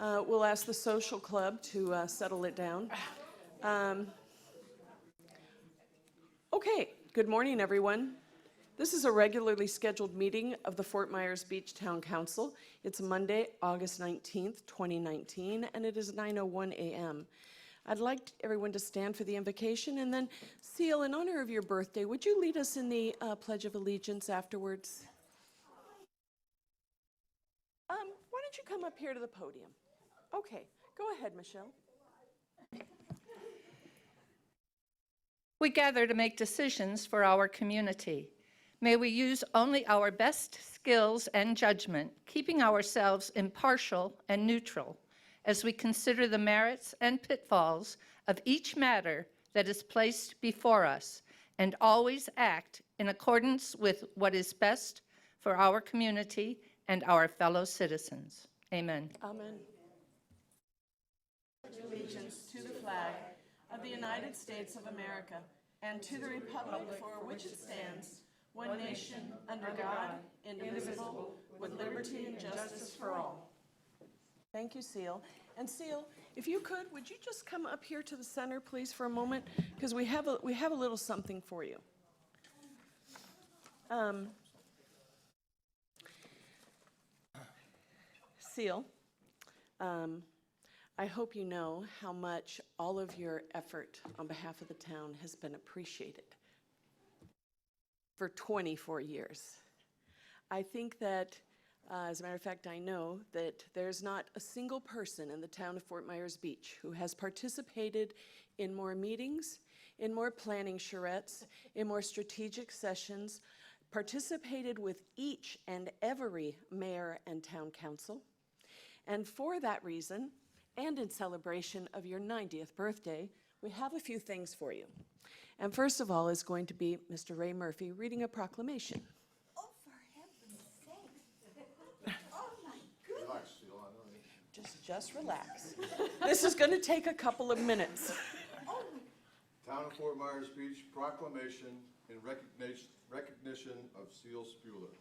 We'll ask the social club to settle it down. Okay, good morning, everyone. This is a regularly scheduled meeting of the Fort Myers Beach Town Council. It's Monday, August 19th, 2019, and it is 9:01 a.m. I'd like everyone to stand for the invocation, and then, Seal, in honor of your birthday, would you lead us in the Pledge of Allegiance afterwards? Why don't you come up here to the podium? Okay, go ahead, Michelle. We gather to make decisions for our community. May we use only our best skills and judgment, keeping ourselves impartial and neutral as we consider the merits and pitfalls of each matter that is placed before us, and always act in accordance with what is best for our community and our fellow citizens. Amen. Amen. Allegiance to the flag of the United States of America and to the republic for which it stands, one nation, under God, indivisible, with liberty and justice for all. Thank you, Seal. And Seal, if you could, would you just come up here to the center, please, for a moment? Because we have a little something for you. Seal, I hope you know how much all of your effort on behalf of the town has been appreciated for 24 years. I think that, as a matter of fact, I know that there's not a single person in the town of Fort Myers Beach who has participated in more meetings, in more planning charrettes, in more strategic sessions, participated with each and every mayor and town council. And for that reason, and in celebration of your 90th birthday, we have a few things for you. And first of all is going to be Mr. Ray Murphy reading a proclamation. Oh, for heaven's sake. Oh, my goodness. Relax, just relax. This is going to take a couple of minutes. Town of Fort Myers Beach proclamation in recognition of Seal Spuler.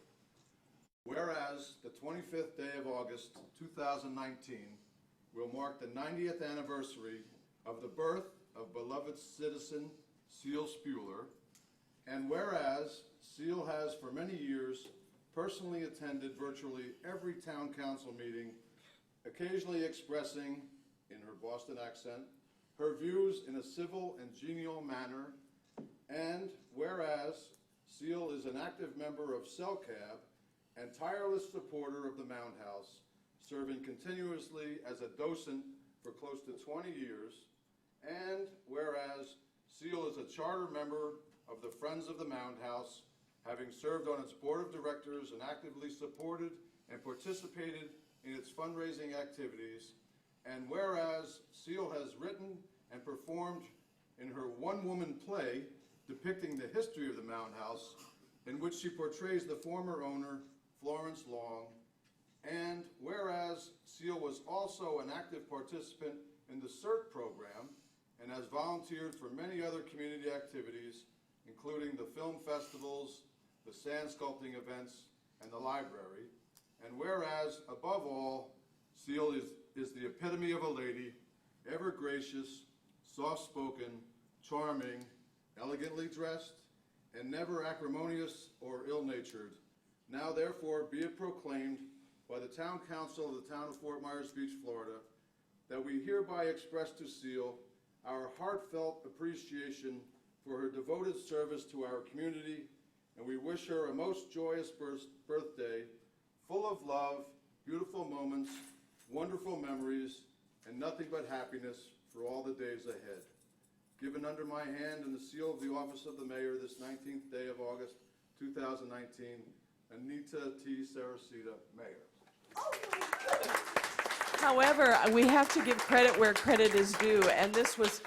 Whereas the 25th day of August 2019 will mark the 90th anniversary of the birth of beloved citizen Seal Spuler, and whereas Seal has for many years personally attended virtually every town council meeting, occasionally expressing, in her Boston accent, her views in a civil and genial manner, and whereas Seal is an active member of CELCAB and tireless supporter of the Mound House, serving continuously as a docent for close to 20 years, and whereas Seal is a charter member of the Friends of the Mound House, having served on its board of directors and actively supported and participated in its fundraising activities, and whereas Seal has written and performed in her one-woman play depicting the history of the Mound House, in which she portrays the former owner, Florence Long, and whereas Seal was also an active participant in the CERT program and has volunteered for many other community activities, including the film festivals, the sand sculpting events, and the library, and whereas, above all, Seal is the epitome of a lady, ever gracious, soft-spoken, charming, elegantly dressed, and never acrimonious or ill-natured. Now, therefore, be it proclaimed by the Town Council of the Town of Fort Myers Beach, Florida, that we hereby express to Seal our heartfelt appreciation for her devoted service to our community, and we wish her a most joyous birthday, full of love, beautiful moments, wonderful memories, and nothing but happiness for all the days ahead. Given under my hand and the seal of the office of the mayor this 19th day of August 2019, Anita T. Saracita, Mayor. Oh, my goodness. However, we have to give credit where credit is due, and this was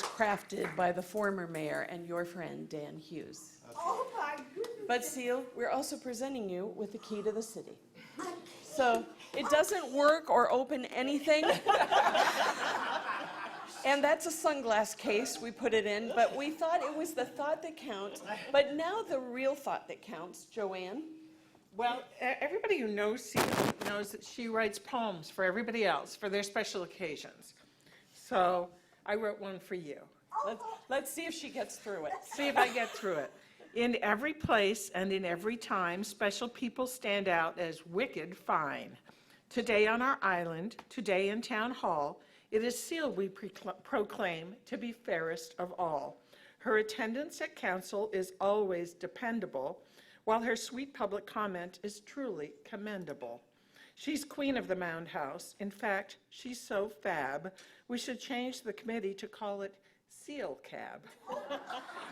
crafted by the former mayor and your friend, Dan Hughes. Oh, my goodness. But Seal, we're also presenting you with the key to the city. So it doesn't work or open anything. And that's a sunglass case we put it in, but we thought it was the thought that counts. But now the real thought that counts, Joanne, Well, everybody who knows Celia knows that she writes poems for everybody else for their special occasions. So I wrote one for you. Let's see if she gets through it. See if I get through it. In every place and in every time, special people stand out as wicked fine. Today on our island, today in Town Hall, it is Seal we proclaim to be fairest of all. Her attendance at council is always dependable, while her sweet public comment is truly commendable. She's queen of the Mound House. In fact, she's so fab, we should change the committee to call it Seal Cab.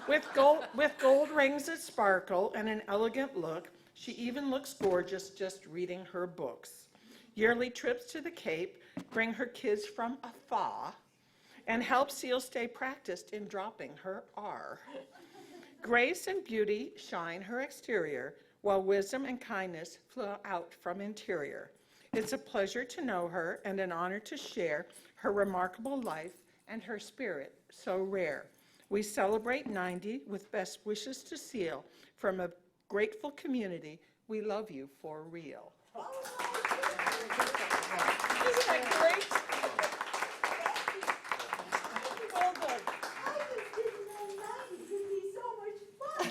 With gold rings that sparkle and an elegant look, she even looks gorgeous just reading her books. Yearly trips to the Cape bring her kids from afar and help Seal stay practiced in dropping her R. Grace and beauty shine her exterior, while wisdom and kindness flow out from interior. It's a pleasure to know her and an honor to share her remarkable life and her spirit so rare. We celebrate 90 with best wishes to Seal. From a grateful community, we love you for real. Isn't that great? Well done. I just didn't know 90 could be so much fun.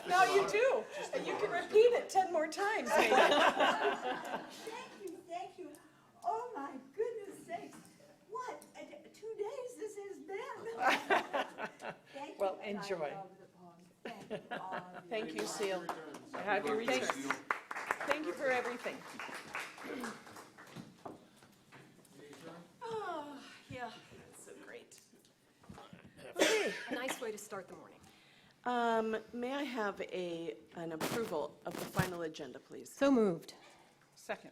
Now you do, and you can repeat it 10 more times, maybe. Thank you. Oh, my goodness sakes. What, 2 days this has been. Thank you. Well, and I enjoy. love the poem. Thank you, all of you. Thank you, Seal. Have your return. Thank you for everything. Oh, yeah, that's so great. Okay. A nice way to start the morning. May I have an approval of the final agenda, please? So moved. Second.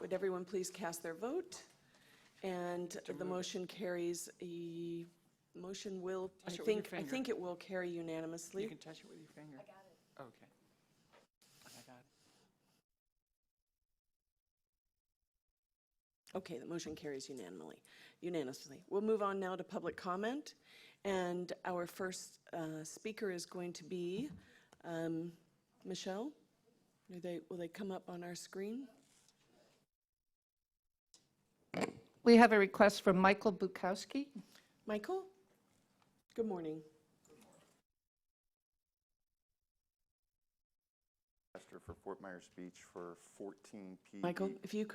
Would everyone please cast their vote? And the motion carries, motion will, I Touch it with your think finger. it will carry unanimously. You can touch it with your finger. I got it. Okay. I got it. Okay, the motion carries unanimously. We'll move on now to public comment. And our first speaker is going to be Michelle. Will they come up on our screen? We have a request from Michael Bukowski. Michael? Good morning. For Fort Myers Beach for 14 PE. Michael, if you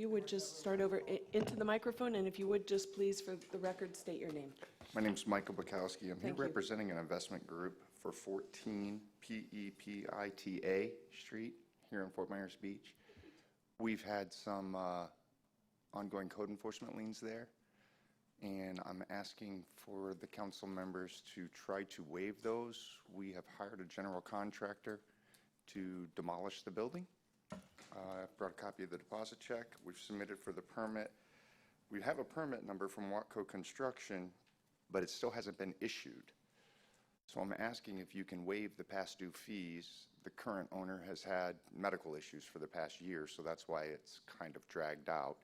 would just start over into the microphone, and if you would just please, for the record, state your name. My name's Michael Bukowski. I'm here Thank you. representing an investment group for 14 PEPITA Street here in Fort Myers Beach. We've had some ongoing code enforcement liens there, and I'm asking for the council members to try to waive those. We have hired a general contractor to demolish the building. I've brought a copy of the deposit check. We've submitted for the permit. We have a permit number from Watco Construction, but it still hasn't been issued. So I'm asking if you can waive the past due fees. The current owner has had medical issues for the past year, so that's why it's kind of dragged out.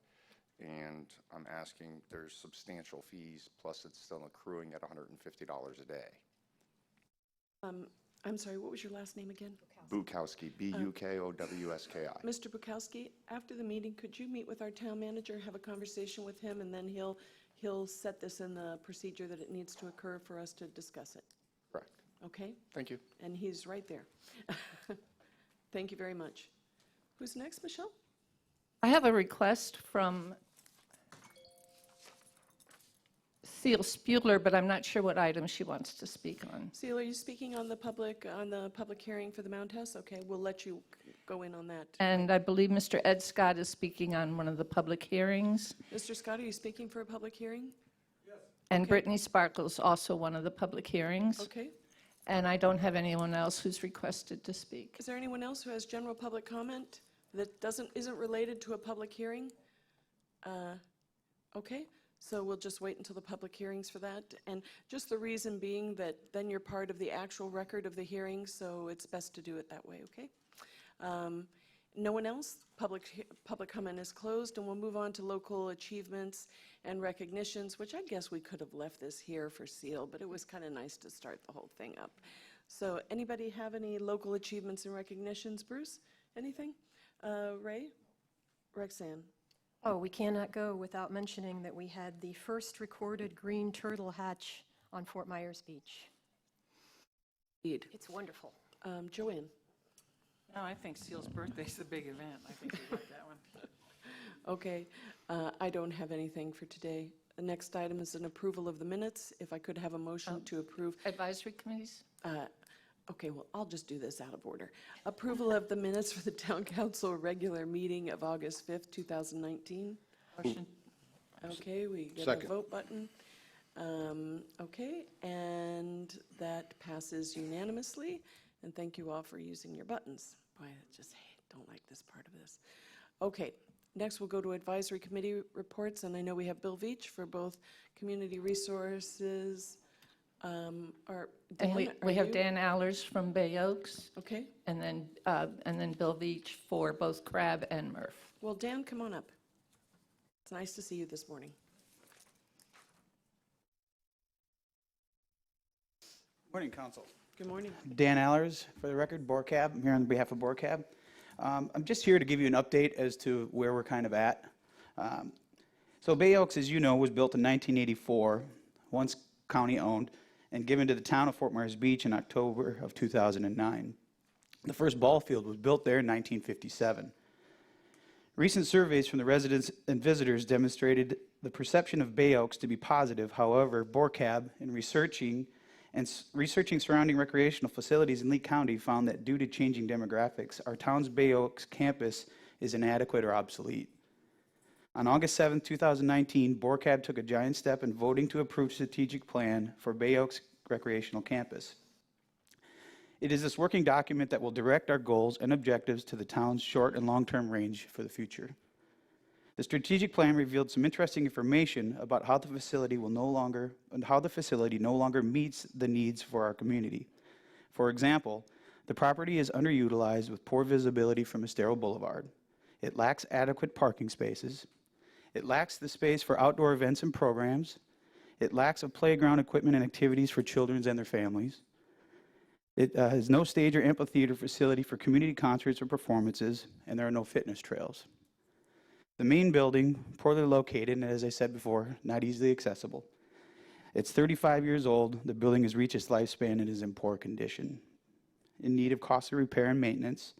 And I'm asking, there's substantial fees, plus it's still accruing at $150 a day. I'm sorry, what was your last name again? Bukowski, Bukowski. Mr. Bukowski, after the meeting, could you meet with our town manager, have a conversation with him, and then he'll set this in the procedure that it needs to occur for us to discuss it, Correct. okay? Thank you. And he's right there. Thank you very much. Who's next, Michelle? I have a request from Seal Spuler, but I'm not sure what item she wants to speak on. Seal, are you speaking on the public hearing for the Mound House? Okay, we'll let you go in on that. And I believe Mr. Ed Scott is speaking on one of the public hearings. Mr. Scott, are you speaking for a public hearing? And Brittany Sparkle's also one of the public hearings. Okay. And I don't have anyone else who's requested to speak. Is there anyone else who has general public comment that isn't related to a public hearing? Okay, so we'll just wait until the public hearings for that. And just the reason being that then you're part of the actual record of the hearing, so it's best to do it that way, okay? No one else? Public comment is closed, and we'll move on to local achievements and recognitions, which I guess we could have left this here for Seal, but it was kind of nice to start the whole thing up. So anybody have any local achievements and recognitions? Bruce, anything? Ray? Roxanne? Oh, we cannot go without mentioning that we had the first recorded green turtle hatch on Fort Myers Beach. Indeed. It's wonderful. Joanne? No, I think Seal's birthday's the big event. I think we like that one. Okay, I don't have anything for today. The next item is an approval of the minutes. If I could have a motion to approve. Advisory committees? Okay, well, I'll just do this out of order. Approval of the minutes for the town council regular meeting of August 5th, 2019. Motion. Okay, we get a Second. vote button. Okay, and that passes unanimously. And thank you all for using your buttons. Boy, I just don't like this part of this. Okay, next we'll go to advisory committee reports, and I know we have Bill Veach for both community resources. Or And we Dan, are have you- Dan Allers from Bay Oaks, Okay, and then Bill Veach for both Crab and Murph. well, Dan, come on up. It's nice to see you this morning. Morning, Council. Good morning. Dan Allers, for the record, BORCAB. I'm here on behalf of BORCAB. I'm just here to give you an update as to where we're kind of at. So Bay Oaks, as you know, was built in 1984, once county-owned, and given to the town of Fort Myers Beach in October of 2009. The first ball field was built there in 1957. Recent surveys from the residents and visitors demonstrated the perception of Bay Oaks to be positive. However, BORCAB, in researching surrounding recreational facilities in Lee County, found that due to changing demographics, our town's Bay Oaks campus is inadequate or obsolete. On August 7, 2019, BORCAB took a giant step in voting to approve strategic plan for Bay Oaks Recreational Campus. It is this working document that will direct our goals and objectives to the town's short and long-term range for the future. The strategic plan revealed some interesting information about how the facility no longer meets the needs for our community. For example, the property is underutilized with poor visibility from Estero Boulevard. It lacks adequate parking spaces. It lacks the space for outdoor events and programs. It lacks of playground equipment and activities for children and their families. It has no stage or amphitheater facility for community concerts or performances, and there are no fitness trails. The main building, poorly located, and as I said before, not easily accessible. It's 35 years old. The building has reached its lifespan and is in poor condition. In need of costly repair and maintenance.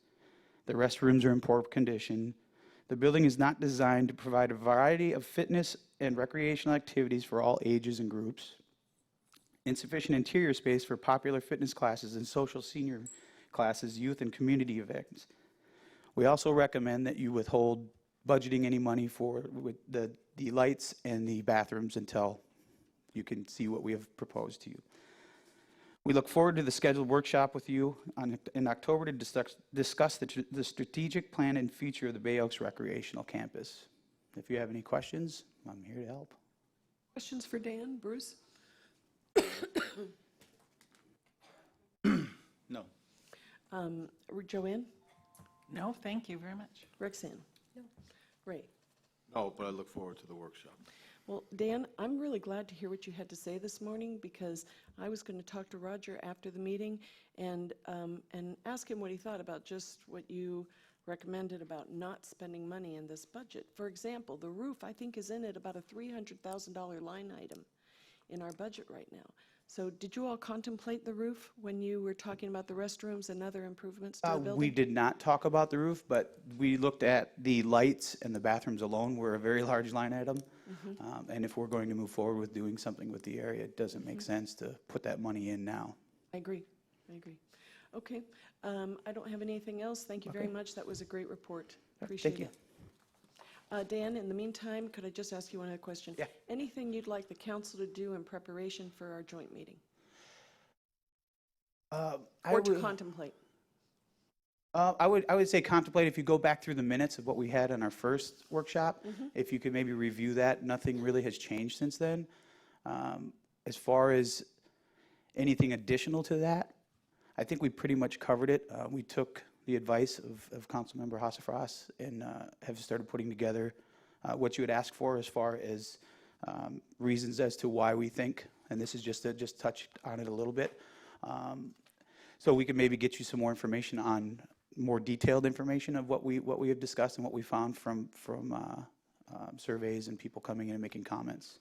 The restrooms are in poor condition. The building is not designed to provide a variety of fitness and recreational activities for all ages and groups. Insufficient interior space for popular fitness classes and social senior classes, youth and community events. We also recommend that you withhold budgeting any money for the lights and the bathrooms until you can see what we have proposed to you. We look forward to the scheduled workshop with you in October to discuss the strategic plan and future of the Bay Oaks Recreational Campus. If you have any questions, I'm here to help. Questions for Dan, Bruce? No. Joanne? No, thank you very much. Roxanne? No. Ray? No, but I look forward to the workshop. Well, Dan, I'm really glad to hear what you had to say this morning, because I was going to talk to Roger after the meeting and ask him what he thought about just what you recommended about not spending money in this budget. For example, the roof, I think, is in it about a $300,000 line item in our budget right now. So did you all contemplate the roof when you were talking about the restrooms and other improvements to the building? We did not talk about the roof, but we looked at the lights and the bathrooms alone were a very large line item. And if we're going to move forward with doing something with the area, it doesn't make sense to put that money in now. I agree. Okay, I don't have anything else. Thank you very much. That was a great report. Appreciate Thank you. it. Dan, in the meantime, could I just ask you one other question? Yeah. Anything you'd like the council to do in preparation for our joint meeting? Or to contemplate? I would say contemplate, if you go back through the minutes of what we had on our first workshop, if you could maybe review that. Nothing really has changed since then. As far as anything additional to that, I think we pretty much covered it. We took the advice of Councilmember Hossafras and have started putting together what you had asked for as far as reasons as to why we think, and this is just touched on it a little bit. So we could maybe get you some more information on, more detailed information of what we have discussed and what we found from surveys and people coming in and making comments.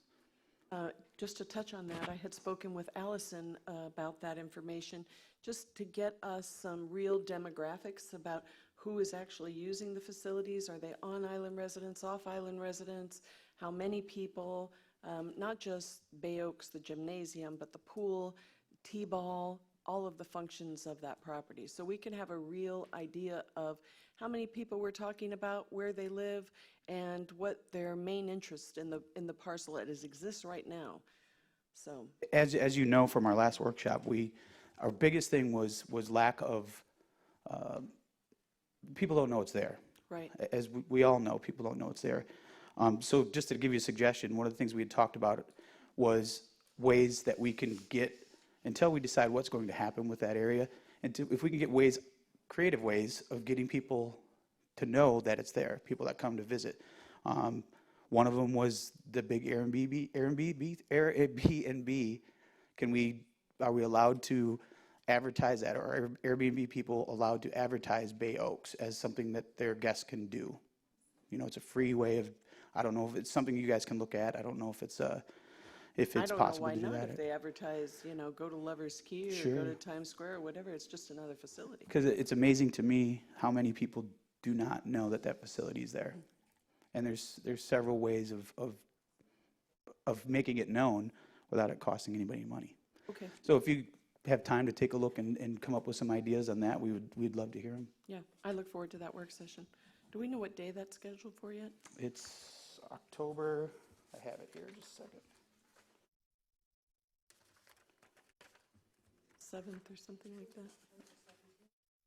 Just to touch on that, I had spoken with Allison about that information, just to get us some real demographics about who is actually using the facilities. Are they on-island residents, off-island residents? How many people? Not just Bay Oaks, the gymnasium, but the pool, T-ball, all of the functions of that property. So we can have a real idea of how many people we're talking about, where they live, and what their main interest in the parcel as exists right now. So, As you know from our last workshop, our biggest thing was lack of, people don't know it's there. right. As we all know, people don't know it's there. So just to give you a suggestion, one of the things we had talked about was ways that we can get, until we decide what's going to happen with that area, and if we can get creative ways of getting people to know that it's there, people that come to visit. One of them was the big Airbnb. Are we allowed to advertise that, or are Airbnb people allowed to advertise Bay Oaks as something that their guests can do? You know, it's a free way of, I don't know if it's something you guys can look at. I don't know if it's possible to do I don't know why not, that. if they advertise, go to Lover's Key or Sure. go to Times Square or whatever, it's just another facility. Because it's amazing to me how many people do not know that that facility is there. And there's several ways of making it known without it costing anybody money. Okay, So if you have time to take a look and come up with some ideas on that, we'd love to hear them. yeah, I look forward to that work session. Do we know what day that's scheduled for yet? It's October, I have it here, just a second. 7th or something like that?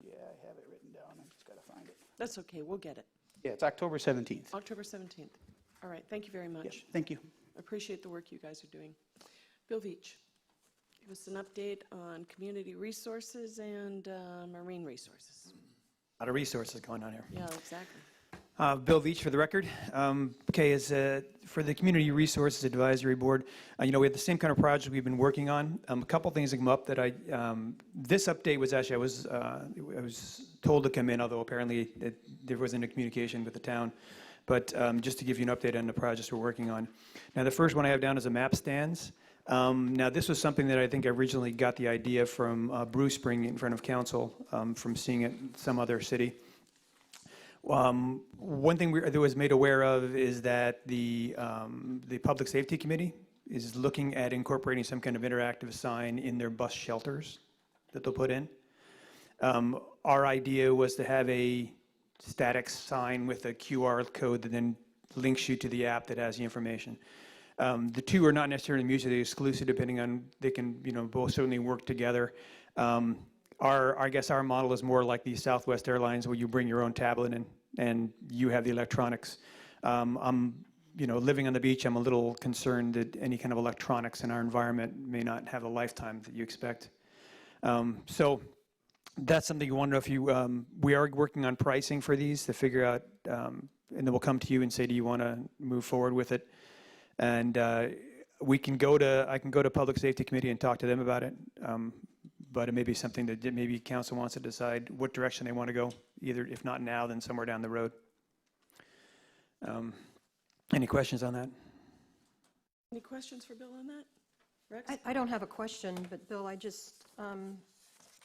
Yeah, I have it written down, I just gotta find it. That's okay, we'll get it. Yeah, it's October 17th. October 17th. All right, thank you very Yeah, much. thank you. Appreciate the work you guys are doing. Bill Veach, give us an update on community resources and marine resources. A lot of resources going on here. Yeah, exactly. Bill Veach for the record. Okay, for the Community Resources Advisory Board, we have the same kind of project we've been working on. A couple things that come up that this update was actually, I was told to come in, although apparently there wasn't a communication with the town. But just to give you an update on the projects we're working on. Now, the first one I have down is a map stands. Now, this was something that I think I originally got the idea from Bruce bringing it in front of council, from seeing it in some other city. One thing that was made aware of is that the Public Safety Committee is looking at incorporating some kind of interactive sign in their bus shelters that they'll put in. Our idea was to have a static sign with a QR code that then links you to the app that has the information. The two are not necessarily mutually exclusive, depending on, they can, both certainly work together. I guess our model is more like the Southwest Airlines, where you bring your own tablet in and you have the electronics. Living on the beach, I'm a little concerned that any kind of electronics in our environment may not have a lifetime that you expect. So that's something you wonder if we are working on pricing for these to figure out, and then we'll come to you and say, do you want to move forward with it? And I can go to Public Safety Committee and talk to them about it. But it may be something that maybe council wants to decide what direction they want to go, either if not now, then somewhere down the road. Any questions on that? Any questions for Bill on that? Rex? I don't have a question, but Bill,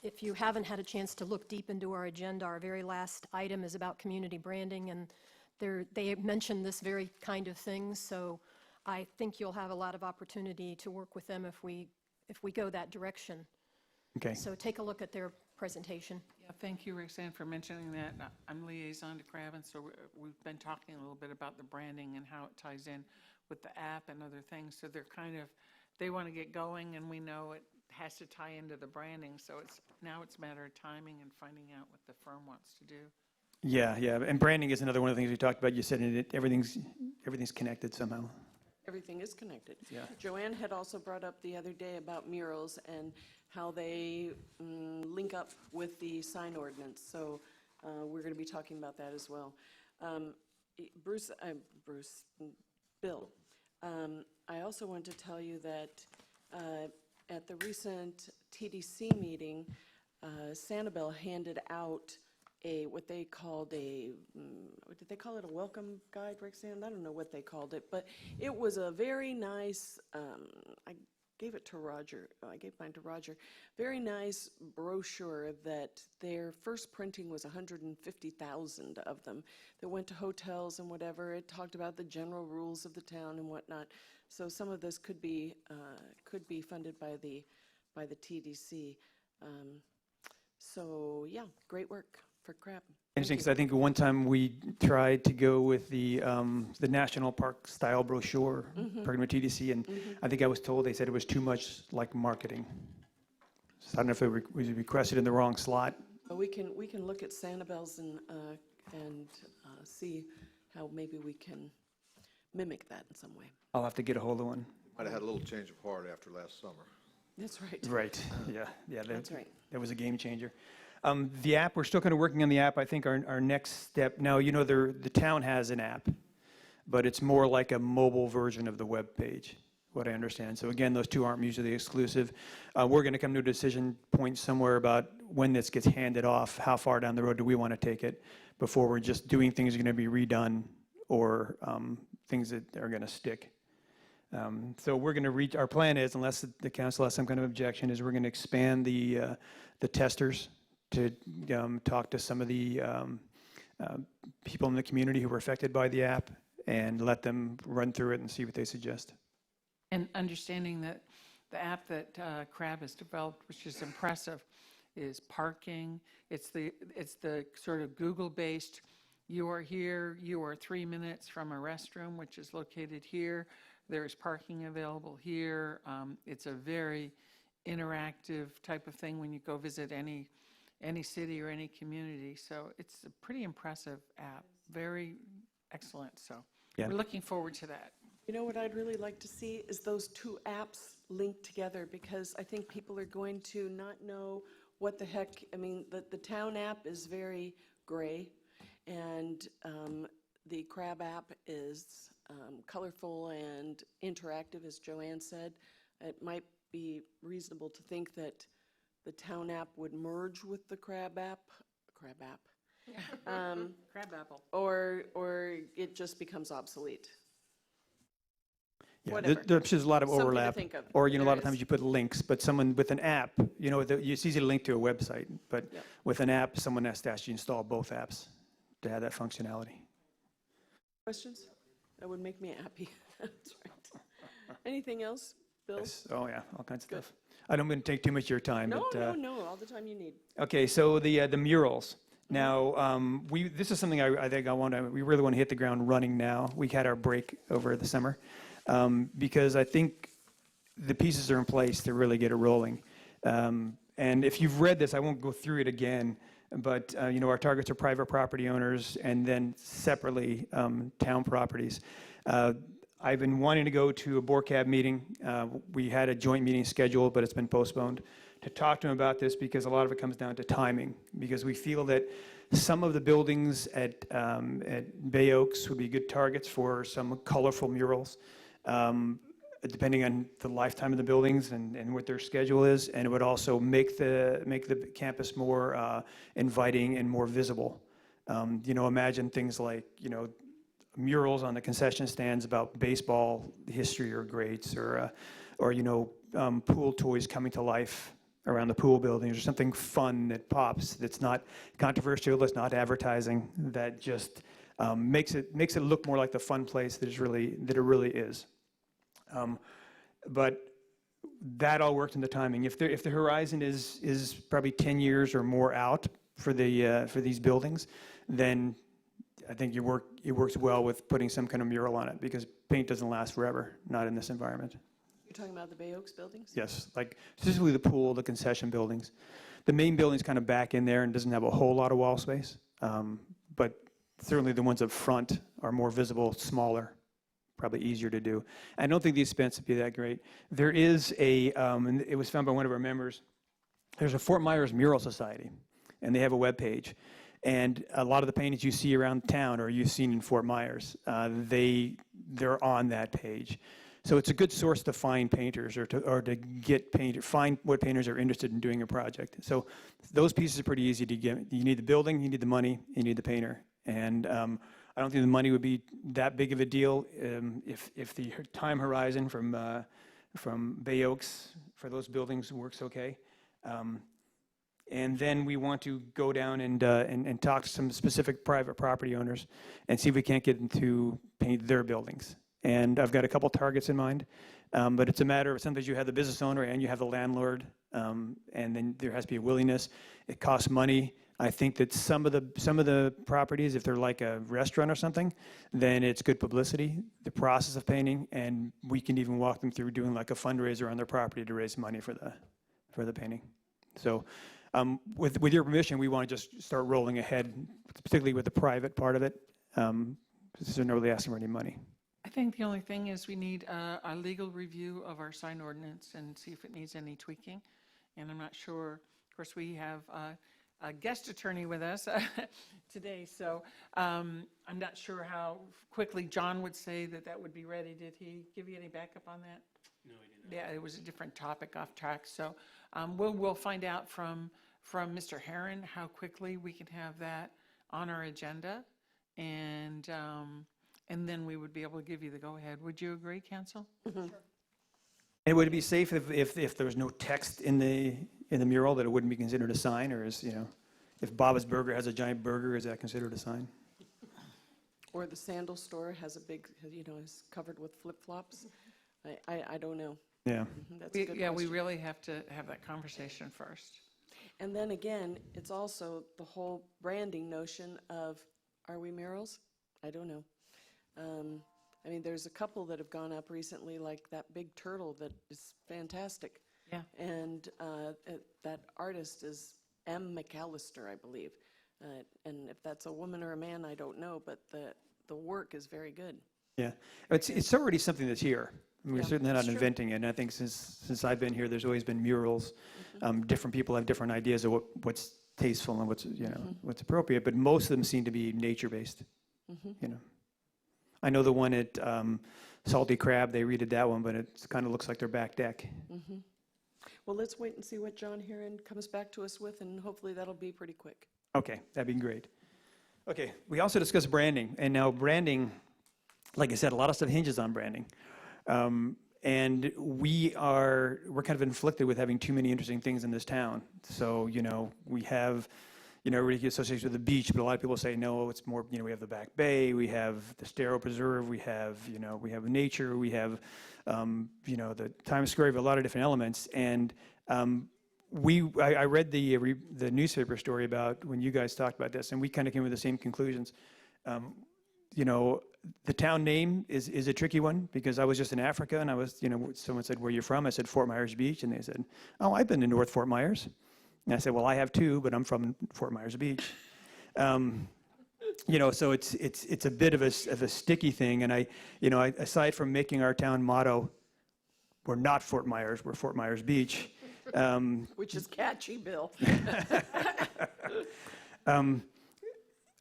if you haven't had a chance to look deep into our agenda, our very last item is about community branding, and they mentioned this very kind of thing, so I think you'll have a lot of opportunity to work with them if we go that direction. Okay. So take a look at their presentation. Yeah, thank you, Roxanne, for mentioning that. I'm liaison to Craven, so we've been talking a little bit about the branding and how it ties in with the app and other things. So they want to get going, and we know it has to tie into the branding. So now it's a matter of timing and finding out what the firm wants to do. Yeah, and branding is another one of the things we talked about. You said everything's connected somehow. Everything is connected. Yeah. Joanne had also brought up the other day about murals and how they link up with the sign ordinance. So we're going to be talking about that as well. Bill, I also want to tell you that at the recent TDC meeting, Sanibel handed out what they called did they call it a welcome guide, Roxanne? I don't know what they called it, but it was a very nice, I gave it to Roger, I gave mine to Roger, very nice brochure that their first printing was 150,000 of them that went to hotels and whatever. It talked about the general rules of the town and whatnot. So some of this could be funded by the TDC. So yeah, great work for CRAB. Interesting, because I think one time we tried to go with the national park style brochure, program with TDC, and I think I was told, they said it was too much like marketing. So I don't know if it was requested in the wrong slot. But we can look at Sanibel's and see how maybe we can mimic that in some way. I'll have to get a hold of one. Might have had a little change of heart after last summer. That's right. Right, yeah. That's right. That was a game changer. The app, we're still kind of working on the app. I think our next step, now, the town has an app, but it's more like a mobile version of the web page, what I understand. So again, those two aren't mutually exclusive. We're going to come to a decision point somewhere about when this gets handed off, how far down the road do we want to take it before we're just doing things that are going to be redone or things that are going to stick. So we're going to reach, our plan is, unless the council has some kind of objection, is we're going to expand the testers to talk to some of the people in the community who were affected by the app and let them run through it and see what they suggest. And understanding that the app that CRAB has developed, which is impressive, is parking. It's the sort of Google-based, you are here, you are 3 minutes from a restroom, which is located here. There is parking available here. It's a very interactive type of thing when you go visit any city or any community. So it's a pretty impressive app, very excellent. So Yeah. we're looking forward to that. You know what I'd really like to see is those two apps linked together, because I think people are going to not know what the heck, I mean, the town app is very gray, and the CRAB app is colorful and interactive, as Joanne said. It might be reasonable to think that the town app would merge with the CRAB app, Crab apple. or it just becomes obsolete. Yeah, Whatever. there's a lot of Something to overlap. think of. Or, a There lot of is. times you put links, but someone with an app, it's easy to link to a website, but Yep. with an app, someone has to actually install both apps to have that functionality. Questions? That would make me happy. That's right. Anything else, Bill? Yes. Oh, yeah, all kinds of Good. stuff. I don't want to take too much of your time, No, but. no, all the time you need. Okay, so the murals. Now, this is something I think we really want to hit the ground running now. We had our break over the summer because I think the pieces are in place to really get it rolling. And if you've read this, I won't go through it again, but our targets are private property owners and then separately town properties. I've been wanting to go to a BORCAB meeting. We had a joint meeting scheduled, but it's been postponed, to talk to them about this, because a lot of it comes down to timing, because we feel that some of the buildings at Bay Oaks would be good targets for some colorful murals, depending on the lifetime of the buildings and what their schedule is, and it would also make the campus more inviting and more visible. Imagine things like, murals on the concession stands about baseball history or greats, or pool toys coming to life around the pool buildings, or something fun that pops, that's not controversial, that's not advertising, that just makes it look more like the fun place that it really is. But that all worked in the timing. If the horizon is probably 10 years or more out for these buildings, then I think it works well with putting some kind of mural on it, because paint doesn't last forever, not in this environment. You're talking about the Bay Oaks buildings? Yes, like specifically the pool, the concession buildings. The main building's kind of back in there and doesn't have a whole lot of wall space, but certainly the ones up front are more visible, smaller, probably easier to do. I don't think the expense would be that great. There is and it was found by one of our members, there's a Fort Myers Mural Society, and they have a webpage. And a lot of the paintings you see around town, or you've seen in Fort Myers, they're on that page. So it's a good source to find painters or to get find what painters are interested in doing a project. So those pieces are pretty easy to get. You need the building, you need the money, you need the painter. And I don't think the money would be that big of a deal if the time horizon from Bay Oaks for those buildings works okay. And then we want to go down and talk to some specific private property owners and see if we can't get them to paint their buildings. And I've got a couple targets in mind, but it's a matter of sometimes you have the business owner and you have the landlord, and then there has to be a willingness. It costs money. I think that some of the properties, if they're like a restaurant or something, then it's good publicity, the process of painting, and we can even walk them through doing like a fundraiser on their property to raise money for the painting. So with your permission, we want to just start rolling ahead, particularly with the private part of it, because they're not really asking for any money. I think the only thing is we need a legal review of our sign ordinance and see if it needs any tweaking. And I'm not sure, of course, we have a guest attorney with us today, so I'm not sure how quickly John would say that would be ready. Did he give you any backup on that? No, he didn't. Yeah, it was a different topic off track, so we'll find out from Mr. Herron how quickly we can have that on our agenda, and then we would be able to give you the go-ahead. Would you agree, Council? Sure. And would it be safe if there was no text in the mural, that it wouldn't be considered a sign, or if Baba's Burger has a giant burger, is that considered a sign? Or the sandal store has a big, is covered with flip-flops. I don't know. Yeah. That's a good Yeah, we question. really have to have that conversation first. And then again, it's also the whole branding notion of, are we murals? I don't know. I mean, there's a couple that have gone up recently, like that big turtle that is fantastic. Yeah. And that artist is M. McAllister, I believe. And if that's a woman or a man, I don't know, but the work is very good. Yeah, it's already something that's here. I mean, we're Yeah, certainly not that's true. inventing it, and I think since I've been here, there's always been murals. Different people have different ideas of what's tasteful and what's appropriate, but most of them seem to be nature-based. I know the one at Salty Crab, they redid that one, but it kind of looks like their back deck. Well, let's wait and see what John Herron comes back to us with, and hopefully that'll be pretty quick. Okay, that'd be great. Okay, we also discussed branding, and now branding, like I said, a lot of stuff hinges on branding. And we're kind of inflicted with having too many interesting things in this town. So, we have, everybody gets associated with the beach, but a lot of people say, no, it's more, we have the Back Bay, we have the Staro Preserve, we have nature, we have, the Times Square, we have a lot of different elements. And I read the newspaper story about when you guys talked about this, and we kind of came to the same conclusions. The town name is a tricky one, because I was just in Africa, and someone said, where are you from? I said, Fort Myers Beach, and they said, oh, I've been to North Fort Myers. And I said, well, I have too, but I'm from Fort Myers Beach. So it's a bit of a sticky thing, and aside from making our town motto, we're not Fort Myers, we're Fort Myers Beach. Which is catchy, Bill.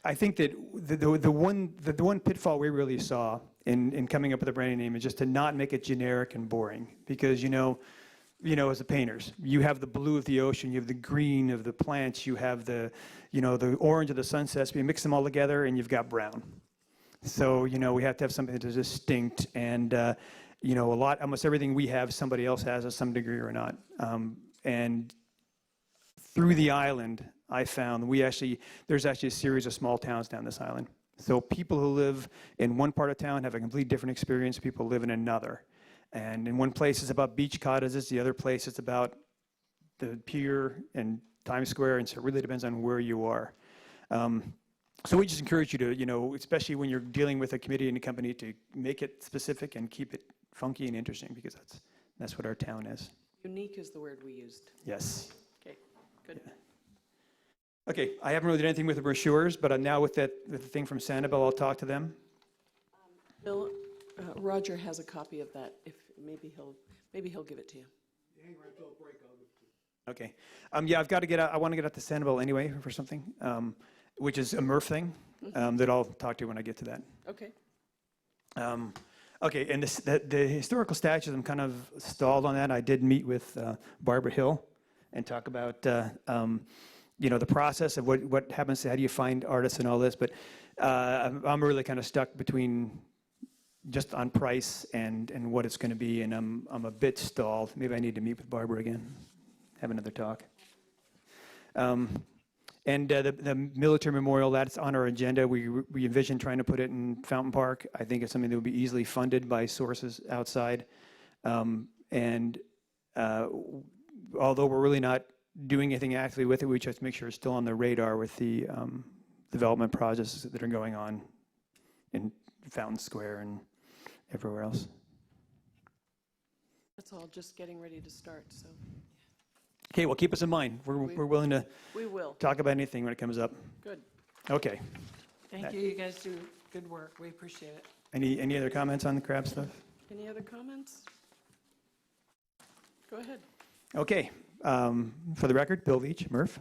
I think that the one pitfall we really saw in coming up with a branding name is just to not make it generic and boring, because as the painters, you have the blue of the ocean, you have the green of the plants, you have the orange of the sunsets, but you mix them all together and you've got brown. So we have to have something that is distinct, and almost everything we have, somebody else has to some degree or not. And through the island, I found there's actually a series of small towns down this island. So people who live in one part of town have a completely different experience than people who live in another. And in one place it's about beach cottages, the other place it's about the pier and Times Square, and so it really depends on where you are. So we just encourage you to, especially when you're dealing with a committee and a company, to make it specific and keep it funky and interesting, because that's what our town is. Unique is the word we used. Yes. Okay, good. Okay, I haven't really done anything with the brochures, but now with the thing from Sanibel, I'll talk to them. Bill, Roger has a copy of that. If maybe he'll give it to you. Okay. Yeah, I want to get out to Sanibel anyway for something, which is a MRF thing that I'll talk to when I get to that. Okay. Okay, and the historical statues, I'm kind of stalled on that. I did meet with Barbara Hill and talk about, the process of what happens, how do you find artists and all this, but I'm really kind of stuck between just on price and what it's going to be, and I'm a bit stalled. Maybe I need to meet with Barbara again, have another talk. And the military memorial, that's on our agenda. We envision trying to put it in Fountain Park. I think it's something that would be easily funded by sources outside. Although we're really not doing anything actively with it, we just make sure it's still on the radar with the development projects that are going on in Fountain Square and everywhere else. It's all just getting ready to start, so Okay, well, keep us in mind. We're willing to we will. talk about anything when it comes up. Good. Okay. Thank you, you guys do good work, we appreciate it. Any other comments on the crab stuff? Any other comments? Go ahead. Okay. For the record, Bill Veach, Murph.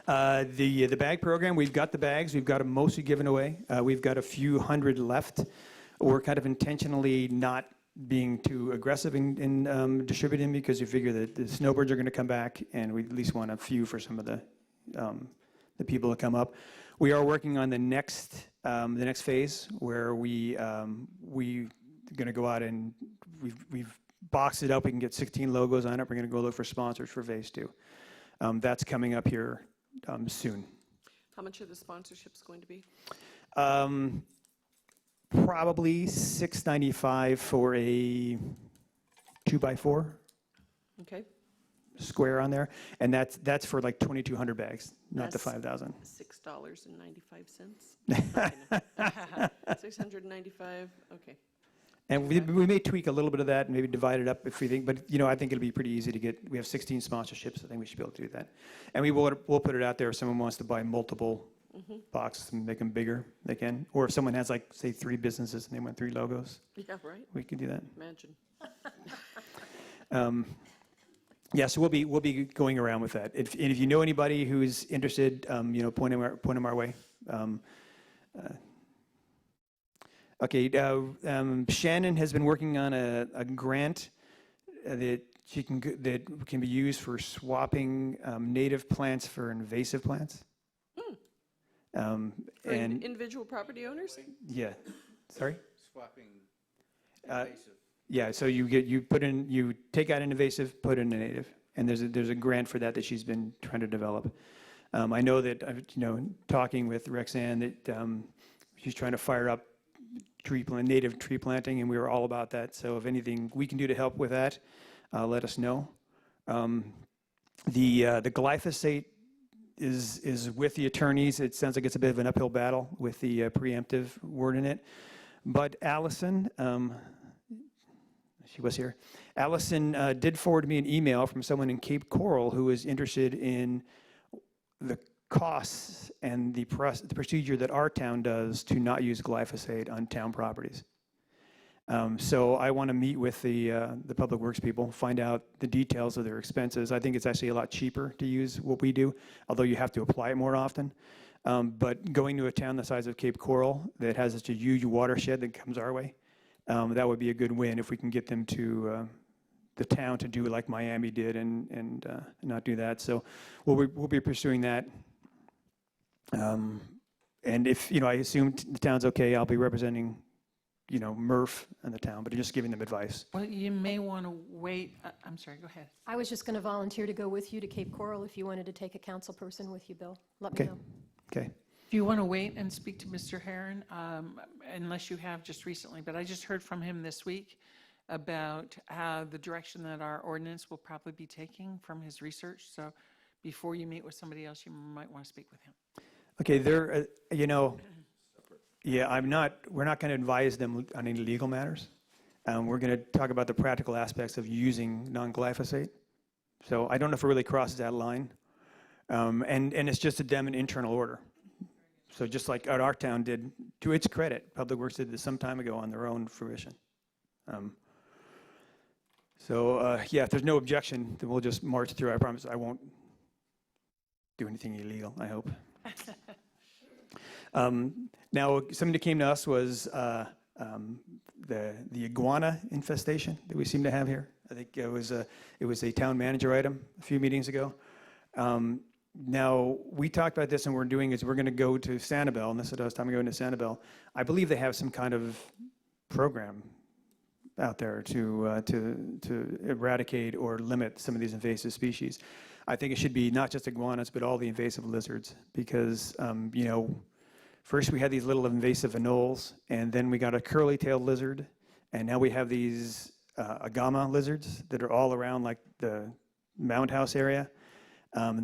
The bag program, we've got the bags. We've got them mostly given away. We've got a few hundred left. We're kind of intentionally not being too aggressive in distributing because we figure that the snowbirds are going to come back, and we at least want a few for some of the people that come up. We are working on the next phase where we're going to go out and we've boxed it up. We can get 16 logos on it. We're going to go look for sponsors for phase 2. That's coming up here soon. How much are the sponsorships going to be? Probably $6.95 for a 2x4 Okay. square on there, and that's for like 2,200 bags, not the That's 5,000. $6.95. 695. Okay. And we may tweak a little bit of that and maybe divide it up if we think, but I think it'll be pretty easy to get. We have 16 sponsorships. I think we should be able to do that, and we'll put it out there if someone wants to buy multiple boxes and make them bigger, they can. Or if someone has like say 3 businesses and they want 3 logos, Yeah. Right. we can do that. Imagine. Yeah, so we'll be going around with that. If you know anybody who's interested, point them our way. Okay, Shannon has been working on a grant that can be used for swapping native plants for invasive plants. For And individual property owners? yeah, sorry. Swapping Uh, invasive. Yeah, so you take out an invasive, put in a native, and there's a grant for that she's been trying to develop. I know that talking with Rexanne that she's trying to fire up native tree planting, and we were all about that. So if anything we can do to help with that, let us know. The glyphosate is with the attorneys. It sounds like it's a bit of an uphill battle with the preemptive word in it, but Allison. She was here. Allison did forward me an email from someone in Cape Coral who is interested in the costs and the procedure that our town does to not use glyphosate on town properties. So I want to meet with the Public Works people, find out the details of their expenses. I think it's actually a lot cheaper to use what we do, although you have to apply it more often. But going to a town the size of Cape Coral that has such a huge watershed that comes our way, that would be a good win if we can get them to the town to do like Miami did and not do that. So we'll be pursuing that. And if I assume the town's okay, I'll be representing Murph and the town, but just giving them advice. Well, you may want to wait, I'm sorry, go ahead. I was just going to volunteer to go with you to Cape Coral if you wanted to take a council person with you, Bill. Let me Okay. know. Okay. Do you want to wait and speak to Mr. Heron, unless you have just recently? But I just heard from him this week about the direction that our ordinance will probably be taking from his research. So before you meet with somebody else, you might want to speak with him. Okay, yeah, we're not going to advise them on any legal matters. We're going to talk about the practical aspects of using non-glyphosate. So I don't know if it really crosses that line. And it's just a them an internal order. So just like our town did, to its credit, Public Works did this some time ago on their own fruition. Yeah, if there's no objection, then we'll just march through. I promise I won't do anything illegal, I hope. Now, something that came to us was the iguana infestation that we seem to have here. I think it was a town manager item a few meetings ago. Now, we talked about this, and we're going to go to Sanibel, and this is us time going to Sanibel. I believe they have some kind of program out there to eradicate or limit some of these invasive species. I think it should be not just iguanas, but all the invasive lizards, because, first we had these little invasive anoles, and then we got a curly-tailed lizard, and now we have these agama lizards that are all around like the Mound House area.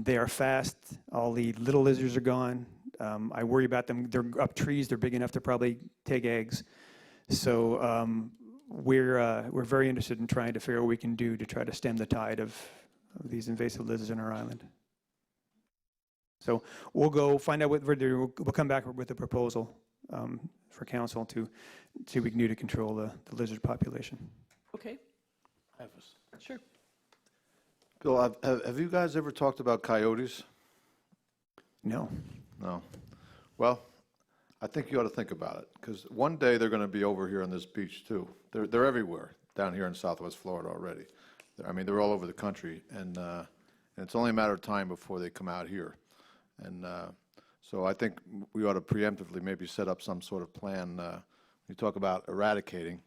They are fast. All the little lizards are gone. I worry about them. They're up trees. They're big enough to probably take eggs. So we're very interested in trying to figure out what we can do to try to stem the tide of these invasive lizards on our island. So we'll go find out what we're doing. We'll come back with a proposal for council to see what we can do to control the lizard population. Okay, sure. Bill, have you guys ever talked about coyotes? No. No. Well, I think you ought to think about it, because one day they're going to be over here on this beach too. They're everywhere down here in Southwest Florida already. I mean, they're all over the country, and it's only a matter of time before they come out here. And so I think we ought to preemptively maybe set up some sort of plan. When you talk about eradicating,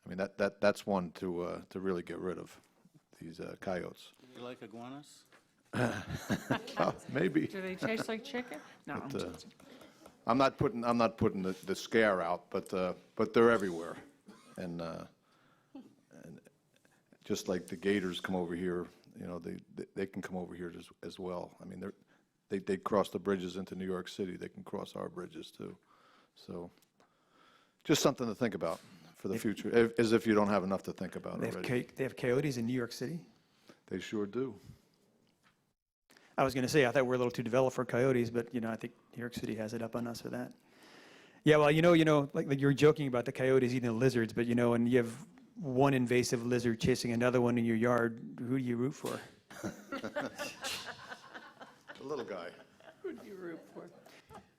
I mean, that's one to really get rid of these coyotes. You like iguanas? Well, maybe. Do they taste like chicken? No. I'm But, just- I'm not putting the scare out, but they're everywhere, and just like the gators come over here, they can come over here as well. I mean, they cross the bridges into New York City. They can cross our bridges too. So, just something to think about for the future, as if you don't have enough to think about already. They have coyotes in New York City? They sure do. I was going to say, I thought we're a little too developed for coyotes, but, I think New York City has it up on us for that. Yeah, well, like you're joking about the coyotes eating the lizards, but, when you have one invasive lizard chasing another one in your yard, who do you root for? The little guy. Who do you root for?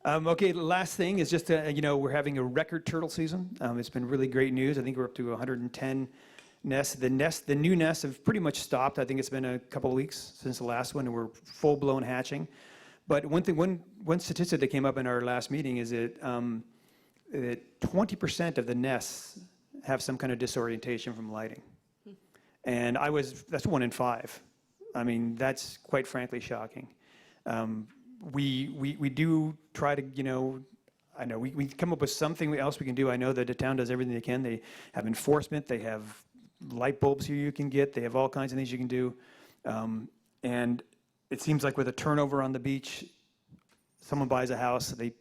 Okay, the last thing is just, we're having a record turtle season. It's been really great news. I think we're up to 110 nests. The new nests have pretty much stopped. I think it's been a couple of weeks since the last one, and we're full-blown hatching. But one statistic that came up in our last meeting is that 20% of the nests have some kind of disorientation from lighting. And that's 1 in 5. I mean, that's quite frankly shocking. We do try to, I know we come up with something else we can do. I know that the town does everything they can. They have enforcement. They have light bulbs here you can get. They have all kinds of things you can do. And it seems like with a turnover on the beach, someone buys a house, they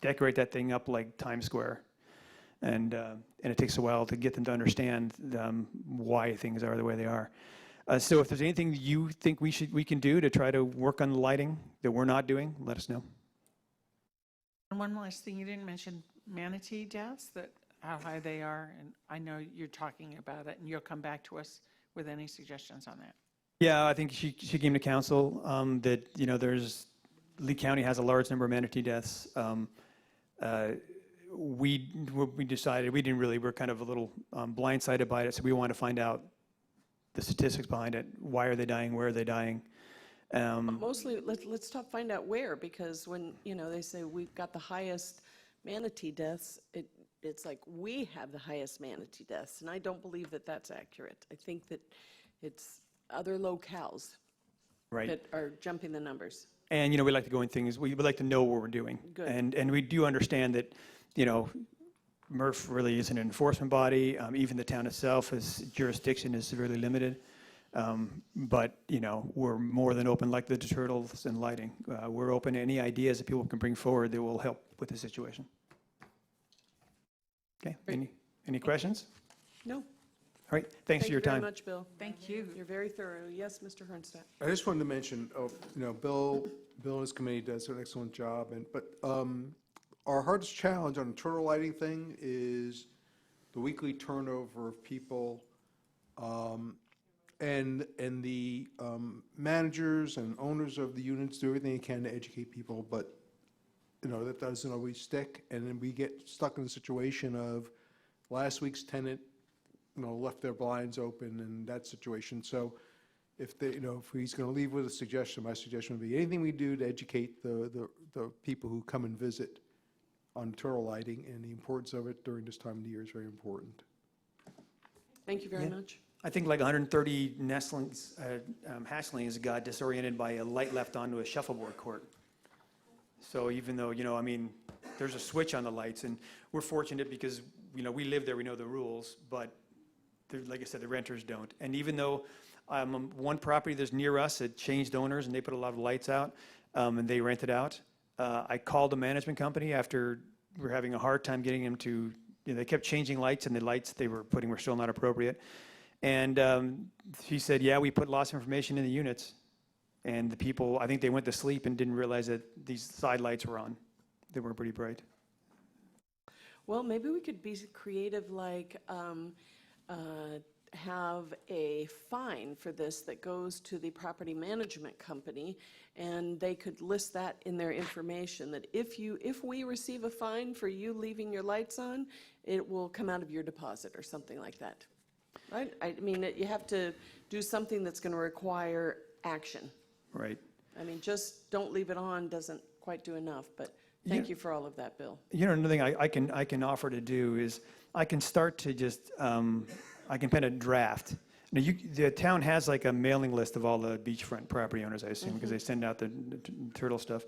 decorate that thing up like Times Square. And it takes a while to get them to understand why things are the way they are. So if there's anything you think we can do to try to work on the lighting that we're not doing, let us know. And one last thing, you didn't mention manatee deaths, how high they are, and I know you're talking about it, and you'll come back to us with any suggestions on that. Yeah, I think she came to council that, Lee County has a large number of manatee deaths. We decided, we're kind of a little blindsided by it, so we want to find out the statistics behind it. Why are they dying? Where are they dying? Mostly, let's find out where, because when, they say we've got the highest manatee deaths, it's like we have the highest manatee deaths, and I don't believe that that's accurate. I think that it's other locales Right. that are jumping the numbers. And, we like to go in things, we would like to know what we're doing. Good. And we do understand that, MRF really is an enforcement body. Even the town itself, its jurisdiction is severely limited. But, we're more than open, like the turtles and lighting. We're open to any ideas that people can bring forward that will help with the situation. Okay, any questions? No. All right, thanks for your Thank you time. very much, Bill. Thank you. You're very thorough. Yes, Mr. Hernstat. I just wanted to mention, Bill and his committee does an excellent job, but our hardest challenge on the turtle lighting thing is the weekly turnover of people, and the managers and owners of the units do everything they can to educate people, but that doesn't always stick, and then we get stuck in a situation of last week's tenant, left their blinds open and that situation. So if they, if he's going to leave with a suggestion, my suggestion would be anything we do to educate the people who come and visit on internal lighting and the importance of it during this time of the year is very important. Thank you very much. I think like 130 nestlings, hatchlings got disoriented by a light left onto a shuffleboard court. So even though, there's a switch on the lights, and we're fortunate because, we live there, we know the rules, but like I said, the renters don't. And even though one property that's near us had changed owners and they put a lot of lights out, and they rented out, I called the management company after we were having a hard time getting them to, they kept changing lights, and the lights they were putting were still not appropriate. And he said, yeah, we put lots of information in the units. And the people, I think they went to sleep and didn't realize that these side lights were on. They were pretty bright. Well, maybe we could be creative, like have a fine for this that goes to the property management company, and they could list that in their information, that if we receive a fine for you leaving your lights on, it will come out of your deposit or something like that. Right? I mean, you have to do something that's going to require action. Right. I mean, just don't leave it on doesn't quite do enough, but thank you for all of that, Bill. Another thing I can offer to do is I can start to just, I can pen a draft. Now, the town has like a mailing list of all the beachfront property owners, I assume, because they send out the turtle stuff,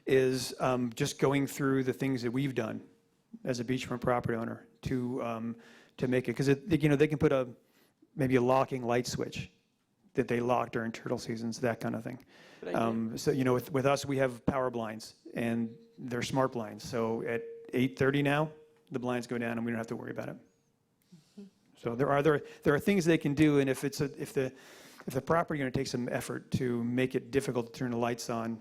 is just going through the things that we've done as a beachfront property owner to make it, because they can put maybe a locking light switch that they lock during turtle seasons, that kind of thing. So, with us, we have power blinds, and they're smart blinds. So at 8:30 now, the blinds go down, and we don't have to worry about it. So there are things they can do, and if the property owner takes some effort to make it difficult to turn the lights on,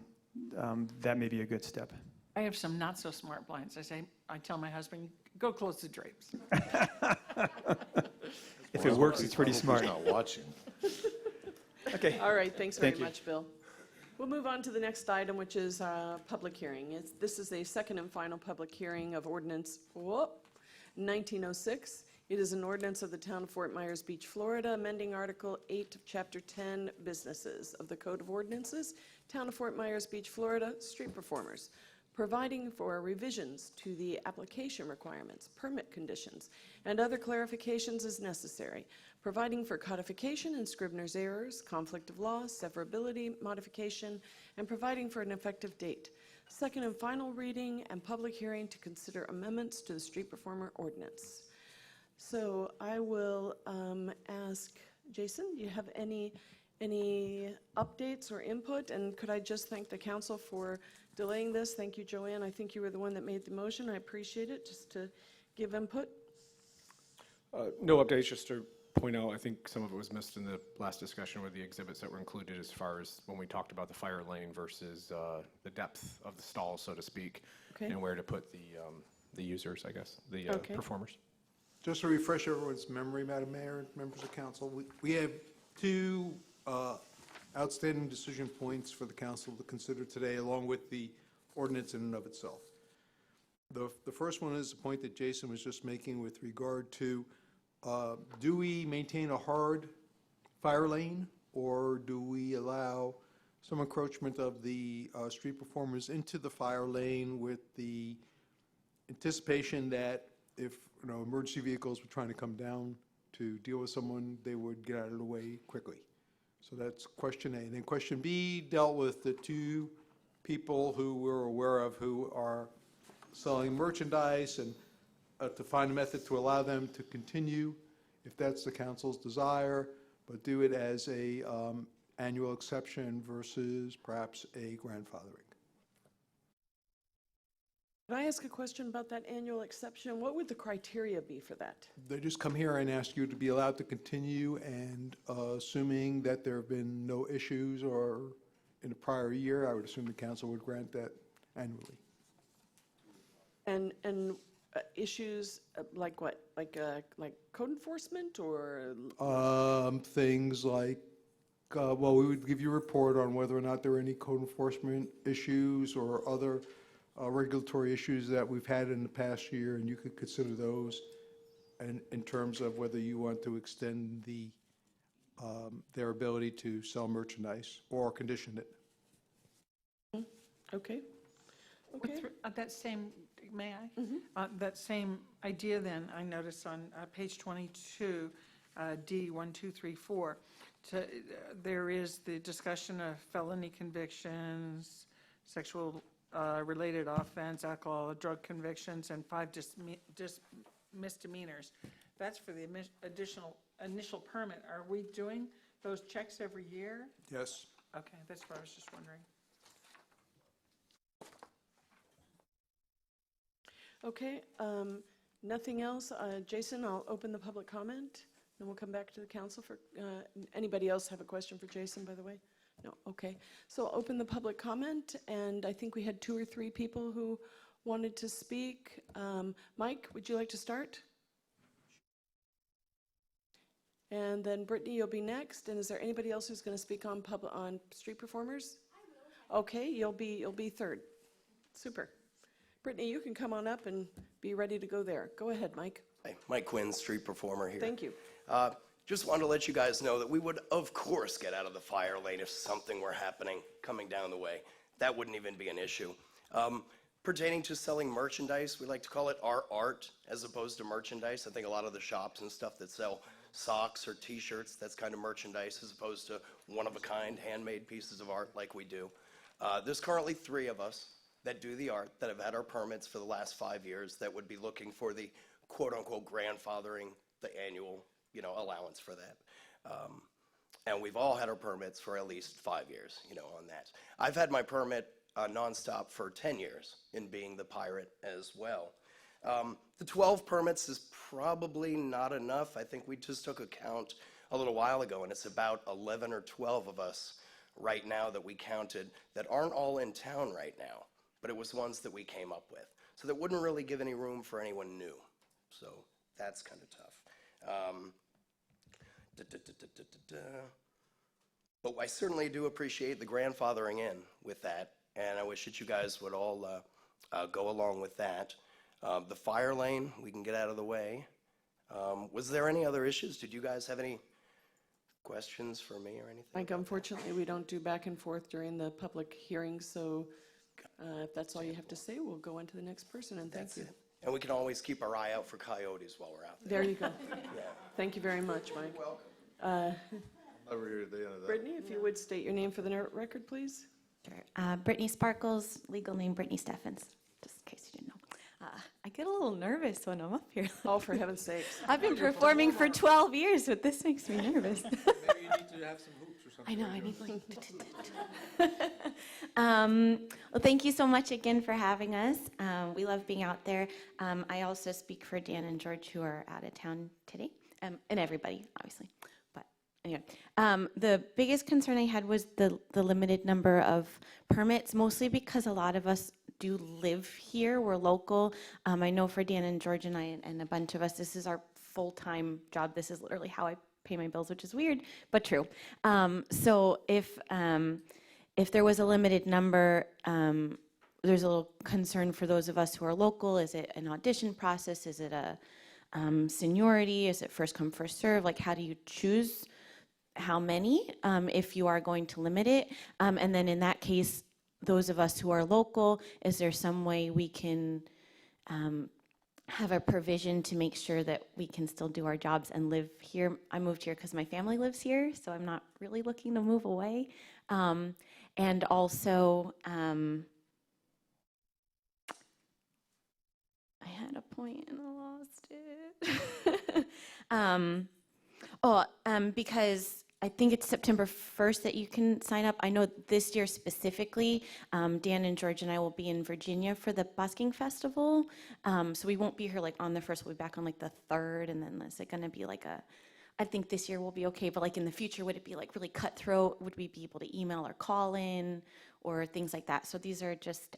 that may be a good step. I have some not so smart blinds. I tell my husband, go close the drapes. If it works, it's pretty smart. He's not watching. Okay. All right, thanks very Thank you. much, Bill. We'll move on to the next item, which is public hearing. This is a second and final public hearing of ordinance 1906. It is an ordinance of the Town of Fort Myers Beach, Florida, amending Article 8 of Chapter 10, Businesses of the Code of Ordinances, Town of Fort Myers Beach, Florida, Street Performers, providing for revisions to the application requirements, permit conditions, and other clarifications as necessary, providing for codification and Scrivener's errors, conflict of law, severability, modification, and providing for an effective date. Second and final reading and public hearing to consider amendments to the Street Performer Ordinance. So I will ask Jason, do you have any updates or input? And could I just thank the council for delaying this? Thank you, Joanne. I think you were the one that made the motion. I appreciate it, just to give input. No updates, just to point out, I think some of it was missed in the last discussion with the exhibits that were included as far as when we talked about the fire lane versus the depth of the stall, so to speak, Okay. and where to put the users, I guess, the Okay. performers. Just to refresh everyone's memory, Madam Mayor and members of council, we have two outstanding decision points for the council to consider today, along with the ordinance in and of itself. The first one is the point that Jason was just making with regard to, do we maintain a hard fire lane, or do we allow some encroachment of the street performers into the fire lane with the anticipation that if emergency vehicles were trying to come down to deal with someone, they would get out of the way quickly. So that's question A. And then question B dealt with the two people who we're aware of who are selling merchandise, and to find a method to allow them to continue, if that's the council's desire, but do it as a annual exception versus perhaps a grandfathering. Can I ask a question about that annual exception? What would the criteria be for that? They just come here and ask you to be allowed to continue, and assuming that there have been no issues or in the prior year, I would assume the council would grant that annually. And issues like what? Like code enforcement or? Things like, well, we would give you a report on whether or not there are any code enforcement issues or other regulatory issues that we've had in the past year, and you could consider those and in terms of whether you want to extend their ability to sell merchandise or condition it. Okay. Okay. That same, may I? That same idea then, I notice on page 22, D, 1, 2, 3, 4, there is the discussion of felony convictions, sexual related offense, alcohol, drug convictions, and 5 misdemeanors. That's for the initial permit. Are we doing those checks every year? Yes. Okay, that's what I was just wondering. Okay, nothing else. Jason, I'll open the public comment, then we'll come back to the council for, anybody else have a question for Jason, by the way? No, okay. So I'll open the public comment, and I think we had 2 or 3 people who wanted to speak. Mike, would you like to start? And then Brittany, you'll be next. And is there anybody else who's going to speak on street performers? I will. Okay, you'll be third. Super. Brittany, you can come on up and be ready to go there. Go ahead, Mike. Hi, Mike Quinn, street performer here. Thank you. Just wanted to let you guys know that we would, of course, get out of the fire lane if something were happening coming down the way. That wouldn't even be an issue. Pertaining to selling merchandise, we like to call it our art as opposed to merchandise. I think a lot of the shops and stuff that sell socks or T-shirts, that's kind of merchandise as opposed to one-of-a-kind handmade pieces of art like we do. There's currently 3 of us that do the art, that have had our permits for the last 5 years, that would be looking for the quote-unquote grandfathering, the annual, allowance for that. And we've all had our permits for at least 5 years, on that. I've had my permit nonstop for 10 years in being the pirate as well. The 12 permits is probably not enough. I think we just took a count a little while ago, and it's about 11 or 12 of us right now that we counted that aren't all in town right now, but it was ones that we came up with. So that wouldn't really give any room for anyone new. So that's kind of tough. But I certainly do appreciate the grandfathering in with that, and I wish that you guys would all go along with that. The fire lane, we can get out of the way. Was there any other issues? Did you guys have any questions for me or anything? Mike, unfortunately, we don't do back and forth during the public hearings, so if that's all you have to say, we'll go on to the next person, and thank you. And we can always keep our eye out for coyotes while we're out there. There you go. Thank you very much, Mike. You're welcome. Never hear the end of that. Brittany, if you would state your name for the record, please. Sure. Brittany Sparkles, legal name Brittany Steffens, just in case you didn't know. I get a little nervous when I'm up here. Oh, for heaven's sakes. I've been performing for 12 years, but this makes me nervous. Maybe you need to have some hoops or something. I know, I need like... Well, thank you so much again for having us. We love being out there. I also speak for Dan and George, who are out of town today, and everybody, obviously. But anyway, the biggest concern I had was the limited number of permits, mostly because a lot of us do live here. We're local. I know for Dan and George and I and a bunch of us, this is our full-time job. This is literally how I pay my bills, which is weird, but true. So if there was a limited number, there's a little concern for those of us who are local. Is it an audition process? Is it a seniority? Is it first come, first serve? Like, how do you choose how many if you are going to limit it? And then in that case, those of us who are local, is there some way we can have a provision to make sure that we can still do our jobs and live here? I moved here because my family lives here, so I'm not really looking to move away. And also, I had a point and I lost it. Because I think it's September 1st that you can sign up. I know this year specifically, Dan and George and I will be in Virginia for the busking festival. So we won't be here like on the 1st, we'll be back on like the 3rd, and then is it gonna be like I think this year will be okay, but like in the future, would it be like really cutthroat? Would we be able to email or call in or things like that? So these are just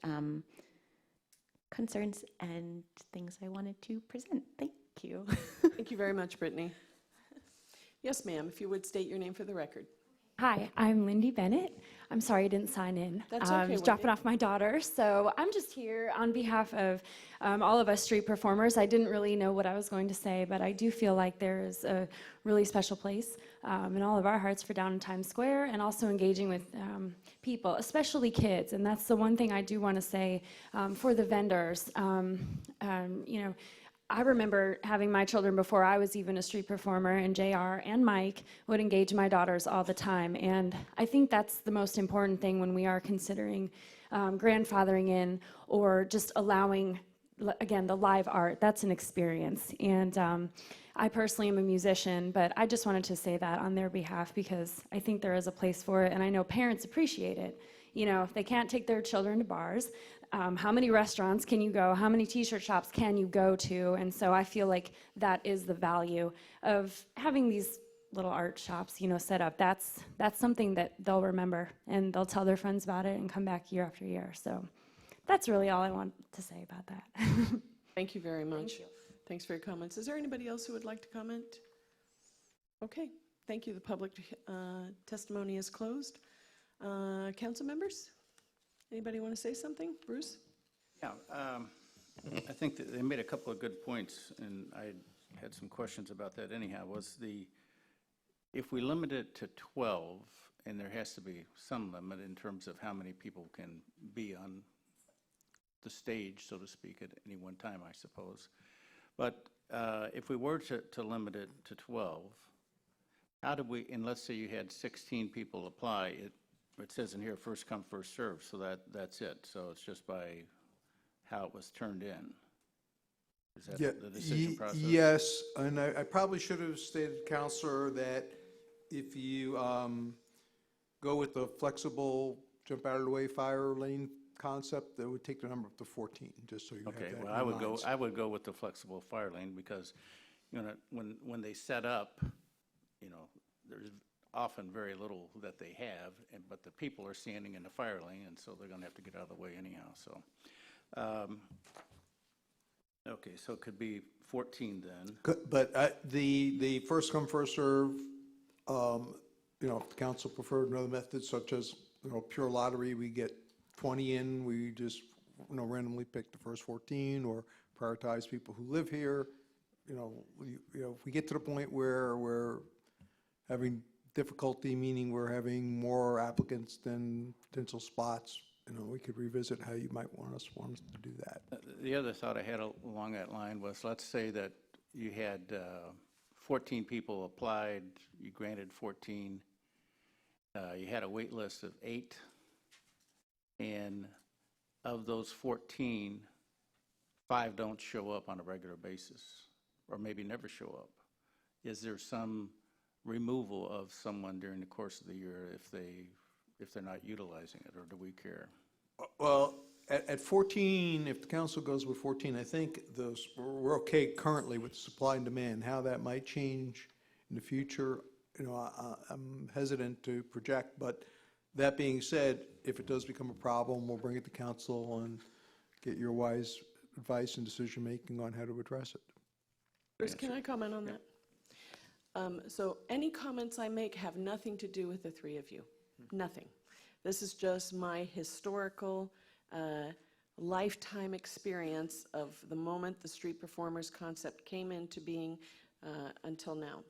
concerns and things I wanted to present. Thank you. Thank you very much, Brittany. Yes, ma'am, if you would state your name for the record. Hi, I'm Lindy Bennett. I'm sorry I didn't sign in. That's I okay, was dropping Wendy. off my daughter. So I'm just here on behalf of all of us street performers. I didn't really know what I was going to say, but I do feel like there is a really special place in all of our hearts for Down in Times Square, and also engaging with people, especially kids. And that's the one thing I do want to say for the vendors. You know, I remember having my children before I was even a street performer, and JR and Mike would engage my daughters all the time. And I think that's the most important thing when we are considering grandfathering in or just allowing, again, the live art. That's an experience. And I personally am a musician, but I just wanted to say that on their behalf because I think there is a place for it, and I know parents appreciate it. You know, if they can't take their children to bars, how many restaurants can you go? How many t-shirt shops can you go to? And so I feel like that is the value of having these little art shops, you know, set up. That's something that they'll remember, and they'll tell their friends about it and come back year after year. So that's really all I want to say about that. Thank you very much. Thanks for your comments. Is there anybody else who would like to comment? Okay, thank you. The public testimony is closed. Council members? Anybody want to say something? Bruce? Yeah, I think that they made a couple of good points, and I had some questions about that anyhow, if we limit it to 12, and there has to be some limit in terms of how many people can be on the stage, so to speak, at any one time, I suppose. But if we were to limit it to 12, how do we, and let's say you had 16 people apply, it says in here, first come, first serve, so that's it. So it's just by how it was turned in. Is that Yeah, the decision process? Yes, and I probably should have stated, Counselor, that if you go with the flexible jump out of the way fire lane concept, that would take the number up to 14, just so you have that Okay, in well, your I would minds. go with the flexible fire lane because, you know, when they set up, you know, there's often very little that they have, but the people are standing in the fire lane, and so they're going to have to get out of the way anyhow. So, okay, so it could be 14 then. But the first come, first serve, you know, if the council preferred another method such as, you know, pure lottery, we get 20 in, we just, you know, randomly pick the first 14 or prioritize people who live here. You know, if we get to the point where we're having difficulty, meaning we're having more applicants than potential spots, you know, we could revisit how you might want us to do that. The other thought I had along that line was, let's say that you had 14 people applied, you granted 14, you had a wait list of 8, and of those 14, 5 don't show up on a regular basis, or maybe never show up. Is there some removal of someone during the course of the year if they're not utilizing it, or do we care? Well, at 14, if the council goes with 14, I think we're okay currently with supply and demand. How that might change in the future, you know, I'm hesitant to project, but that being said, if it does become a problem, we'll bring it to council and get your wise advice and decision-making on how to address it. Bruce, can I comment on that? So any comments I make have nothing to do with the three of you. Nothing. This is just my historical lifetime experience of the moment the street performers concept came into being until now.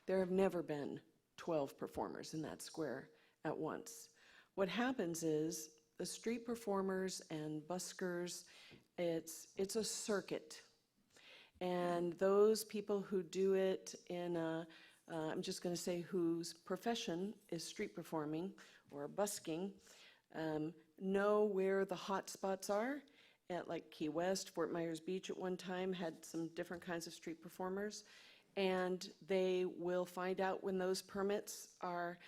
There have never been 12 performers in that square at once. What happens is the street performers and buskers, it's a circuit. And those people who do it in I'm just going to say whose profession is street performing or busking, know where the hot spots are. At like Key West, Fort Myers Beach at one time had some different kinds of street performers, and they will find out when those permits are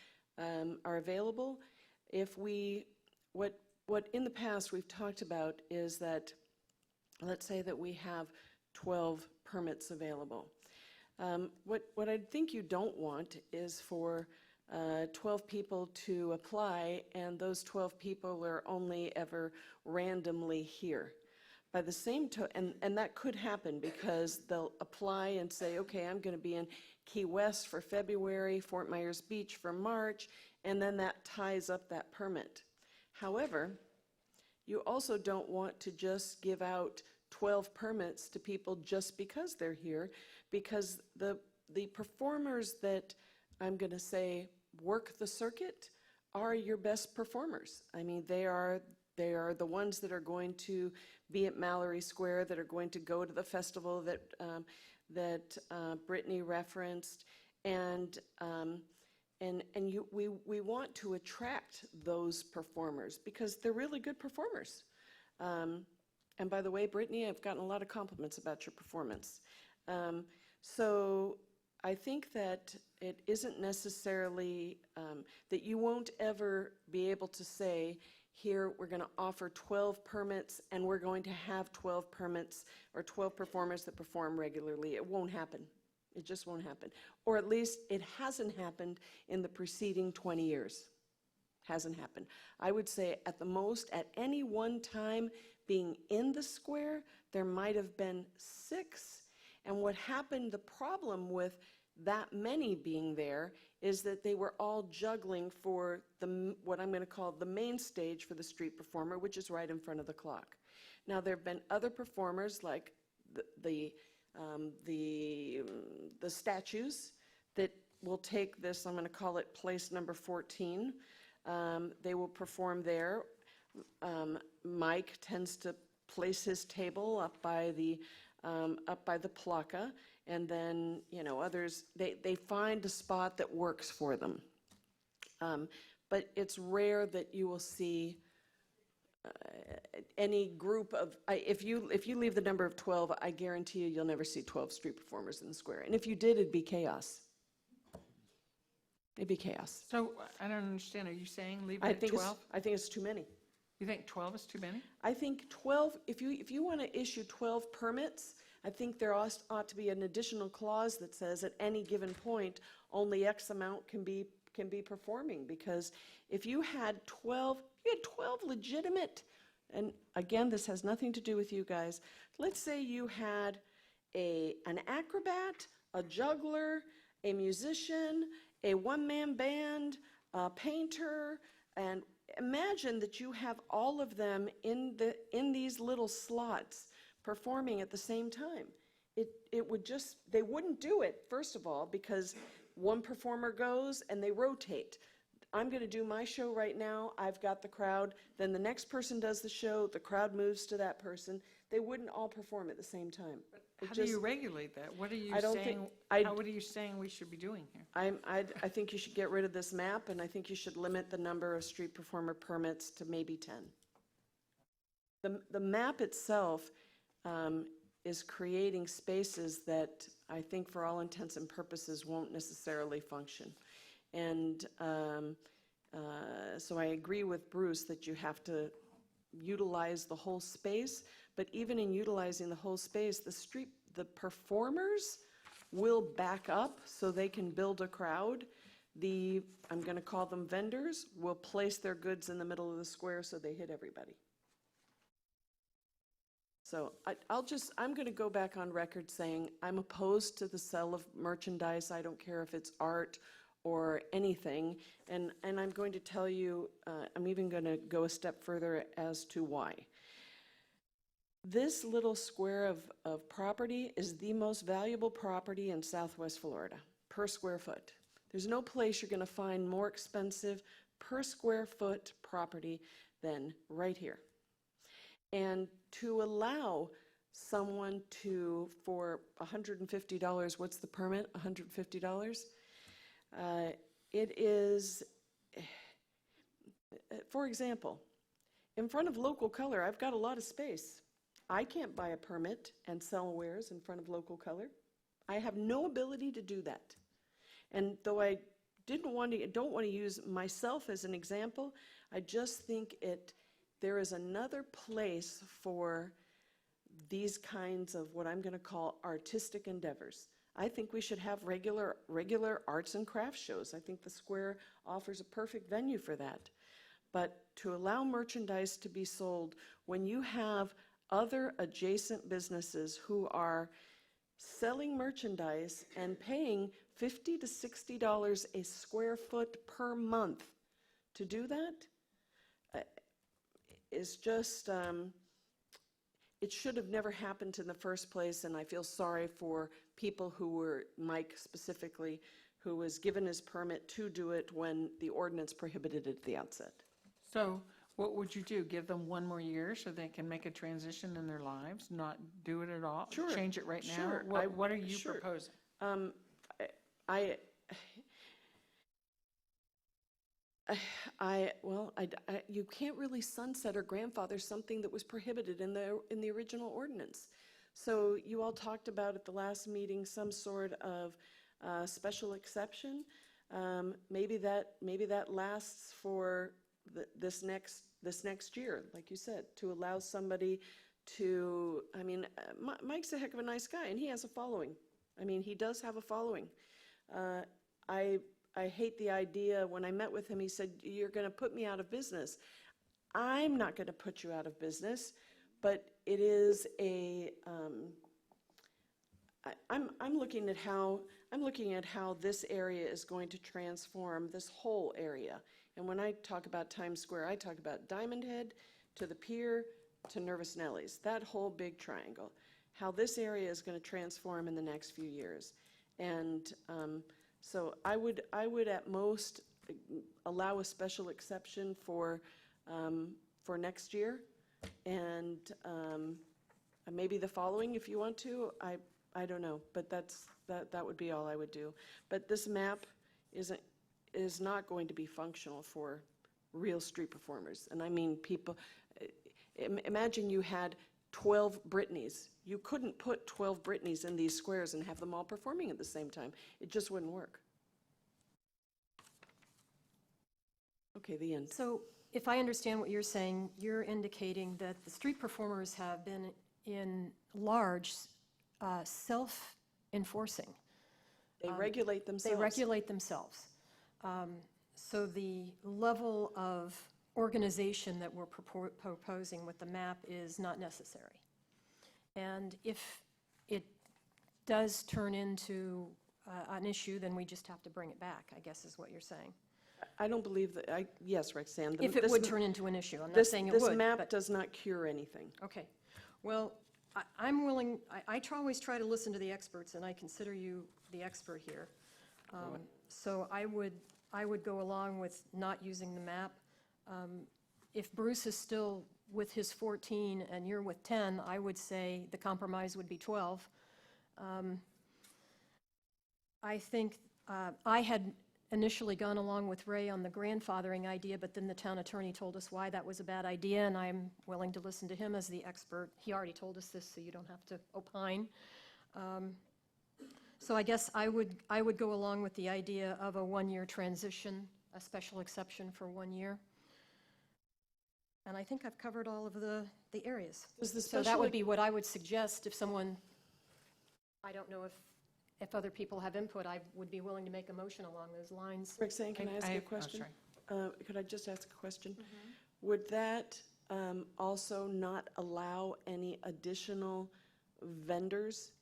available. If what in the past we've talked about is that, let's say that we have 12 permits available. What I think you don't want is for 12 people to apply, and those 12 people are only ever randomly here. By the same token, and that could happen because they'll apply and say, okay, I'm going to be in Key West for February, Fort Myers Beach for March, and then that ties up that permit. However, you also don't want to just give out 12 permits to people just because they're here, because the performers that I'm going to say work the circuit are your best performers. I mean, they are the ones that are going to be at Mallory Square, that are going to go to the festival that Brittany referenced, and we want to attract those performers because they're really good performers. And by the way, Brittany, I've gotten a lot of compliments about your performance. So I think that it isn't necessarily that you won't ever be able to say, here, we're going to offer 12 permits, and we're going to have 12 permits or 12 performers that perform regularly. It won't happen. It just won't happen. Or at least it hasn't happened in the preceding 20 years. Hasn't happened. I would say at the most, at any one time being in the square, there might have been 6. And what happened, the problem with that many being there is that they were all juggling for what I'm going to call the main stage for the street performer, which is right in front of the clock. Now, there have been other performers like the statues that will take this, I'm going to call it place number 14. They will perform there. Mike tends to place his table up by the placa, and then, you know, others, they find a spot that works for them. But it's rare that you will see any group of, if you leave the number of 12, I guarantee you'll never see 12 street performers in the square. And if you did, it'd be chaos. It'd be chaos. So I don't understand. Are you saying leave I it at think 12? I think it's too many. You think 12 is too many? I think 12, if you want to issue 12 permits, I think there ought to be an additional clause that says at any given point, only X amount can be performing. Because if you had 12 legitimate, and again, this has nothing to do with you guys. Let's say you had an acrobat, a juggler, a musician, a one-man band, a painter, and imagine that you have all of them in these little slots performing at the same time. It would just, they wouldn't do it, first of all, because one performer goes and they rotate. I'm going to do my show right now. I've got the crowd. Then the next person does the show. The crowd moves to that person. They wouldn't all perform at the same time. How do you regulate that? What are you I don't saying? think- What are you saying we should be doing here? I think you should get rid of this map, and I think you should limit the number of street performer permits to maybe 10. The map itself is creating spaces that I think for all intents and purposes won't necessarily function. And so I agree with Bruce that you have to utilize the whole space, but even in utilizing the whole space, the performers will back up so they can build a crowd. I'm going to call them vendors, will place their goods in the middle of the square so they hit everybody. So I'm going to go back on record saying I'm opposed to the sale of merchandise. I don't care if it's art or anything. And I'm going to tell you, I'm even going to go a step further as to why. This little square of property is the most valuable property in Southwest Florida, per square foot. There's no place you're going to find more expensive per square foot property than right here. And to allow someone to, for $150, what's the permit, $150? It is, for example, in front of Local Color, I've got a lot of space. I can't buy a permit and sell wares in front of Local Color. I have no ability to do that. And though I don't want to use myself as an example, I just think there is another place for these kinds of what I'm going to call artistic endeavors. I think we should have regular arts and crafts shows. I think the square offers a perfect venue for that. But to allow merchandise to be sold when you have other adjacent businesses who are selling merchandise and paying $50 to $60 a square foot per month to do that is just, it should have never happened in the first place, and I feel sorry for people who were, Mike specifically, who was given his permit to do it when the ordinance prohibited it at the outset. So what would you do? Give them one more year so they can make a transition in their lives, not do it at all? Sure. Change it right now? Sure. What are you Sure. proposing? You can't really sunset or grandfather something that was prohibited in the original ordinance. So you all talked about at the last meeting some sort of special exception. Maybe that lasts for this next year, like you said, to allow somebody to. I mean, Mike's a heck of a nice guy, and he has a following. I mean, he does have a following. I hate the idea. When I met with him, he said, "You're going to put me out of business." I'm not going to put you out of business, but it is a. I'm looking at how this area is going to transform this whole area. And when I talk about Times Square, I talk about Diamond Head to the pier to Nervous Nellies, that whole big triangle. How this area is going to transform in the next few years, and. So I would at most allow a special exception for next year, and maybe the following if you want to. I don't know, but that would be all I would do. But this map is not going to be functional for real street performers, and I mean people. Imagine you had 12 Britneys. You couldn't put 12 Britneys in these squares and have them all performing at the same time. It just wouldn't work. Okay, the end. So if I understand what you're saying, you're indicating that the street performers have been in large self-enforcing. They regulate themselves. They regulate themselves. So the level of organization that we're proposing with the map is not necessary. And if it does turn into an issue, then we just have to bring it back, I guess is what you're saying. I don't believe that, yes, Roxanne. If it would turn into an issue, I'm not saying it would. This map does not cure anything. Okay. Well, I'm willing, I always try to listen to the experts, and I consider you the expert here. So I would go along with not using the map. If Bruce is still with his 14 and you're with 10, I would say the compromise would be 12. I think I had initially gone along with Ray on the grandfathering idea, but then the town attorney told us why that was a bad idea, and I'm willing to listen to him as the expert. He already told us this, so you don't have to opine. So I guess I would go along with the idea of a one-year transition, a special exception for 1 year. And I think I've covered all of the areas. So that would be what I would suggest if someone, I don't know if other people have input, I would be willing to make a motion along those lines. Roxanne, can I ask you a question? Could I just ask a question? Would that also not allow any additional vendors?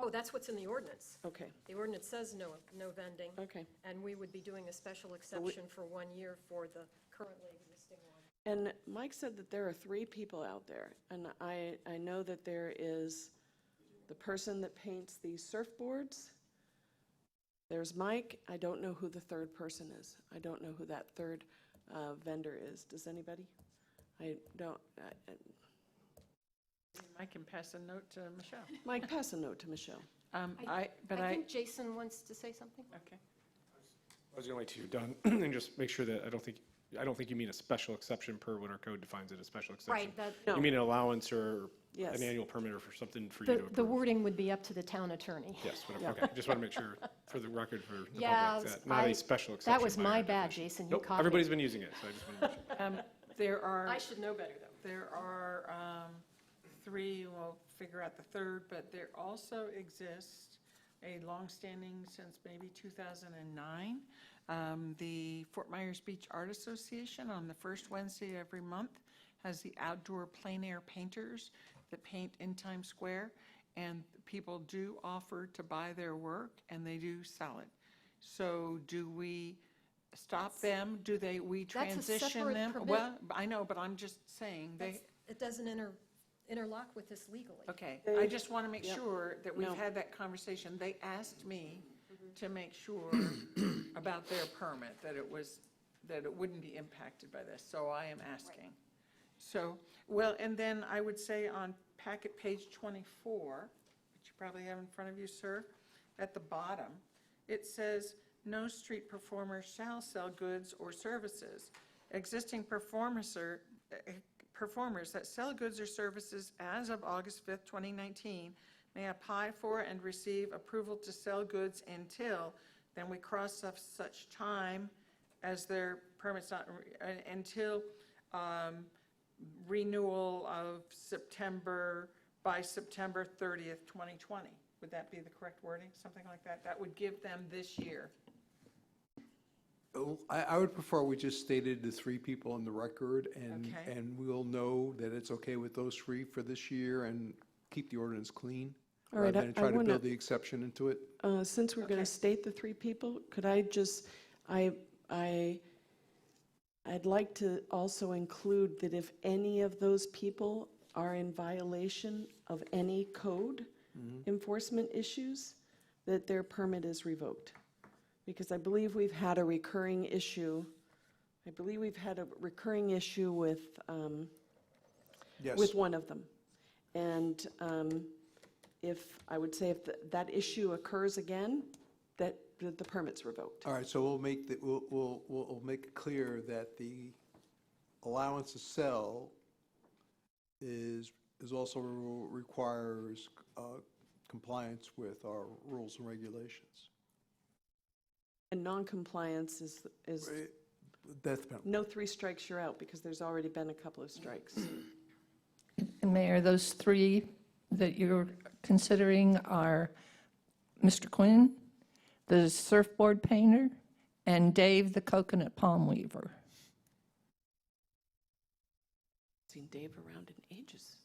Oh, that's what's in the ordinance. Okay, The ordinance says no vending. okay. And we would be doing a special exception for 1 year for the currently existing one. And Mike said that there are 3 people out there, and I know that there is the person that paints the surfboards. There's Mike. I don't know who the third person is. I don't know who that third vendor is. Does anybody? I don't. I can pass a note to Michelle. Mike, pass a note to Michelle. I think Jason wants to say something. Okay. I was going to let you done and just make sure that I don't think you mean a special exception per what our code defines as a special exception. Right. You mean an allowance or Yes. an annual permit or for something for you to approve? The wording would be up to the town attorney. Yes, whatever. Okay, just want to make sure for the record for the Yeah, public that not a special exception. that was by my our bad, definition. Jason. You Nope, caught me. everybody's been using it, so I just want to make sure. There are. I should know better, though. There are 3, we'll figure out the third, but there also exists a longstanding since maybe 2009, the Fort Myers Beach Art Association on the first Wednesday of every month has the outdoor plein air painters that paint in Times Square, and people do offer to buy their work, and they do sell it. So do we stop them? Do we That's a transition separate them? permit. Well, I know, but I'm just saying, It doesn't interlock with this legally. okay. I just want to make sure that we've No. had that conversation. They asked me to make sure about their permit, that it wouldn't be impacted by this, so I am asking. So, well, and then I would say on packet page 24, which you probably have in front of you, sir, at the bottom, it says, "No street performer shall sell goods or services. Existing performers that sell goods or services as of August 5th, 2019 may apply for and receive approval to sell goods until," then we cross off such time as their permit's not, until renewal of by September 30th, 2020. Would that be the correct wording? Something like that? That would give them this year. I would prefer we just stated the three people on the record, Okay. and we'll know that it's okay with those three for this year and keep the ordinance clean, All right, rather than I try to wanna- build the exception into it. Since we're going Okay. to state the three people, could I just, I'd like to also include that if any of those people are in violation of any code enforcement issues, that their permit is revoked. Because I believe we've had a recurring issue, with Yes. one of them. And if that issue occurs again, that the permit's revoked. All right, so we'll make it clear that the allowance to sell is also requires compliance with our rules and regulations. And non-compliance is Death penalty. no 3 strikes, you're out, because there's already been a couple of strikes. And Mayor, those three that you're considering are Mr. Quinn, the surfboard painter, and Dave, the coconut palm weaver. Seen Dave around in ages.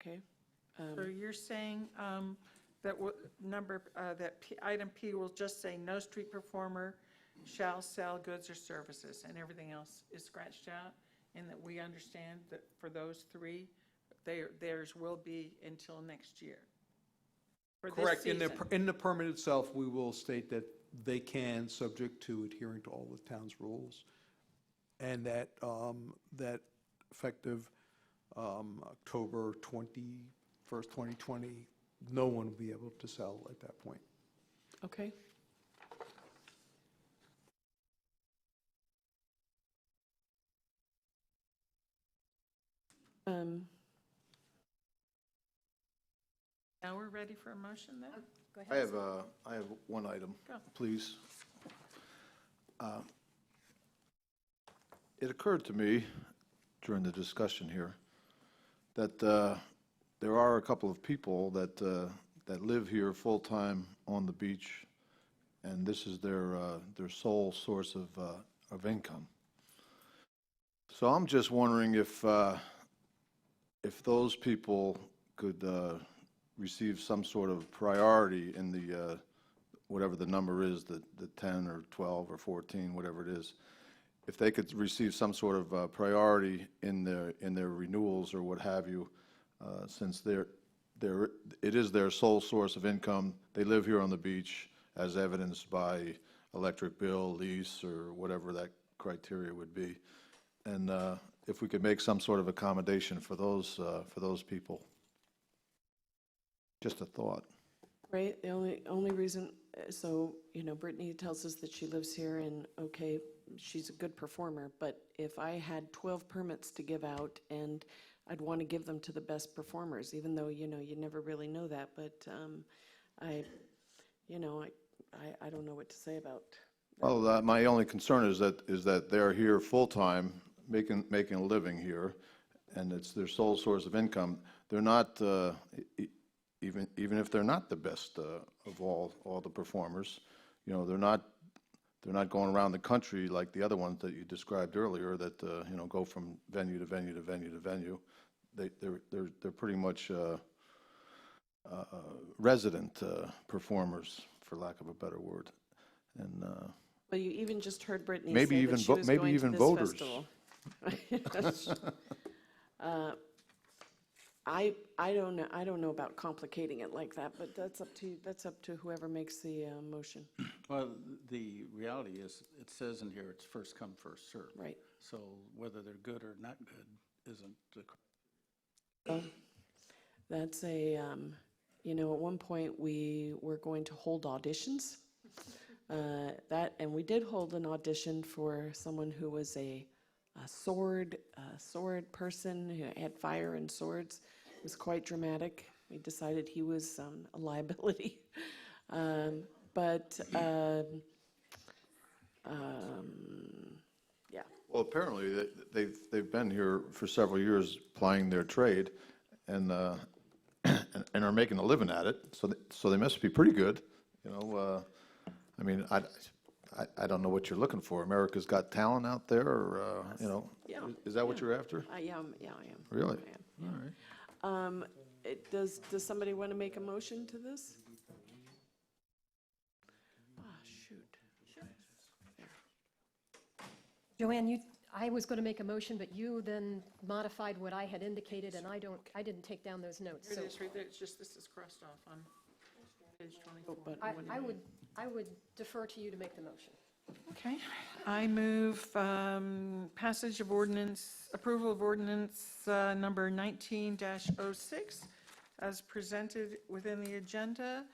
Okay. So you're saying that item P will just say, "No street performer shall sell goods or services," and everything else is scratched out? And that we understand that for those three, theirs will be until next year? For this Correct. season. In the permit itself, we will state that they can, subject to adhering to all the town's rules, and that effective October 21st, 2020, no one will be able to sell at that point. Okay. Now we're ready for a motion then? Go I ahead. have one item, Go. please. It occurred to me during the discussion here that there are a couple of people that live here full-time on the beach, and this is their sole source of income. So I'm just wondering if those people could receive some sort of priority in the, whatever the number is, the 10 or 12 or 14, whatever it is, if they could receive some sort of priority in their renewals or what have you, since it is their sole source of income. They live here on the beach, as evidenced by electric bill, lease, or whatever that criteria would be. And if we could make some sort of accommodation for those people. Just a thought. Right, the only reason, so, Brittany tells us that she lives here, and, okay, she's a good performer, but if I had 12 permits to give out, and I'd want to give them to the best performers, even though, you never really know that, but I don't know what to say about. Well, my only concern is that they're here full-time, making a living here, and it's their sole source of income. They're not, even if they're not the best of all the performers, they're not going around the country like the other ones that you described earlier that go from venue to venue to venue to venue. They're pretty much resident performers for lack of a better word. And Well, you even just heard Brittany Maybe say even that she vo- was maybe going to even this voters. festival. I don't know about complicating it like that, but that's up to you, that's up to whoever makes the motion. Well, the reality is, it says in here, it's first come, first served. Right. So whether they're good or not good isn't the. That's a, you know, at one point, we were going to hold auditions. And we did hold an audition for someone who was a sword person who had fire and swords. It was quite dramatic. We decided he was a liability. Yeah. well, apparently they've been here for several years plying their trade, and and are making a living at it. So they must be pretty good. You know, I mean, I don't know what you're looking for. America's Got Talent out there, or you know, Yeah. is that what you're after? I am, yeah, I am. Really? I am. All right. Does somebody want to make a motion to this? Ah, shoot. Joanne, I was going to make a motion, but you then modified what I had indicated, and I didn't take down those notes. Here So it is, right there, it's just, this is crossed off on page 24. But I would defer to you to make the motion. Okay, I move passage of ordinance, approval of ordinance number 19-06 as presented within the agenda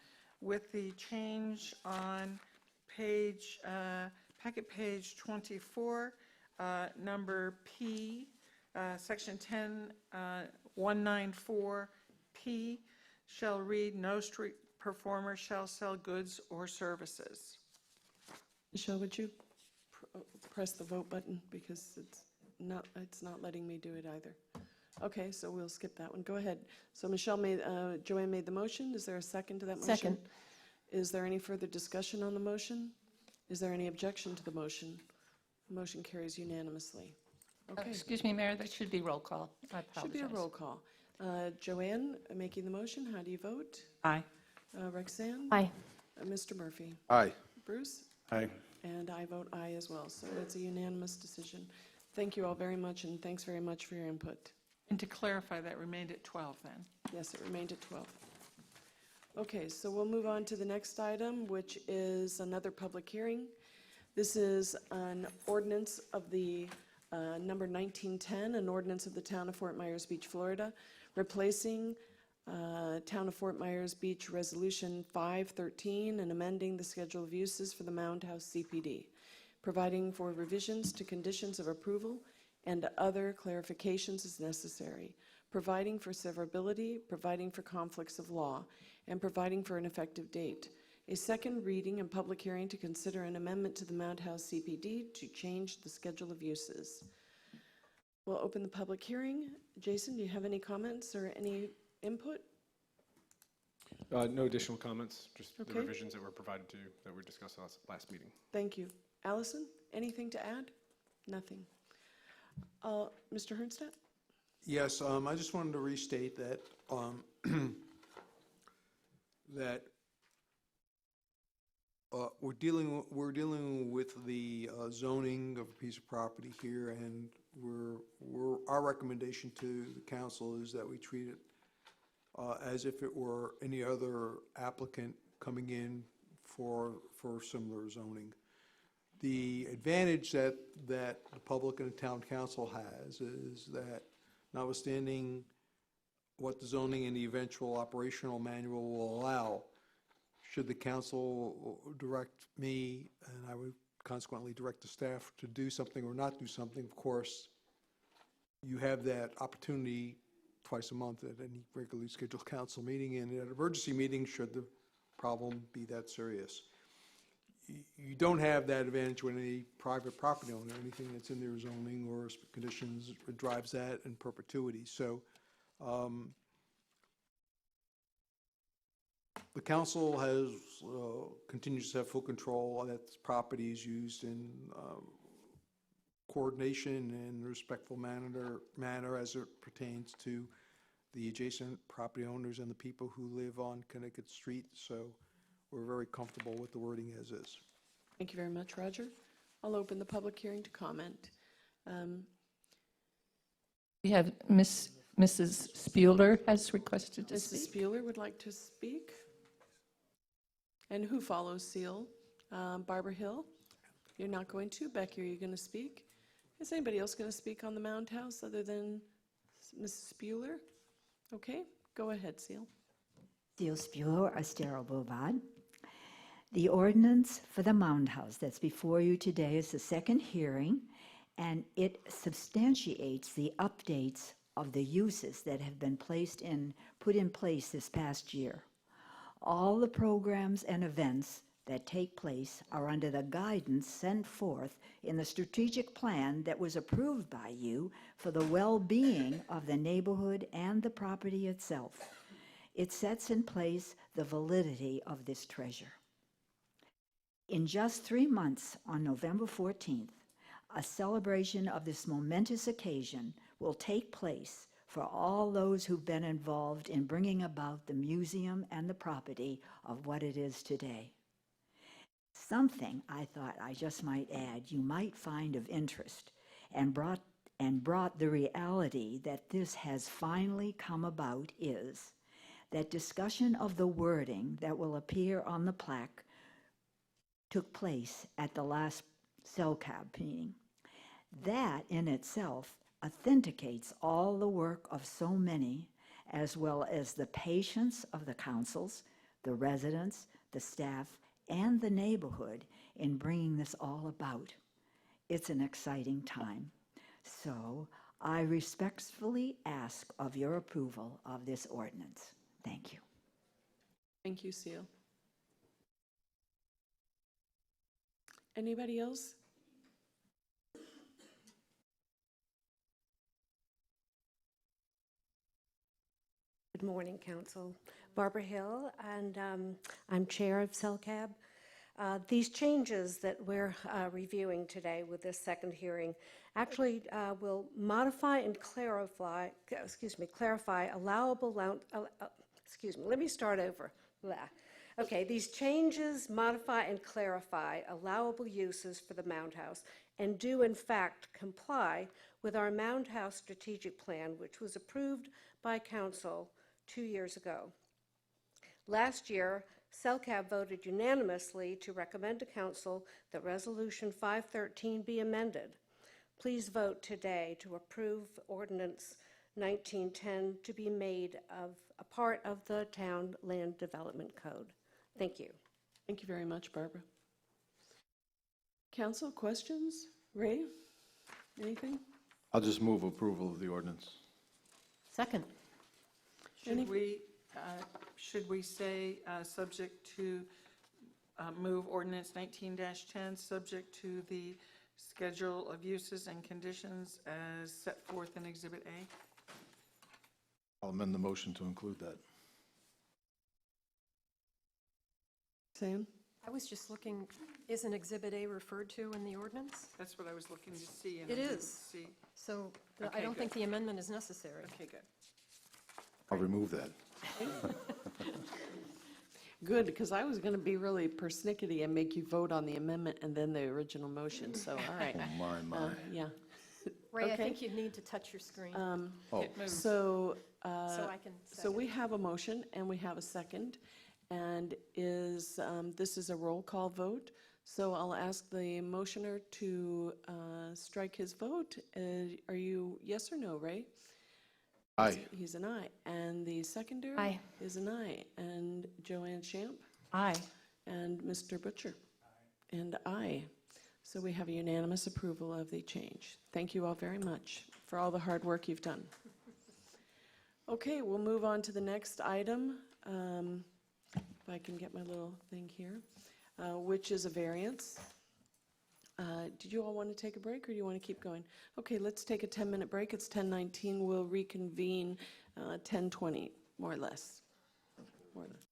with the change on page, packet page 24, number P, section 194P shall read, no street performer shall sell goods or services. Michelle, would you press the vote button, because it's not letting me do it either. Okay, so we'll skip that one. Go ahead. So Joanne made the motion. Is there a second to that motion? Second. Is there any further discussion on the motion? Is there any objection to the motion? The motion carries unanimously. Okay, Excuse me, Mayor, that should be roll call. I apologize. should be a roll call. Joanne making the motion. How do you vote? Aye. Roxanne? Aye. Mr. Murphy? Aye. Bruce? Aye. And I vote aye as well, so it's a unanimous decision. Thank you all very much, and thanks very much for your input. And to clarify, that remained at 12 then? Yes, it remained at 12. Okay, so we'll move on to the next item, which is another public hearing. This is an ordinance of the number 1910, an ordinance of the Town of Fort Myers Beach, Florida, replacing Town of Fort Myers Beach Resolution 513 and amending the schedule of uses for the Mound House CPD, providing for revisions to conditions of approval and other clarifications as necessary, providing for severability, providing for conflicts of law, and providing for an effective date. A second reading and public hearing to consider an amendment to the Mound House CPD to change the schedule of uses. We'll open the public hearing. Jason, do you have any comments or any input? No additional comments, just the Okay. revisions that were provided to you that we discussed last meeting. Thank you. Allison, anything to add? Nothing. Mr. Hernstadt? Yes, I just wanted to restate that, that we're dealing with the zoning of a piece of property here, and our recommendation to the council is that we treat it as if it were any other applicant coming in for similar zoning. The advantage that the public and the town council has is that, notwithstanding what the zoning and the eventual operational manual will allow, should the council direct me, and I would consequently direct the staff to do something or not do something, of course, you have that opportunity twice a month at any regularly scheduled council meeting, and at an emergency meeting, should the problem be that serious. You don't have that advantage when any private property owner, anything that's in their zoning or conditions drives that in perpetuity. So the council continues to have full control that property is used in coordination and respectful manner as it pertains to the adjacent property owners and the people who live on Connecticut Street. So we're very comfortable with the wording as is. Thank you very much, Roger. I'll open the public hearing to comment. We have Mrs. Spuler has requested to Mrs. speak. Spuler would like to speak. And who follows Seal? Barbara Hill? You're not going to? Becky, are you going to speak? Is anybody else going to speak on the Mound House other than Mrs. Spuler? Okay, go ahead, Seal. Seal Spuler, Estero Boulevard. The ordinance for the Mound House that's before you today is the second hearing, and it substantiates the updates of the uses that have been put in place this past year. All the programs and events that take place are under the guidance sent forth in the strategic plan that was approved by you for the well-being of the neighborhood and the property itself. It sets in place the validity of this treasure. In just 3 months, on November 14th, a celebration of this momentous occasion will take place for all those who've been involved in bringing about the museum and the property of what it is today. Something I thought I just might add you might find of interest and brought the reality that this has finally come about is that discussion of the wording that will appear on the plaque took place at the last CELCAB meeting. That in itself authenticates all the work of so many, as well as the patience of the councils, the residents, the staff, and the neighborhood in bringing this all about. It's an exciting time. So I respectfully ask of your approval of this ordinance. Thank you. Thank you, Seal. Anybody else? Good morning, Council. Barbara Hill, and I'm Chair of CELCAB. These changes that we're reviewing today with this second hearing actually will modify and clarify allowable, let me start over. Blah. Okay, these changes modify and clarify allowable uses for the Mound House and do in fact comply with our Mound House strategic plan, which was approved by Council 2 years ago. Last year, CELCAB voted unanimously to recommend to Council that Resolution 513 be amended. Please vote today to approve Ordinance 1910 to be made a part of the Town Land Development Code. Thank you. Thank you very much, Barbara. Council, questions? Ray, anything? I'll just move approval of the ordinance. Second. Should we say, subject to, move ordinance 19-10, subject to the schedule of uses and conditions as set forth in Exhibit A? I'll amend the motion to include that. Sam? I was just looking, isn't Exhibit A referred to in the ordinance? That's what I was looking to see. And It I didn't is. see. So I Okay, don't think good. the amendment is necessary. Okay, good. I'll remove that. Good, because I was going to be really persnickety and make you vote on the amendment and then the original motion, so, all right. Oh, my. Yeah. Ray, I Okay. think you need to touch your screen Oh, It moves. So, so I can so we second. have a motion and we have a second. And this is a roll call vote. So I'll ask the motioner to strike his vote. Are you yes or no, Ray? aye. He's an aye. And the seconder? Aye. Is an aye. And Joanne Champ? Aye. And Mr. Butcher? And aye. So we have a unanimous approval of the change. Thank you all very much for all the hard work you've done. Okay, we'll move on to the next item. If I can get my little thing here, which is a variance. Did you all want to take a break, or do you want to keep going? Okay, let's take a 10-minute break. It's 10:19. We'll reconvene 10:20, more or less. More or less.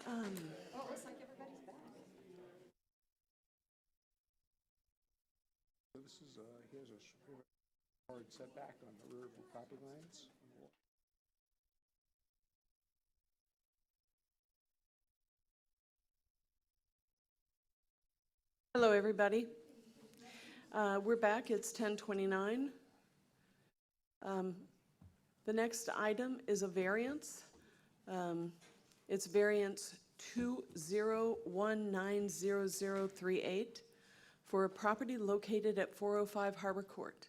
This is, here's a hard setback on the rear of the property lines. Hello, everybody. We're back. It's 10:29. The next item is a variance. It's variance 201900038 for a property located at 405 Harbor Court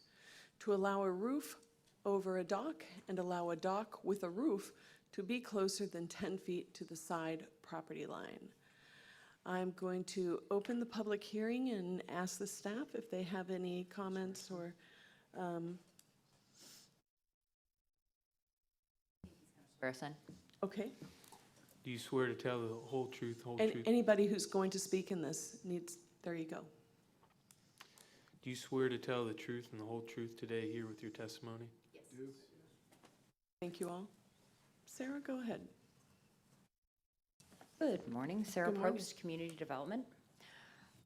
to allow a roof over a dock and allow a dock with a roof to be closer than 10 feet to the side property line. I'm going to open the public hearing and ask the staff if they have any comments or Person. okay. Do you swear to tell the whole truth, And anybody who's going to speak in this needs, there you go. Do you swear to tell the truth and the whole truth today here with your testimony? Yes. Thank you all. Sarah, go ahead. Good morning. Sarah Good morning. Probst, Community Development.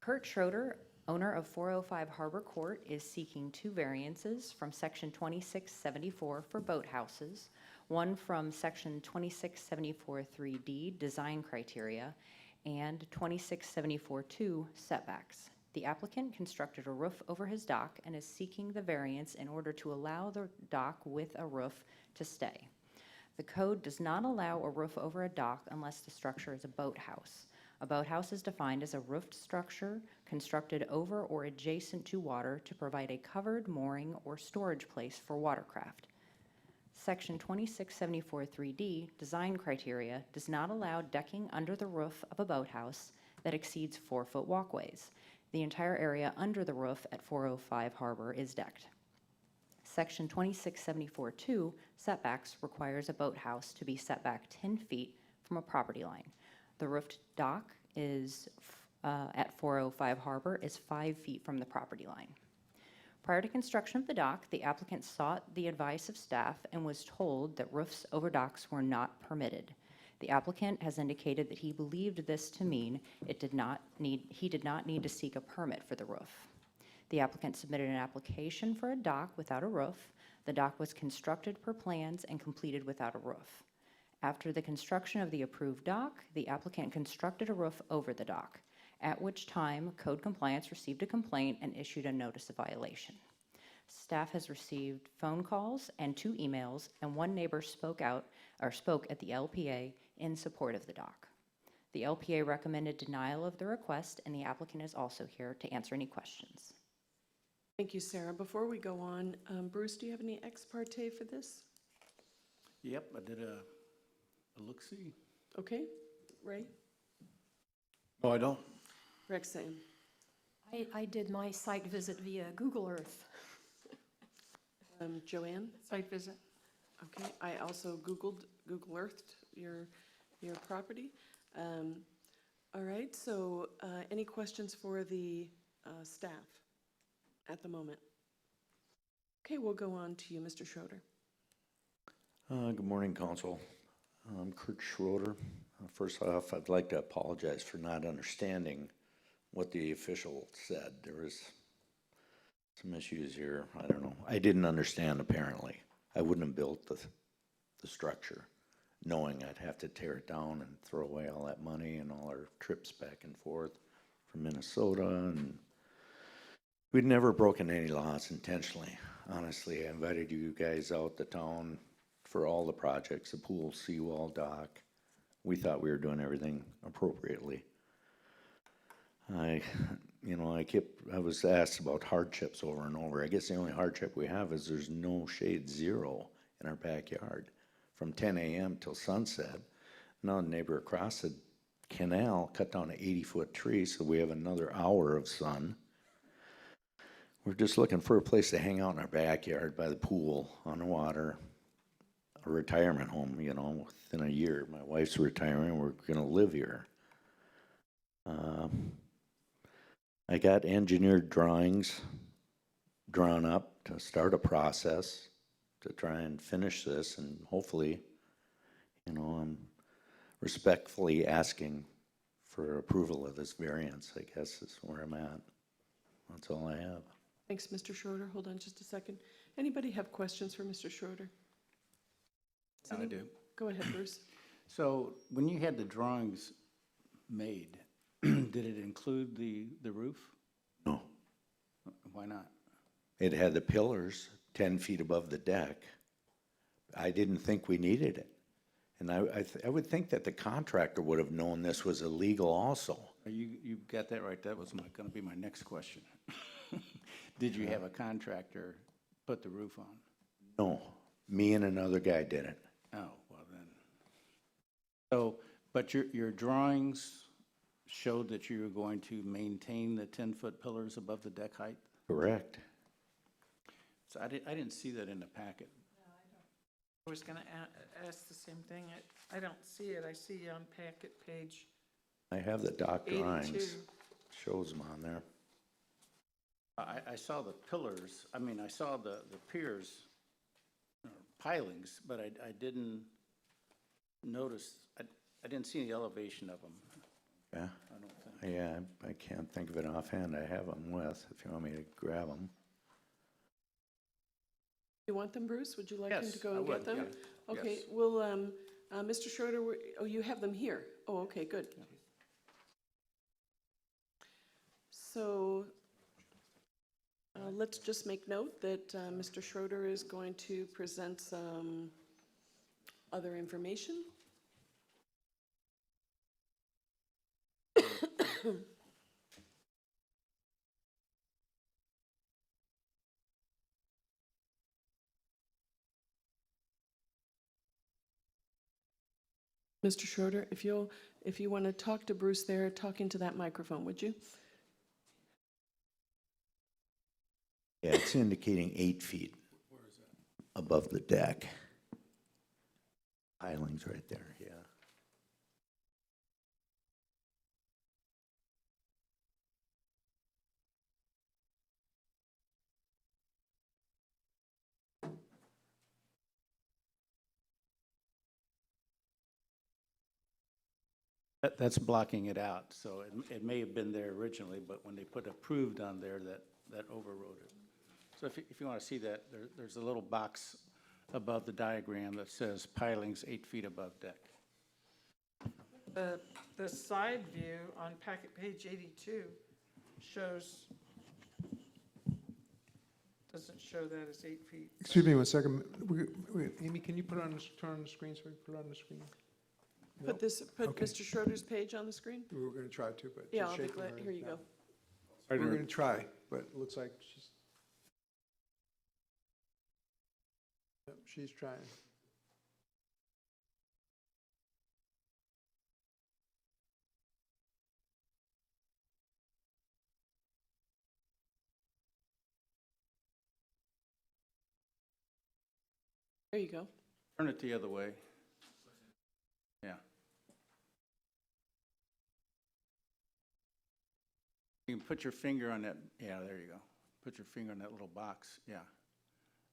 Kurt Schroeder, owner of 405 Harbor Court, is seeking two variances from Section 2674 for boathouses, one from Section 2674-3D, design criteria, and 2674-2, setbacks. The applicant constructed a roof over his dock and is seeking the variance in order to allow the dock with a roof to stay. The code does not allow a roof over a dock unless the structure is a boathouse. A boathouse is defined as a roofed structure constructed over or adjacent to water to provide a covered mooring or storage place for watercraft. Section 2674-3D, design criteria, does not allow decking under the roof of a boathouse that exceeds 4-foot walkways. The entire area under the roof at 405 Harbor is decked. Section 2674-2, setbacks, requires a boathouse to be set back 10 feet from a property line. The roofed dock is at 405 Harbor is 5 feet from the property line. Prior to construction of the dock, the applicant sought the advice of staff and was told that roofs over docks were not permitted. The applicant has indicated that he believed this to mean he did not need to seek a permit for the roof. The applicant submitted an application for a dock without a roof. The dock was constructed per plans and completed without a roof. After the construction of the approved dock, the applicant constructed a roof over the dock, at which time Code Compliance received a complaint and issued a notice of violation. Staff has received phone calls and 2 emails, and one neighbor spoke at the LPA in support of the dock. The LPA recommended denial of the request, and the applicant is also here to answer any questions. Thank you, Sarah. Before we go on, Bruce, do you have any ex parte for this? Yep, I did a look-see. Okay. Ray? No, I don't. Rexane? I did my site visit via Google Earth. Joanne? Site visit. Okay, I also Google Earthed your property. All right, so any questions for the staff at the moment? Okay, we'll go on to you, Mr. Schroeder. Good morning, Council. I'm Kurt Schroeder. First off, I'd like to apologize for not understanding what the official said. There was some issues here. I don't know. I didn't understand, apparently. I wouldn't have built the structure knowing I'd have to tear it down and throw away all that money and all our trips back and forth from Minnesota. And we'd never broken any laws intentionally. Honestly, I invited you guys out to town for all the projects, the pool, seawall, dock. We thought we were doing everything appropriately. I was asked about hardships over and over. I guess the only hardship we have is there's no shade, zero, in our backyard from 10 a.m. till sunset. Now the neighbor across the canal cut down an 80-foot tree, so we have another hour of sun. We're just looking for a place to hang out in our backyard by the pool, on the water, a retirement home, within a year. My wife's retiring, we're gonna live here. I got engineered drawings drawn up to start a process to try and finish this, and hopefully, I'm respectfully asking for approval of this variance, I guess is where I'm at. That's all I have. Thanks, Mr. Schroeder. Hold on just a second. Anybody have questions for Mr. Schroeder? I do. Go ahead, Bruce. So when you had the drawings made, did it include the roof? No. Why not? It had the pillars 10 feet above the deck. I didn't think we needed it. And I would think that the contractor would have known this was illegal also. You got that right. That was going to be my next question. Did you have a contractor put the roof on? No, me and another guy did it. Oh, well then. So, but your drawings showed that you were going to maintain the 10-foot pillars above the deck height? Correct. So I didn't see that in the packet. I was going to ask the same thing. I don't see it. I see on packet page I have the dock 82. drawings. Shows them on there. I saw the pillars, I saw the piers pilings, but I didn't notice, I didn't see any elevation of them. Yeah. I don't think. Yeah, I can't think of it offhand. I have them with, if you want me to grab them. You want them, Bruce? Would you like him Yes, to go I and would, get them? yeah. Okay, Yes. well, Mr. Schroeder, oh, you have them here. Oh, okay, good. So let's just make note that Mr. Schroeder is going to present some other information. Mr. Schroeder, if you want to talk to Bruce there, talk into that microphone, would you? Yeah, it's indicating 8 feet above the deck. Pilings right there, yeah. That's blocking it out, so it may have been there originally, but when they put approved on there, that overrode it. So if you want to see that, there's a little box above the diagram that says pilings 8 feet above deck. The side view on packet page 82 doesn't show that as 8 feet. Excuse me one second. Amy, can you turn on the screen so we can put it on the screen? Put Okay. Mr. Schroeder's page on the screen? We were going to try to, but Yeah, she's I'll be shaking glad. her Here you head go. no. We're going to try, but it looks like she's trying. There you go. Turn it the other way. Yeah. You can put your finger on that, yeah, there you go. Put your finger on that little box, yeah.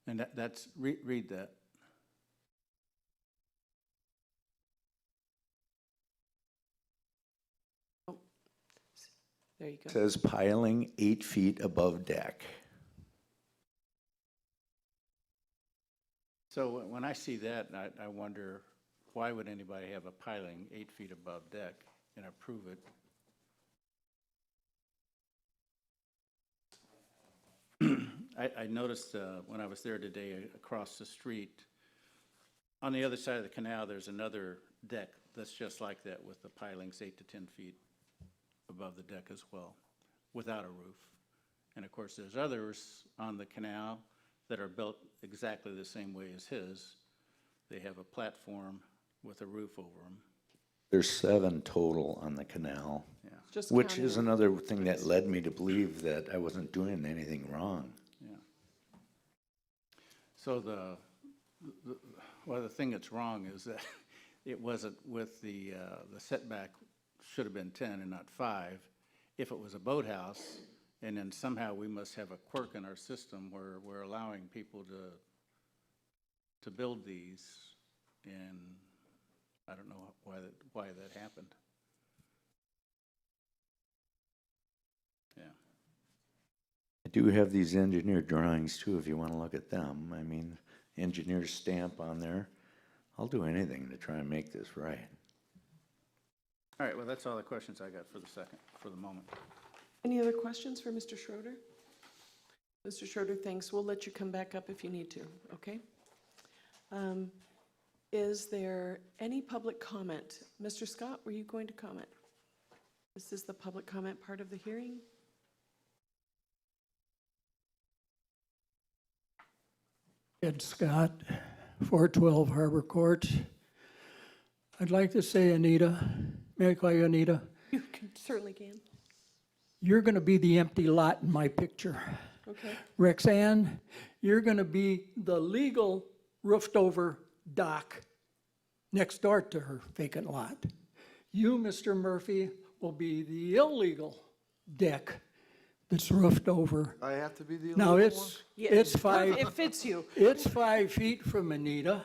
And read that. There you go. It says piling 8 feet above deck. So when I see that, I wonder, why would anybody have a piling 8 feet above deck and approve it? I noticed when I was there today, across the street, on the other side of the canal, there's another deck that's just like that with the pilings 8 to 10 feet above the deck as well, without a roof. And of course, there's others on the canal that are built exactly the same way as his. They have a platform with a roof over them. There's 7 total on the canal, Yeah. Just which counting is them. another thing that led me to believe that I wasn't doing anything wrong. Yeah. So the thing that's wrong is that it wasn't with the setback should have been 10 and not 5. If it was a boathouse, and then somehow we must have a quirk in our system where we're allowing people to build these, and I don't know why that happened. Yeah. I do have these engineer drawings too, if you want to look at them. I mean, engineer's stamp on there. I'll do anything to try and make this right. All right, well, that's all the questions I got for the moment. Any other questions for Mr. Schroeder? Mr. Schroeder, thanks. We'll let you come back up if you need to, okay? Is there any public comment? Mr. Scott, were you going to comment? This is the public comment part of the hearing. Ed Scott, 412 Harbor Court. I'd like to say, Anita, may I call you Anita? You certainly can. You're going to be the empty lot in my picture. Okay. Rexanne, you're going to be the legal roofed-over dock next door to her vacant lot. You, Mr. Murphy, will be the illegal deck that's roofed over. I have to be the Now, illegal one? it's 5. It fits you. It's 5 feet from Anita.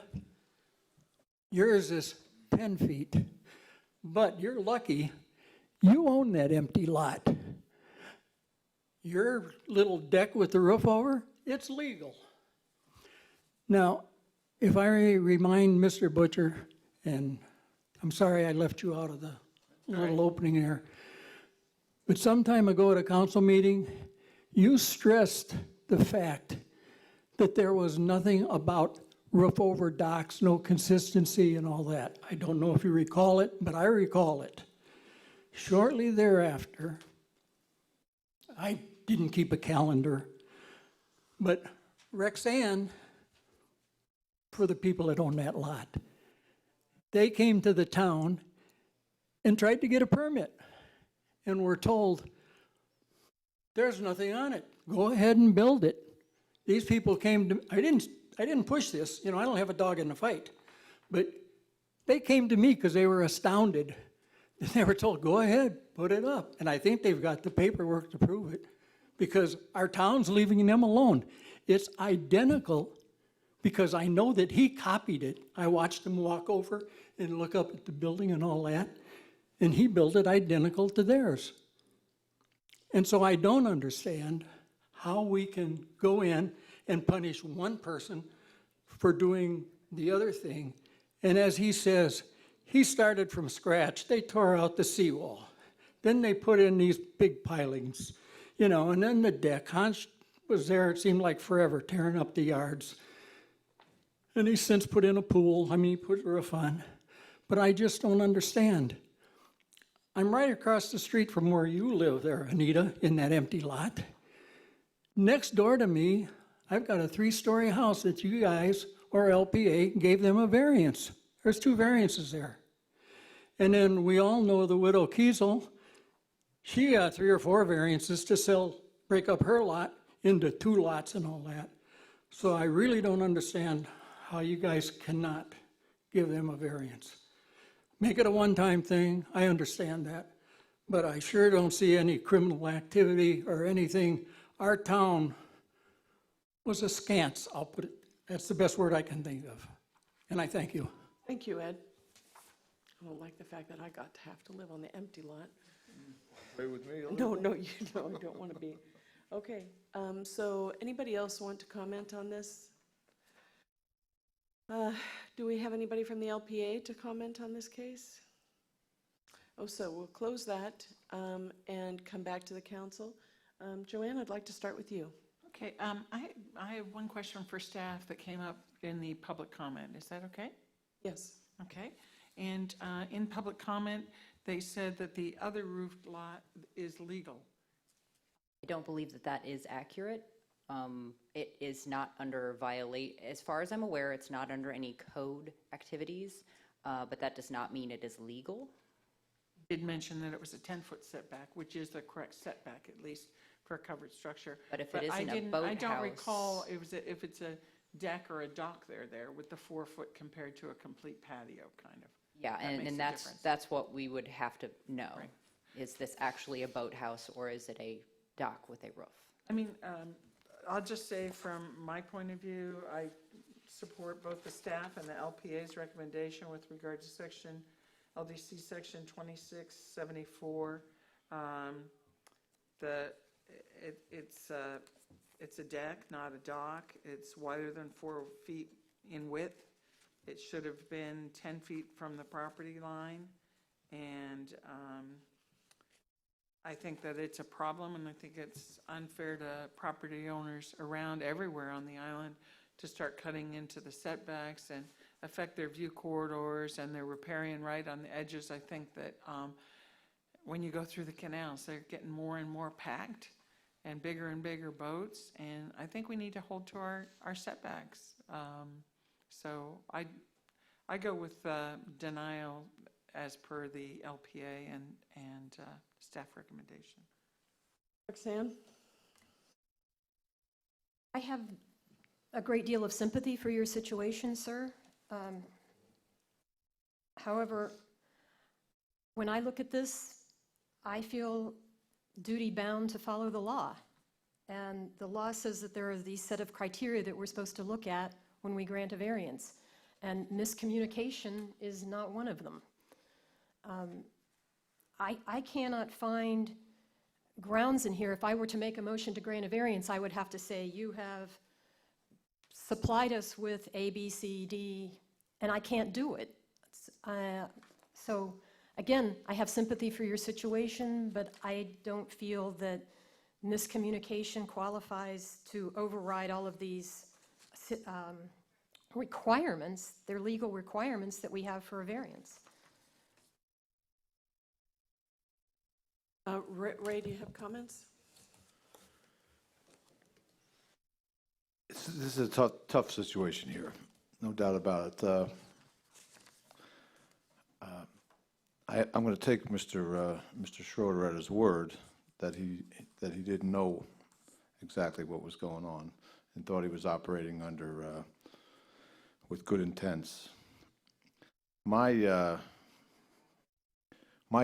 Yours is 10 feet. But you're lucky, you own that empty lot. Your little deck with the roof over, it's legal. Now, if I remind Mr. Butcher, and I'm sorry I left you out of the little opening there, but some time ago at a council meeting, you stressed the fact that there was nothing about roof over docks, no consistency and all that. I don't know if you recall it, but I recall it. Shortly thereafter, I didn't keep a calendar, but Rexanne, for the people that own that lot, they came to the town and tried to get a permit and were told, there's nothing on it. Go ahead and build it. These people came to, I didn't push this, I don't have a dog in the fight, but they came to me because they were astounded. They were told, go ahead, put it up. And I think they've got the paperwork to prove it because our town's leaving them alone. It's identical because I know that he copied it. I watched him walk over and look up at the building and all that, and he built it identical to theirs. And so I don't understand how we can go in and punish one person for doing the other thing. And as he says, he started from scratch. They tore out the seawall. Then they put in these big pilings, and then the deck. Hans was there, it seemed like forever, tearing up the yards. And he's since put in a pool. He put a roof on. But I just don't understand. I'm right across the street from where you live there, Anita, in that empty lot. Next door to me, I've got a 3-story house that you guys, or LPA, gave them a variance. There's 2 variances there. And then we all know the widow Kiesel, she got 3 or 4 variances to break up her lot into 2 lots and all that. So I really don't understand how you guys cannot give them a variance. Make it a one-time thing, I understand that, but I sure don't see any criminal activity or anything. Our town was askance, I'll put it, that's the best word I can think of. And I thank you. Thank you, Ed. I don't like the fact that I got to have to live on the empty lot. Stay with me. No, you don't want to be. Okay, so anybody else want to comment on this? Do we have anybody from the LPA to comment on this case? Oh, so we'll close that and come back to the council. Joanne, I'd like to start with you. Okay, I have one question for staff that came up in the public comment. Is that okay? Yes. Okay, and in public comment, they said that the other roofed lot is legal. I don't believe that that is accurate. It is not under as far as I'm aware, it's not under any code activities, but that does not mean it is legal. Did mention that it was a 10-foot setback, which is the correct setback, at least for a covered structure. But if it isn't a boathouse. I don't recall if it's a deck or a dock there with the 4-foot compared to a complete patio, kind of. Yeah, and that's what we would have to know. Right. Is this actually a boathouse or is it a dock with a roof? I mean, I'll just say from my point of view, I support both the staff and the LPA's recommendation with regard to LDC Section 2674. It's a deck, not a dock. It's wider than 4 feet in width. It should have been 10 feet from the property line. And I think that it's a problem, and I think it's unfair to property owners around everywhere on the island to start cutting into the setbacks and affect their view corridors and their riparian right on the edges. I think that when you go through the canals, they're getting more and more packed and bigger boats, and I think we need to hold to our setbacks. So I go with denial as per the LPA and staff recommendation. Roxanne? I have a great deal of sympathy for your situation, sir. However, when I look at this, I feel duty-bound to follow the law. And the law says that there are these set of criteria that we're supposed to look at when we grant a variance. And miscommunication is not one of them. I cannot find grounds in here. If I were to make a motion to grant a variance, I would have to say, you have supplied us with A, B, C, D, and I can't do it. So again, I have sympathy for your situation, but I don't feel that miscommunication qualifies to override all of these requirements. They're legal requirements that we have for a variance. Ray, do you have comments? This is a tough situation here, no doubt about it. I'm going to take Mr. Schroeder at his word that he didn't know exactly what was going on and thought he was operating under with good intents. My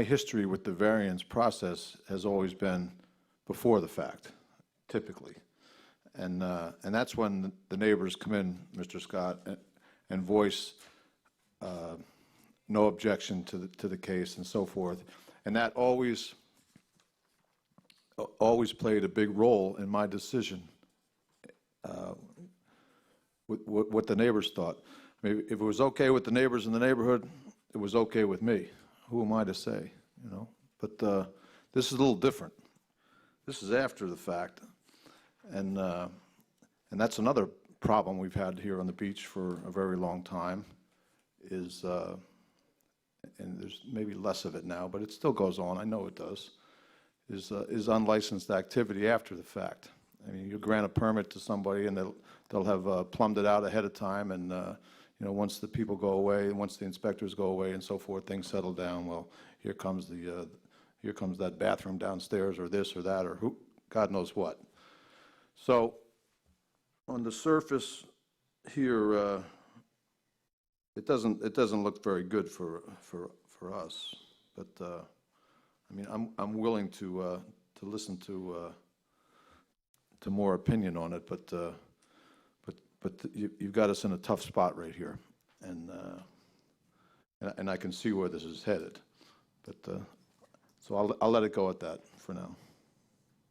history with the variance process has always been before the fact, typically. And that's when the neighbors come in, Mr. Scott, and voice no objection to the case and so forth. And that always played a big role in my decision, what the neighbors thought. I mean, if it was okay with the neighbors in the neighborhood, it was okay with me. Who am I to say, you know? But this is a little different. This is after the fact. And that's another problem we've had here on the beach for a very long time is, and there's maybe less of it now, but it still goes on, I know it does, is unlicensed activity after the fact. I mean, you grant a permit to somebody and they'll have plumbed it out ahead of time, and you know, once the people go away, once the inspectors go away and so forth, things settle down. Well, here comes that bathroom downstairs, or this or that, or who, God knows what. So on the surface here, it doesn't look very good for us. But I mean, I'm willing to listen to more opinion on it. But you've got us in a tough spot right here, and I can see where this is headed. But so I'll let it go at that for now.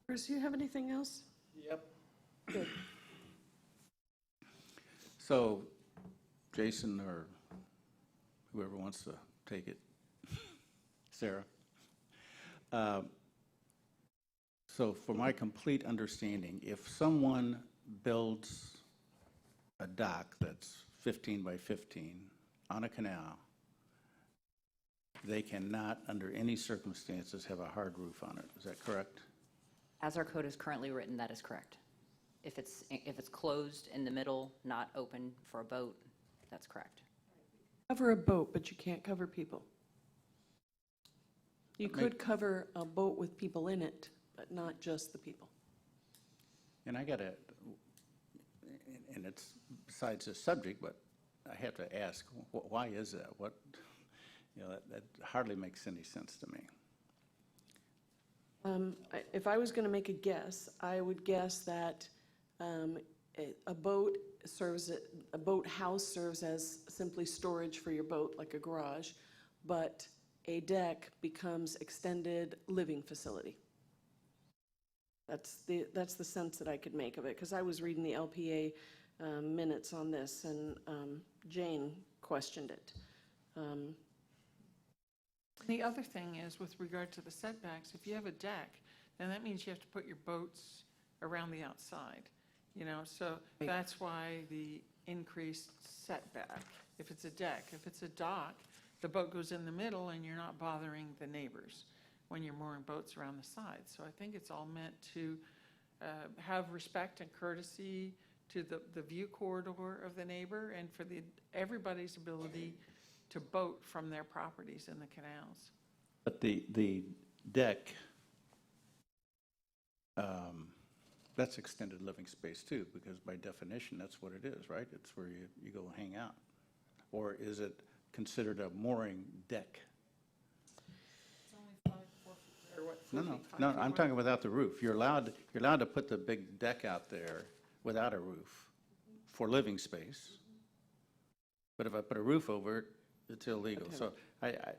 Bruce, do you have anything else? Yep. Good. So, Jason or whoever wants to take it, Sarah. So for my complete understanding, if someone builds a dock that's 15 by 15 on a canal, they cannot, under any circumstances, have a hard roof on it. Is that correct? As our code is currently written, that is correct. If it's closed in the middle, not open for a boat, that's correct. Cover a boat, but you can't cover people. You could cover a boat with people in it, but not just the people. And I got to, and it's besides the subject, but I have to ask, why is that? What, you know, that hardly makes any sense to me. If I was going to make a guess, I would guess that a boat serves, a boathouse serves as simply storage for your boat, like a garage, but a deck becomes extended living facility. That's the sense that I could make of it, because I was reading the LPA minutes on this, and Jane questioned it. The other thing is, with regard to the setbacks, if you have a deck, then that means you have to put your boats around the outside, you know, so that's why the increased setback, if it's a deck. If it's a dock, the boat goes in the middle and you're not bothering the neighbors when you're mooring boats around the side. So I think it's all meant to have respect and courtesy to the view corridor of the neighbor and for everybody's ability to boat from their properties in the canals. But the deck, that's extended living space too, because by definition, that's what it is, right? It's where you go hang out. Or is it considered a mooring deck? It's only 4 feet, or what, 4 feet, 5 No, feet I'm wide? talking without the roof. You're allowed to put the big deck out there without a roof for living space. But if I put a roof over it, it's illegal. So that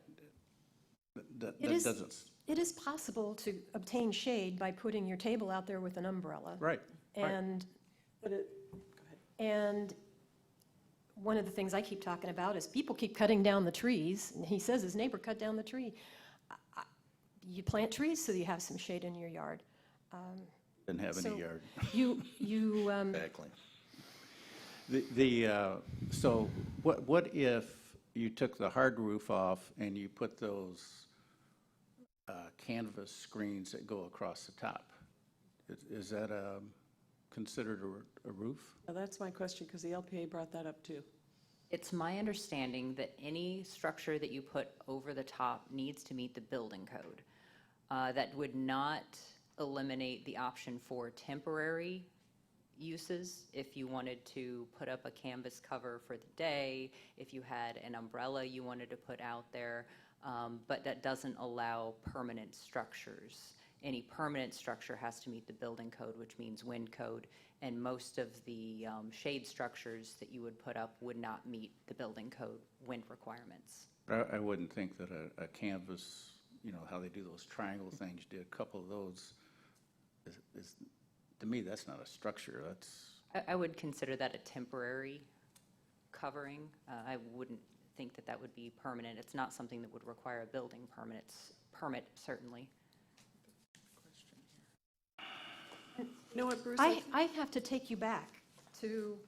doesn't. It is possible to obtain shade by putting your table out there with an umbrella. Right. And, and one of the things I keep talking about is people keep cutting down the trees, and he says his neighbor cut down the tree. You plant trees so you have some shade in your yard. Didn't have So any yard. You Exactly. So what if you took the hard roof off and you put those canvas screens that go across the top? Is that considered a roof? Now, that's my question, because the LPA brought that up too. It's my understanding that any structure that you put over the top needs to meet the building code. That would not eliminate the option for temporary uses. If you wanted to put up a canvas cover for the day, if you had an umbrella you wanted to put out there, but that doesn't allow permanent structures. Any permanent structure has to meet the building code, which means wind code, and most of the shade structures that you would put up would not meet the building code wind requirements. I wouldn't think that a canvas, you know, how they do those triangle things, you did a couple of those, is to me, that's not a structure. I would consider that a temporary covering. I wouldn't think that that would be permanent. It's not something that would require a building permit, certainly. You know what, Bruce? I have to take you back to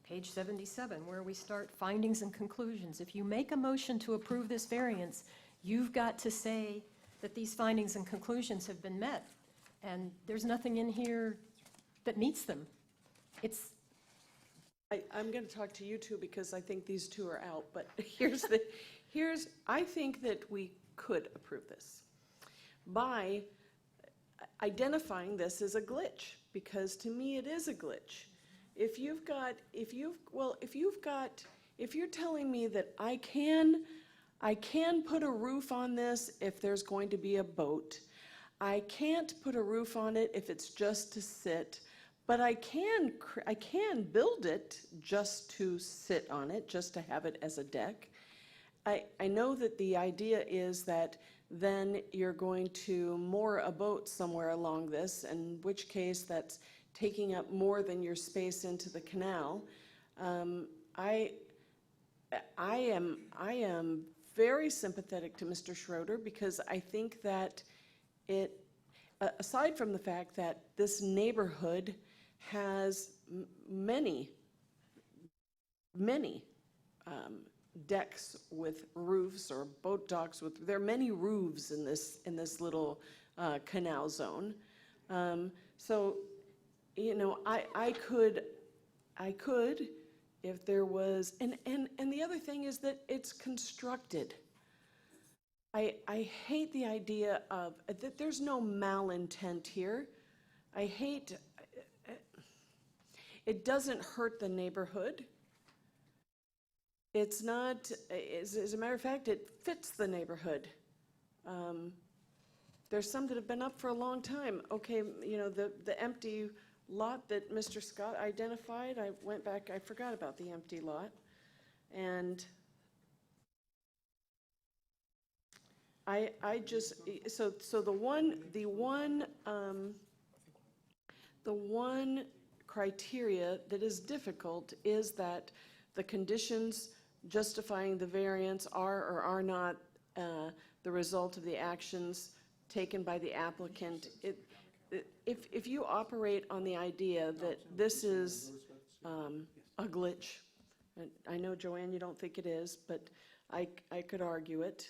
page 77, where we start findings and conclusions. If you make a motion to approve this variance, you've got to say that these findings and conclusions have been met. And there's nothing in here that meets them. I'm going to talk to you two, because I think these two are out, but I think that we could approve this by identifying this as a glitch, because to me it is a glitch. If you're telling me that I can put a roof on this if there's going to be a boat, I can't put a roof on it if it's just to sit, but I can build it just to sit on it, just to have it as a deck. I know that the idea is that then you're going to moor a boat somewhere along this, in which case that's taking up more than your space into the canal. I am very sympathetic to Mr. Schroeder, because I think that aside from the fact that this neighborhood has many decks with roofs, or boat docks with, there are many roofs in this little canal zone. So, you know, I could, if there was, and the other thing is that it's constructed. I hate the idea of, that there's no malintent here. I hate, it doesn't hurt the neighborhood. It's not, as a matter of fact, it fits the neighborhood. There's some that have been up for a long time. Okay, you know, the empty lot that Mr. Scott identified, I went back, I forgot about the empty lot. And I just, so the one criteria that is difficult is that the conditions justifying the variance are or are not the result of the actions taken by the applicant. If you operate on the idea that this is a glitch, and I know, Joanne, you don't think it is, but I could argue it,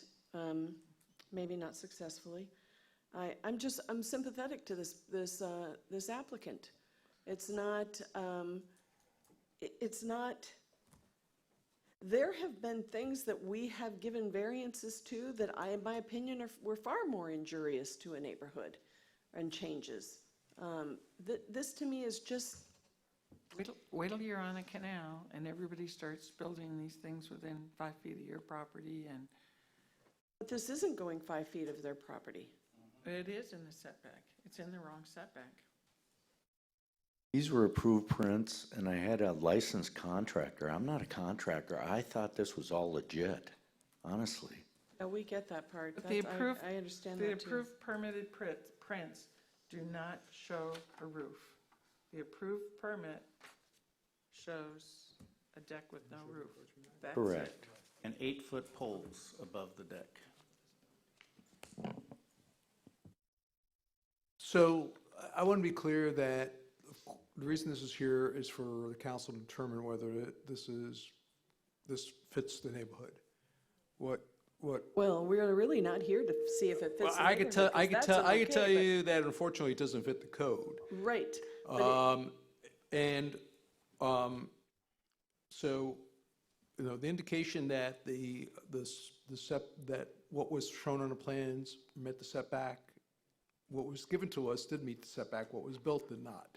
maybe not successfully. I'm sympathetic to this applicant. It's not, there have been things that we have given variances to that in my opinion, were far more injurious to a neighborhood and changes. This to me is just. Wait till you're on a canal and everybody starts building these things within 5 feet of your property and. But this isn't going 5 feet of their property. It is in the setback. It's in the wrong setback. These were approved prints, and I had a licensed contractor. I'm not a contractor. I thought this was all legit, honestly. We get that part. But the approved, I understand the that too. approved permitted prints do not show a roof. The approved permit shows a deck with no roof. That's Correct. it. And 8-foot poles above the deck. So I want to be clear that the reason this is here is for the council to determine whether this fits the neighborhood. Well, we're really not here to see if it fits. Well, the I could tell neighborhood, 'cause that's okay, you that unfortunately it doesn't fit the code. Right. So, the indication that that what was shown on the plans met the setback, what was given to us did meet the setback, what was built did not.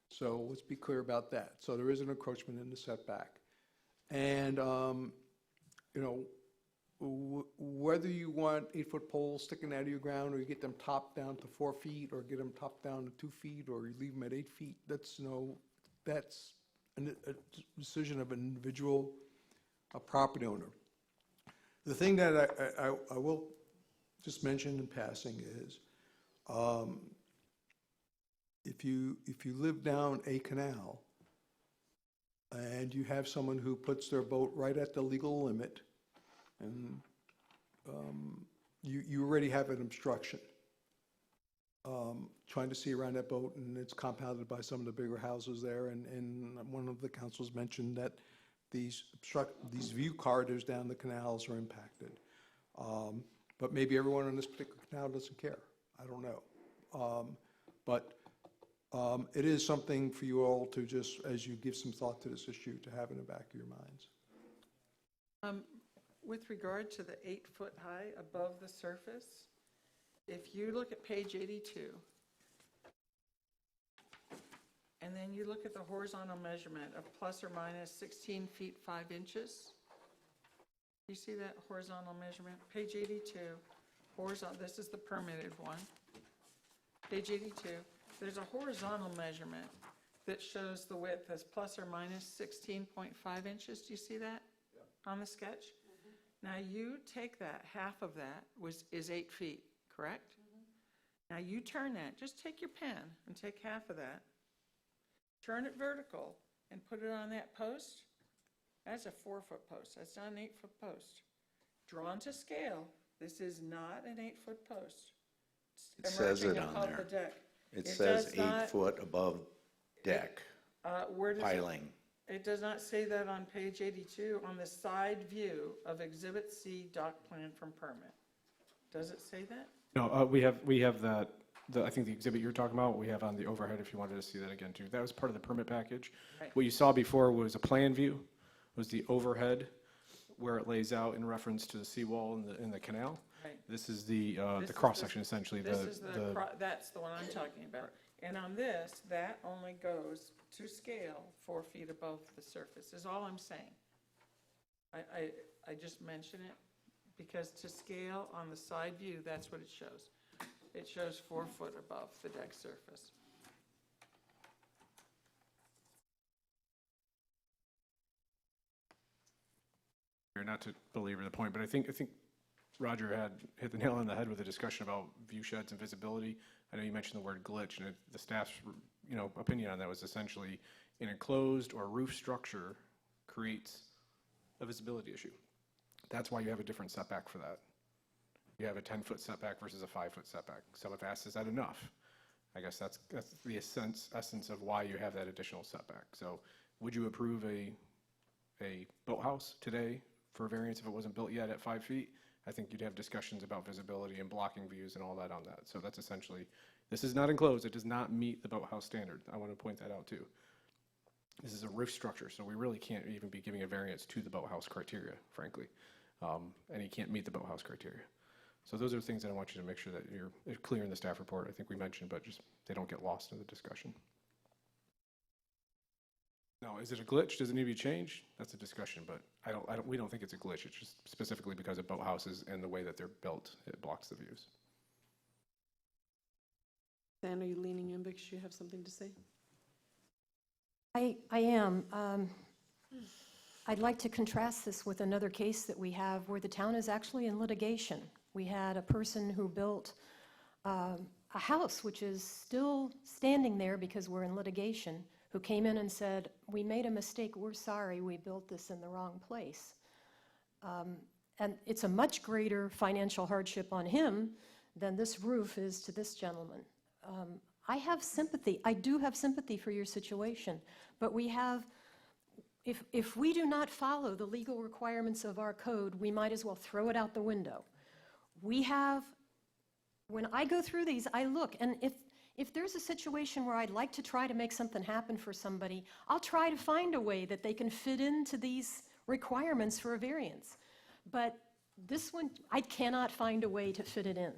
So let's be clear about that. So there is an encroachment in the setback. And, whether you want 8-foot poles sticking out of your ground, or you get them topped down to 4 feet, or get them topped down to 2 feet, or you leave them at 8 feet, that's a decision of an individual property owner. The thing that I will just mention in passing is, if you live down a canal and you have someone who puts their boat right at the legal limit, and you already have an obstruction trying to see around that boat, and it's compounded by some of the bigger houses there, and one of the councils mentioned that these view corridors down the canals are impacted. But maybe everyone on this particular canal doesn't care. I don't know. But it is something for you all to just, as you give some thought to this issue, to have in the back of your minds. With regard to the 8-foot high above the surface, if you look at page 82, and then you look at the horizontal measurement of plus or minus 16 feet 5 inches, you see that horizontal measurement? Page 82, horizontal, this is the permitted one. Page 82, there's a horizontal measurement that shows the width as plus or minus 16.5 inches. Do you see that on the sketch? Now you take that, half of that is 8 feet, correct? Now you turn that, just take your pen and take half of that, turn it vertical and put it on that post. That's a 4-foot post, that's not an 8-foot post. Drawn to scale, this is not an 8-foot post. It says it Emerging on above there. the deck. It says does not- 8 foot above deck Where does it- piling. It does not say that on page 82, on the side view of Exhibit C dock plan from permit. Does it say that? No, we have that, I think the exhibit you're talking about, we have on the overhead if you wanted to see that again too. That was part of the permit package. Right. What you saw before was a plan view, was the overhead where it lays out in reference to the seawall in the canal. Right. This is the This is cross-section essentially. This is that's the one I'm talking about. And on this, that only goes to scale 4 feet above the surface, is all I'm saying. I just mention it because to scale on the side view, that's what it shows. It shows 4 foot above the deck surface. Not to belabor the point, but I think Roger had hit the nail on the head with a discussion about view sheds and visibility. I know you mentioned the word glitch, and the staff's opinion on that was essentially an enclosed or roof structure creates a visibility issue. That's why you have a different setback for that. You have a 10-foot setback versus a 5-foot setback. Some have asked, is that enough? I guess that's the essence of why you have that additional setback. So would you approve a boathouse today for a variance if it wasn't built yet at 5 feet? I think you'd have discussions about visibility and blocking views and all that on that. So that's essentially, this is not enclosed. It does not meet the boathouse standard. I want to point that out too. This is a roof structure, so we really can't even be giving a variance to the boathouse criteria, frankly. And you can't meet the boathouse criteria. So those are things that I want you to make sure that you're clear in the staff report. I think we mentioned, but just they don't get lost in the discussion. Now, is it a glitch? Does it need to be changed? That's a discussion, but we don't think it's a glitch. It's just specifically because of boathouses and the way that they're built, it blocks the views. Dan, are you leaning in because you have something to say? I am. I'd like to contrast this with another case that we have where the town is actually in litigation. We had a person who built a house which is still standing there because we're in litigation, who came in and said, we made a mistake, we're sorry, we built this in the wrong place. And it's a much greater financial hardship on him than this roof is to this gentleman. I have sympathy, I do have sympathy for your situation, but we have, if we do not follow the legal requirements of our code, we might as well throw it out the window. We have, when I go through these, I look, and if there's a situation where I'd like to try to make something happen for somebody, I'll try to find a way that they can fit into these requirements for a variance. But this one, I cannot find a way to fit it in.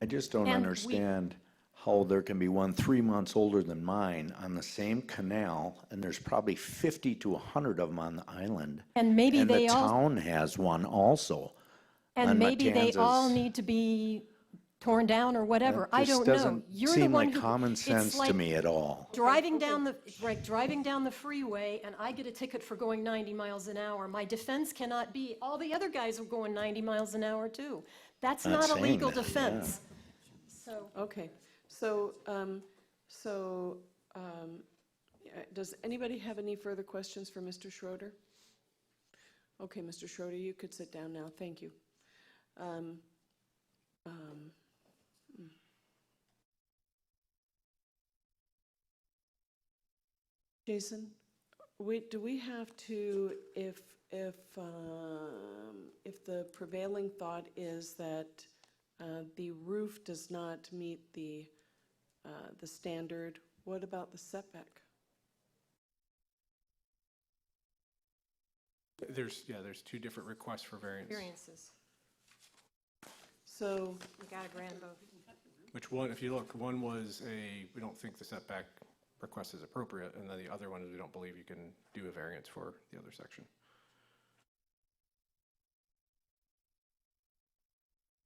I just don't And we- understand how there can be one 3 months older than mine on the same canal, and there's probably 50 to 100 of them on the island. And maybe And they the all, town has one also. and on maybe they all Matanzas. need to be torn down or whatever. That I just don't know. doesn't You're the seem one like who- common it's sense to like me at all. Driving down the freeway, and I get a ticket for going 90 miles an hour. My defense cannot be, all the other guys are going 90 miles an hour too. That's Not not a saying legal that, defense. So, Okay, does anybody have any further questions for Mr. Schroeder? Okay, Mr. Schroeder, you could sit down now, thank you. Jason, do we have to, if the prevailing thought is that the roof does not meet the standard, what about the setback? There's two different requests for variance. variances. So, We got to grant both. Which one, if you look, one was we don't think the setback request is appropriate, and then the other one is we don't believe you can do a variance for the other section.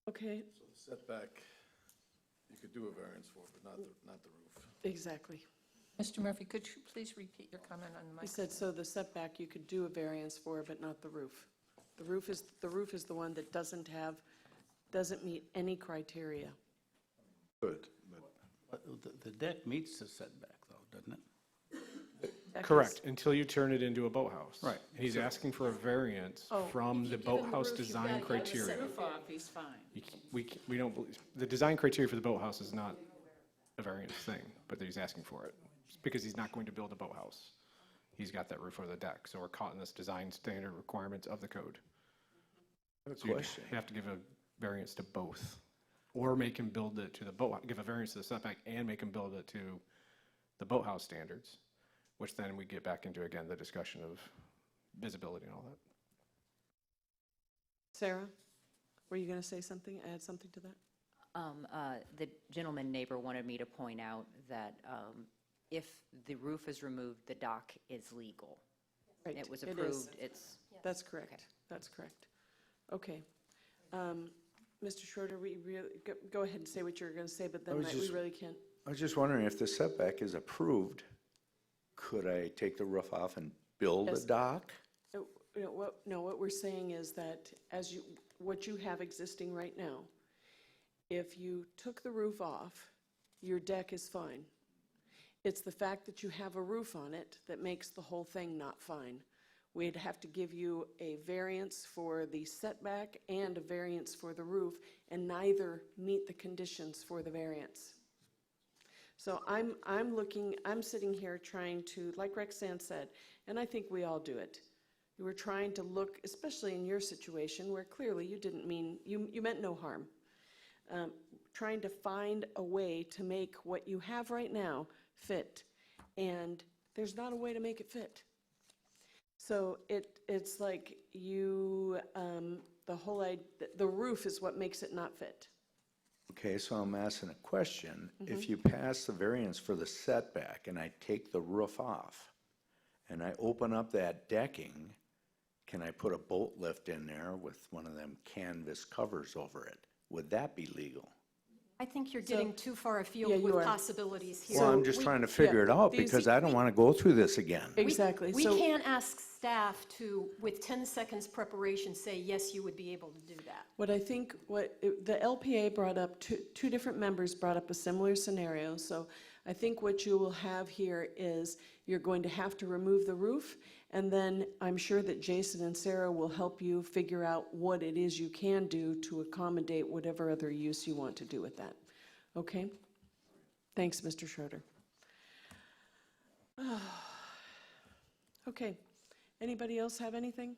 okay, So the setback, you could do a variance for, but not the roof. exactly. Mr. Murphy, could you please repeat your comment on the He mic? said, so the setback you could do a variance for, but not the roof. The roof is the one that doesn't meet any criteria. Good, but But the deck meets the setback though, doesn't it? That Correct, is- until you turn it into a boathouse. Right. And he's asking for a variance Oh. from the boathouse design criteria. Roof off, he's fine. We don't believe, the design criteria for the boathouse is not a variance thing, but he's asking for it. It's because he's not going to build a boathouse. He's got that roof over the deck, so we're caught in this design standard requirements of the code. I have a So you question. have to give a variance to both, or make him build it to the boat, give a variance to the setback and make him build it to the boathouse standards, which then we get back into, again, the discussion of visibility and all that. Sarah, were you going to say something, add something to that? The gentleman neighbor wanted me to point out that if the roof is removed, the dock is legal. Right, It was it is. approved, it's, That's correct, that's correct. Okay. Mr. Schroeder, we really, go ahead and say what you're going to say, but then was we just- really can't. I was just wondering if the setback is approved, could I take the roof off and build a Yes. dock? what we're saying is that what you have existing right now, if you took the roof off, your deck is fine. It's the fact that you have a roof on it that makes the whole thing not fine. We'd have to give you a variance for the setback and a variance for the roof, and neither meet the conditions for the variance. So I'm sitting here trying to, like Rexanne said, and I think we all do it. We're trying to look, especially in your situation where clearly you didn't mean, you meant no harm. Trying to find a way to make what you have right now fit, and there's not a way to make it fit. So it's like the roof is what makes it not fit. Okay, so I'm asking a question. If you pass the variance for the setback and I take the roof off and I open up that decking, can I put a boat lift in there with one of them canvas covers over it? Would that be legal? I think you're getting too far Yeah, afield you with are. possibilities here. Well, I'm just trying to figure it out because I don't want to go through this again. Exactly. We So- can't ask staff to, with 10 seconds preparation, say, yes, you would be able to do that. The LPA brought up, two different members brought up a similar scenario. So I think what you will have here is you're going to have to remove the roof, and then I'm sure that Jason and Sarah will help you figure out what it is you can do to accommodate whatever other use you want to do with that. Okay? Thanks, Mr. Schroeder. Okay. Anybody else have anything?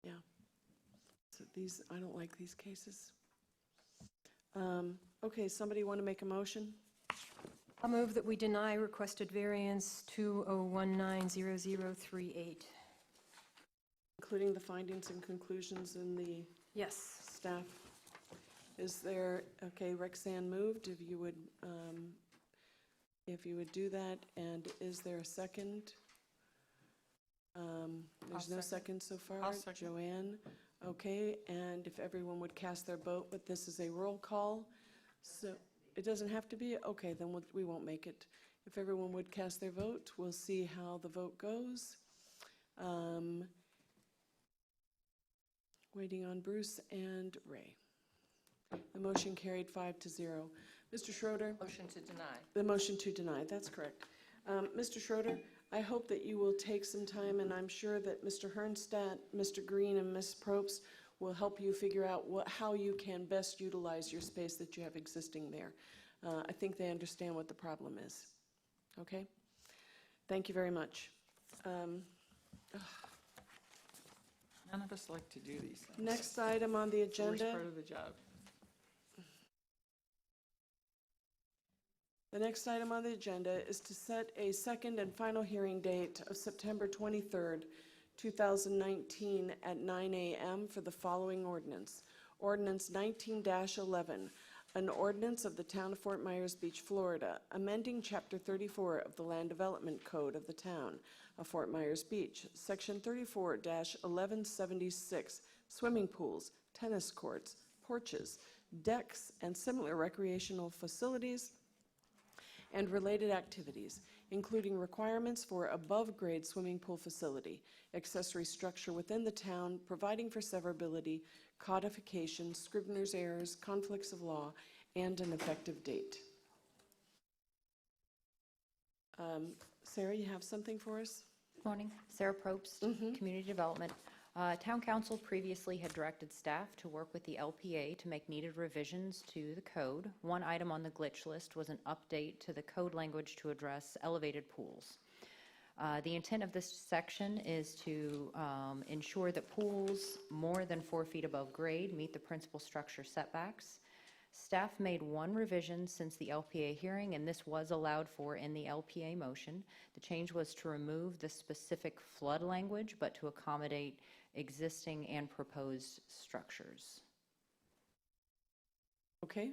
Yeah. So I don't like these cases. Okay, somebody want to make a motion? I'll move that we deny requested variance 20190038. Including the findings and conclusions in the Yes. staff. Is there, okay, Rexanne moved, if you would do that, and is there a second? There's no second so far. I'll second. Joanne, okay, and if everyone would cast their vote, but this is a roll call, so it doesn't have to be, okay, then we won't make it. If everyone would cast their vote, we'll see how the vote goes. Waiting on Bruce and Ray. The motion carried 5-0. Mr. Schroeder? Motion to deny. The motion to deny, that's correct. Mr. Schroeder, I hope that you will take some time, and I'm sure that Mr. Hernstadt, Mr. Green, and Ms. Probst will help you figure out how you can best utilize your space that you have existing there. I think they understand what the problem is. Okay? Thank you very much. None of us like to do these things. Next item on the It's the worst agenda. part of the job. The next item on the agenda is to set a second and final hearing date of September 23rd, 2019 at 9 a.m. for the following ordinance. Ordinance 19-11, an ordinance of the Town of Fort Myers Beach, Florida, amending Chapter 34 of the Land Development Code of the Town of Fort Myers Beach, Section 34-1176, swimming pools, tennis courts, porches, decks, and similar recreational facilities and related activities, including requirements for above-grade swimming pool facility, accessory structure within the town, providing for severability, codification, scrivener's errors, conflicts of law, and an effective date. Sarah, you have something for us? Good morning. Sarah Probst, Community Development. Town Council previously had directed staff to work with the LPA to make needed revisions to the code. One item on the glitch list was an update to the code language to address elevated pools. The intent of this section is to ensure that pools more than 4 feet above grade meet the principal structure setbacks. Staff made one revision since the LPA hearing, and this was allowed for in the LPA motion. The change was to remove the specific flood language, but to accommodate existing and proposed structures. Okay.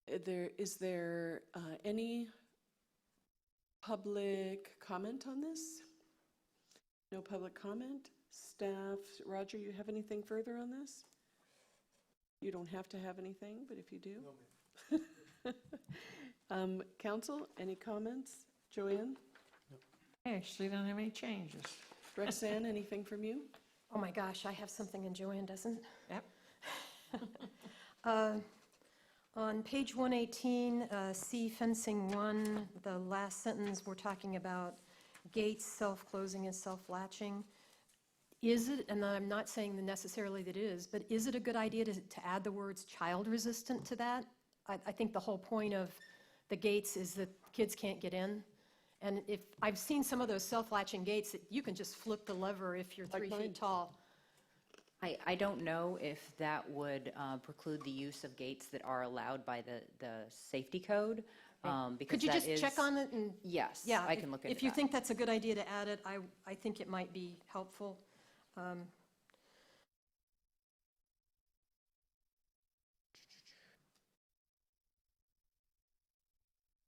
Is there any public comment on this? No public comment? Staff, Roger, you have anything further on this? You don't have to have anything, but if you do. Council, any comments? Joanne? I actually don't have any changes. Roxanne, anything from you? Oh my gosh, I have something and Joanne doesn't. Yep. On page 118, C fencing 1, the last sentence, we're talking about gates self-closing and self-latching. Is it, and I'm not saying that necessarily that it is, but is it a good idea to add the words child-resistant to that? I think the whole point of the gates is that kids can't get in. And if, I've seen some of those self-latching gates that you can just flip the lever if you're 3 feet tall. I don't know if that would preclude the use of gates that are allowed by the safety code. Because Could you that just is- check on it and? Yes, Yeah, I can look into If you that. think that's a good idea to add it, I think it might be helpful.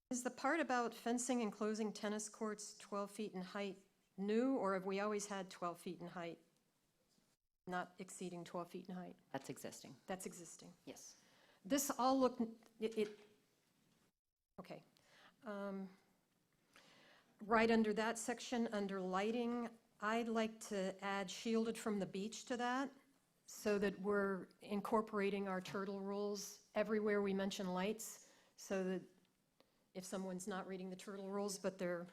Is the part about fencing and closing tennis courts 12 feet in height new, or have we always had 12 feet in height? Not exceeding 12 feet in height? That's existing. That's existing. Yes. This all looked, okay. Right under that section, under lighting, I'd like to add shielded from the beach to that, so that we're incorporating our turtle rules everywhere we mention lights, so that if someone's not reading the turtle rules, but they're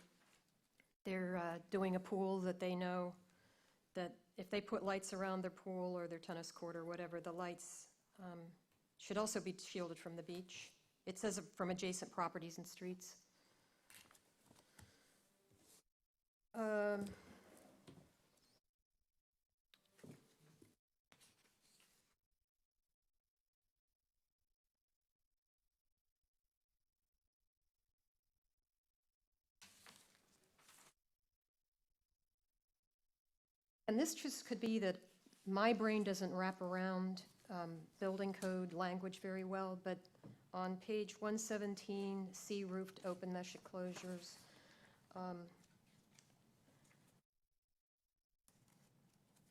doing a pool, that they know that if they put lights around their pool or their tennis court or whatever, the lights should also be shielded from the beach. It says from adjacent properties and streets. And this just could be that my brain doesn't wrap around building code language very well, but on page 117, C roofed open mesh enclosures.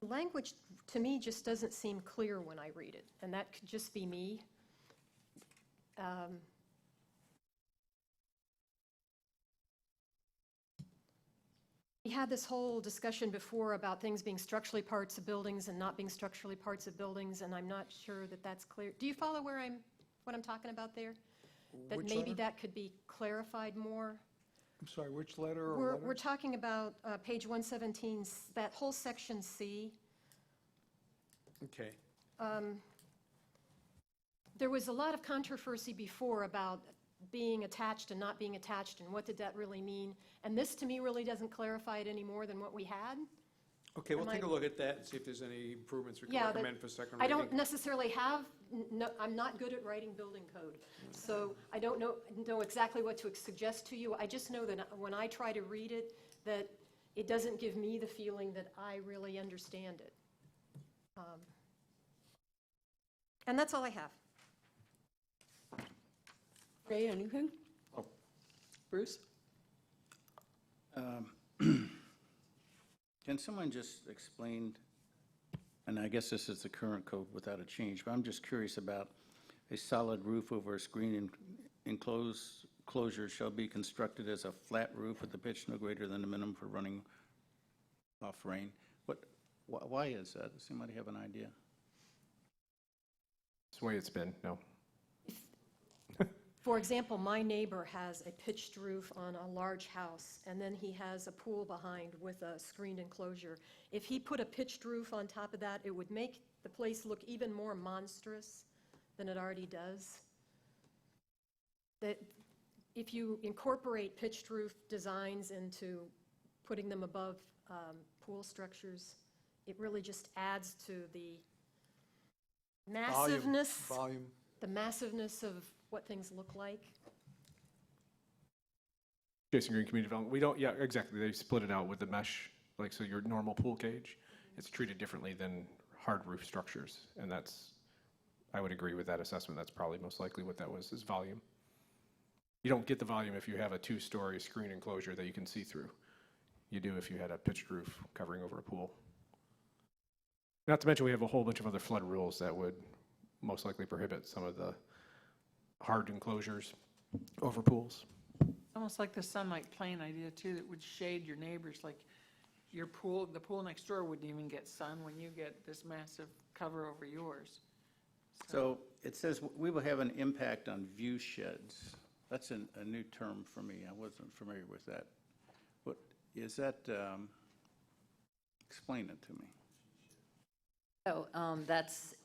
Language, to me, just doesn't seem clear when I read it, and that could just be me. We had this whole discussion before about things being structurally parts of buildings and not being structurally parts of buildings, and I'm not sure that that's clear. Do you follow what I'm talking about there? That Which maybe letter? that could be clarified more? I'm sorry, which letter or We're letters? talking about page 117, that whole section C. Okay. There was a lot of controversy before about being attached and not being attached, and what did that really mean? And this, to me, really doesn't clarify it any more than what we had. Okay, we'll Am take I- a look at that and see if there's any improvements we can Yeah, recommend for second I reading. don't necessarily have, no, I'm not good at writing building code, so I don't know exactly what to suggest to you. I just know that when I try to read it, that it doesn't give me the feeling that I really understand it. And that's all I have. Ray, anything? Bruce? Can someone just explain, and I guess this is the current code without a change, but I'm just curious about a solid roof over a screen enclosure shall be constructed as a flat roof with a pitch no greater than the minimum for running off rain. Why is that? Does somebody have an idea? It's the way it's been, no. For example, my neighbor has a pitched roof on a large house, and then he has a pool behind with a screened enclosure. If he put a pitched roof on top of that, it would make the place look even more monstrous than it already does. That if you incorporate pitched roof designs into putting them above pool structures, it really just adds to the massiveness. Volume. The massiveness of what things look like. Jason Green Community Development, we don't, yeah, exactly, they split it out with the mesh, like, so your normal pool cage, it's treated differently than hard roof structures, and that's, I would agree with that assessment, that's probably most likely what that was, is volume. You don't get the volume if you have a 2-story screen enclosure that you can see through. You do if you had a pitched roof covering over a pool. Not to mention we have a whole bunch of other flood rules that would most likely prohibit some of the hard enclosures over pools. Almost like the sunlight plane idea too, that would shade your neighbors, like your pool, the pool next door wouldn't even get sun when you get this massive cover over yours. So it says we will have an impact on view sheds. That's a new term for me. I wasn't familiar with that. What is that? Explain it to me. So that's,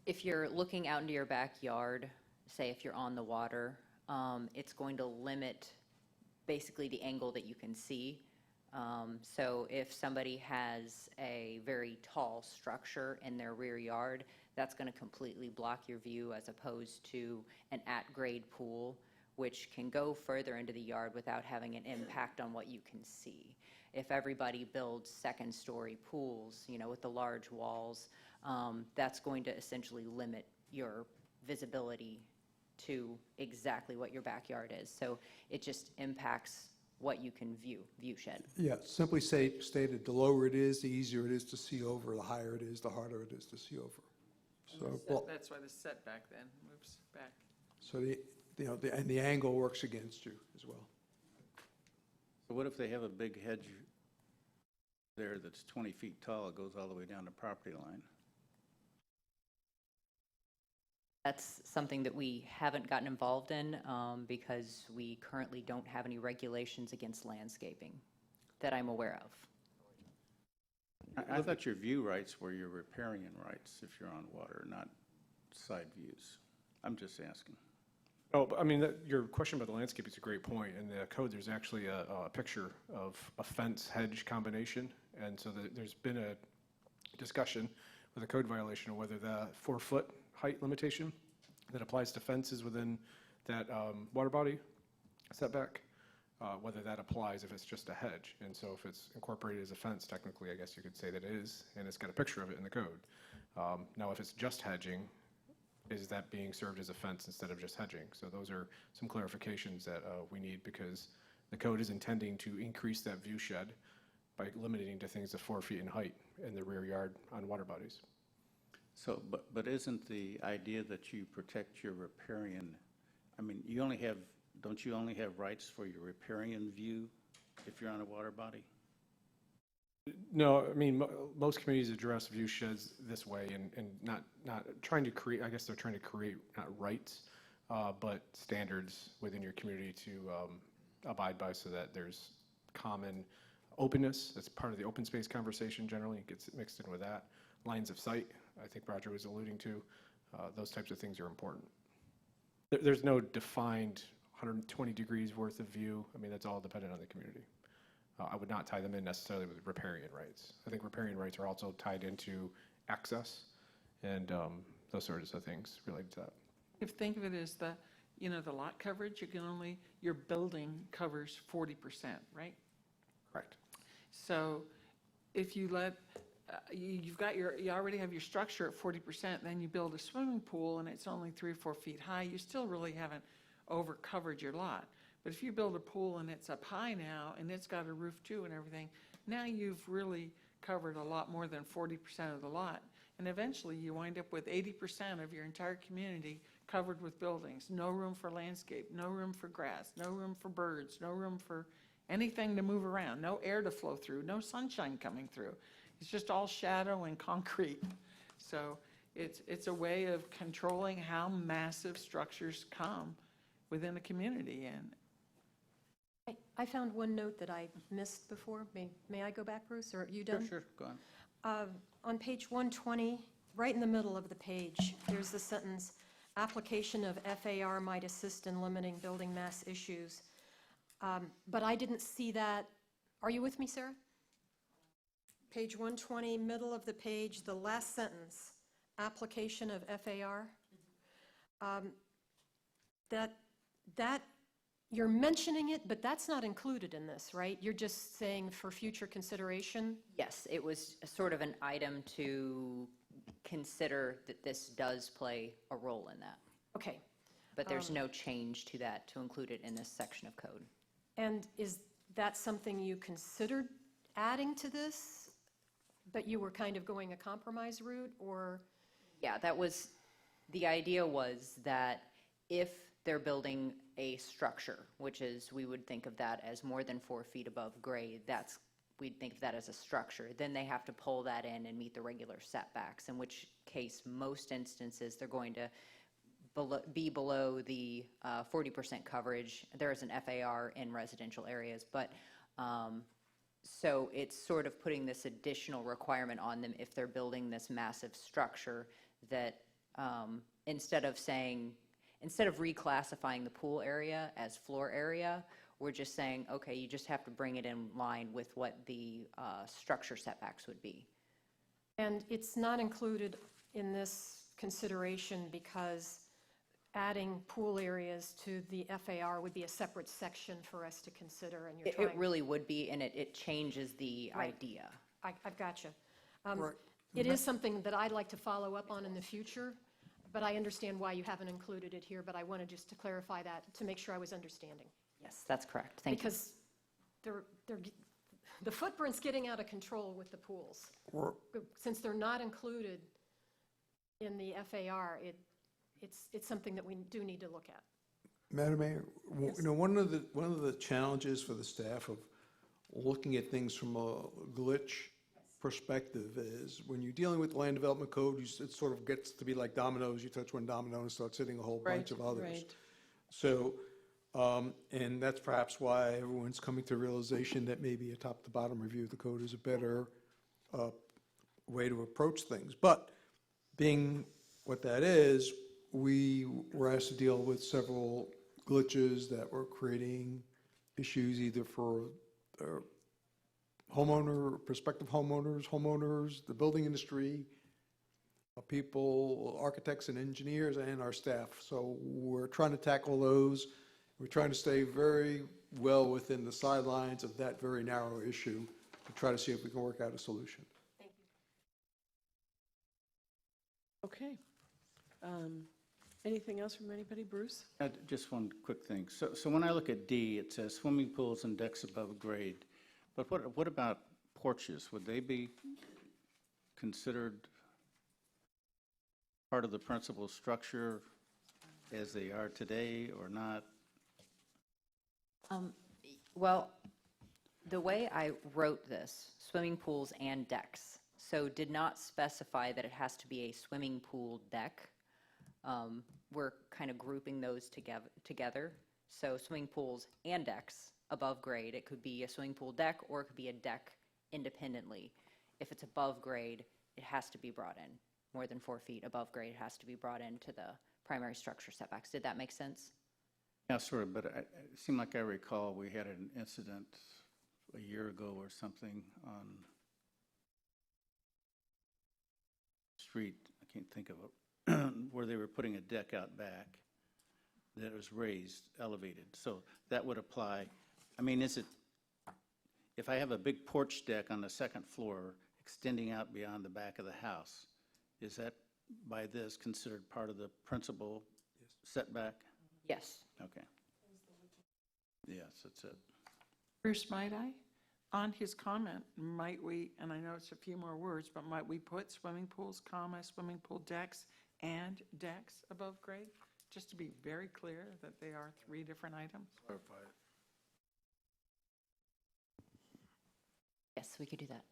if you're looking out into your backyard, say if you're on the water, it's going to limit basically the angle that you can see. So if somebody has a very tall structure in their rear yard, that's going to completely block your view as opposed to an at-grade pool, which can go further into the yard without having an impact on what you can see. If everybody builds second-story pools, you know, with the large walls, that's going to essentially limit your visibility to exactly what your backyard is. So it just impacts what you can view shed. Yeah, simply stated, the lower it is, the easier it is to see over, the higher it is, the harder it is to see over. So, well, That's why the setback then moves back. so and the angle works against you as well. So what if they have a big hedge there that's 20 feet tall, it goes all the way down the property line? That's something that we haven't gotten involved in because we currently don't have any regulations against landscaping that I'm aware of. I thought your view rights were your riparian rights if you're on water, not side views. I'm just asking. Oh, I mean, your question about the landscape is a great point. In the code, there's actually a picture of a fence hedge combination. And so there's been a discussion with a code violation of whether the 4-foot height limitation that applies to fences within that water body setback, whether that applies if it's just a hedge. And so if it's incorporated as a fence, technically, I guess you could say that it is, and it's got a picture of it in the code. Now, if it's just hedging, is that being served as a fence instead of just hedging? So those are some clarifications that we need because the code is intending to increase that view shed by limiting to things of 4 feet in height in the rear yard on water bodies. So, but isn't the idea that you protect your riparian, I mean, don't you only have rights for your riparian view if you're on a water body? No, I mean, most communities address view sheds this way and not trying to create, I guess they're trying to create not rights, but standards within your community to abide by so that there's common openness. That's part of the open space conversation generally. It gets mixed in with that. Lines of sight, I think Roger was alluding to. Those types of things are important. There's no defined 120 degrees worth of view. I mean, that's all dependent on the community. I would not tie them in necessarily with riparian rights. I think riparian rights are also tied into access and those sorts of things related to that. If you think of it as the lot coverage, your building covers 40%, right? Correct. So if you you already have your structure at 40%, then you build a swimming pool and it's only 3 or 4 feet high, you still really haven't over covered your lot. But if you build a pool and it's up high now and it's got a roof too and everything, now you've really covered a lot more than 40% of the lot. And eventually you wind up with 80% of your entire community covered with buildings. No room for landscape, no room for grass, no room for birds, no room for anything to move around, no air to flow through, no sunshine coming through. It's just all shadow and concrete. So it's a way of controlling how massive structures come within a community. And I found one note that I missed before. May I go back, Bruce, or are you done? Sure, go on. On page 120, right in the middle of the page, there's the sentence, application of FAR might assist in limiting building mass issues. But I didn't see that. Are you with me, Sarah? Page 120, middle of the page, the last sentence, application of FAR. That you're mentioning it, but that's not included in this, right? You're just saying for future consideration? Yes, it was sort of an item to consider that this does play a role in that. Okay. But there's no change to that to include it in this section of code. And is that something you considered adding to this, but you were kind of going a compromise route, or? Yeah, the idea was that if they're building a structure, which is, we would think of that as more than 4 feet above grade. We'd think of that as a structure. Then they have to pull that in and meet the regular setbacks, in which case, most instances, they're going to be below the 40% coverage. There is an FAR in residential areas, but so it's sort of putting this additional requirement on them if they're building this massive structure that instead of reclassifying the pool area as floor area, we're just saying, okay, you just have to bring it in line with what the structure setbacks would be. And it's not included in this consideration because adding pool areas to the FAR would be a separate section for us to consider, and you're trying... It really would be, and it changes the Right. idea. I've got you. Right. It is something that I'd like to follow up on in the future, but I understand why you haven't included it here, but I wanted just to clarify that, to make sure I was understanding. Yes, that's correct. Thank you. Because the footprint's getting out of control with the pools. Since they're not included in the FAR, it's something that we do need to look at. Madam Mayor, one of the challenges for the staff of looking at things from a glitch perspective is when you're dealing with land development code, it sort of gets to be like dominoes. You touch one domino and start hitting a whole bunch of others. Right. So, and that's perhaps why everyone's coming to realization that maybe a top-to-bottom review of the code is a better way to approach things. But being what that is, we were asked to deal with several glitches that were creating issues either for prospective homeowners, the building industry, people, architects and engineers, and our staff. So we're trying to tackle those. We're trying to stay very well within the sidelines of that very narrow issue to try to see if we can work out a solution. Thank you. Okay. Anything else from anybody? Bruce? Just one quick thing. So when I look at D, it says swimming pools and decks above grade. But what about porches? Would they be considered part of the principal structure as they are today or not? Well, the way I wrote this, swimming pools and decks, so did not specify that it has to be a swimming pool deck. We're kind of grouping those together. So swimming pools and decks above grade. It could be a swimming pool deck or it could be a deck independently. If it's above grade, it has to be brought in. More than 4 feet above grade, it has to be brought into the primary structure setbacks. Did that make sense? Yeah, sort of, but it seemed like I recall we had an incident a year ago or something on street, I can't think of it, where they were putting a deck out back that was raised, elevated. So that would apply. I mean, if I have a big porch deck on the second floor extending out beyond the back of the house, is that by this considered part of the principal setback? Yes. Okay. Yes, that's it. Bruce, might I? On his comment, might we, and I know it's a few more words, but might we put swimming pools, swimming pool decks, and decks above grade? Just to be very clear that they are 3 different items? Clarify it. Yes, we could do that.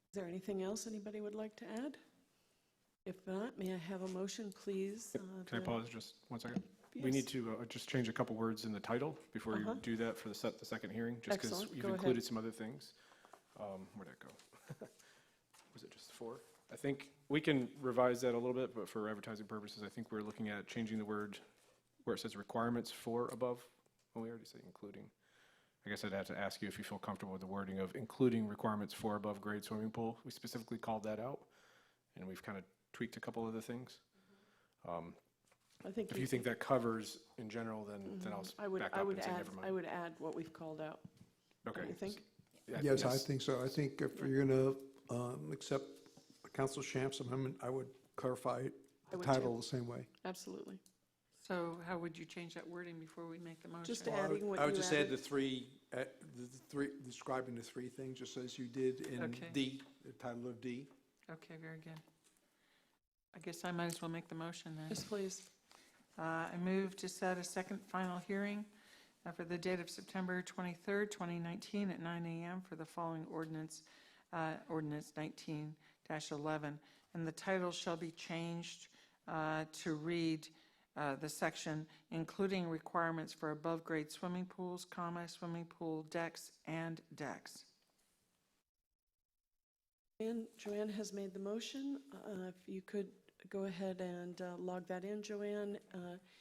Is there anything else anybody would like to add? If not, may I have a motion, please? Can I pause just 1 second? We need to just change a couple words in the title before you do that for the second hearing, just because Excellent. you've Go included ahead. some other things. Where'd that go? Was it just 4? I think we can revise that a little bit, but for advertising purposes, I think we're looking at changing the word where it says requirements for above. Well, we already say including. I guess I'd have to ask you if you feel comfortable with the wording of including requirements for above grade swimming pool. We specifically called that out, and we've kind of tweaked a couple other things. I think If you think that covers in general, then I'll back up and say never mind. I would add what we've called out. Okay. Don't you think? Yes, I think so. I think if you're going to accept Council Shamp's amendment, I would clarify the would title too. the same way. Absolutely. So how would you change that wording before we make the motion? Just adding what you I would just add added. the three, describing the 3 things, just as you did in Okay. D, the title of D. Okay, very good. I guess I might as well make the motion then. Yes, please. I move to set a second final hearing for the date of September 23rd, 2019 at 9 a.m. for the following ordinance, Ordinance 19-11. And the title shall be changed to read the section, including requirements for above-grade swimming pools, swimming pool decks, and decks. Joanne has made the motion. If you could go ahead and log that in, Joanne.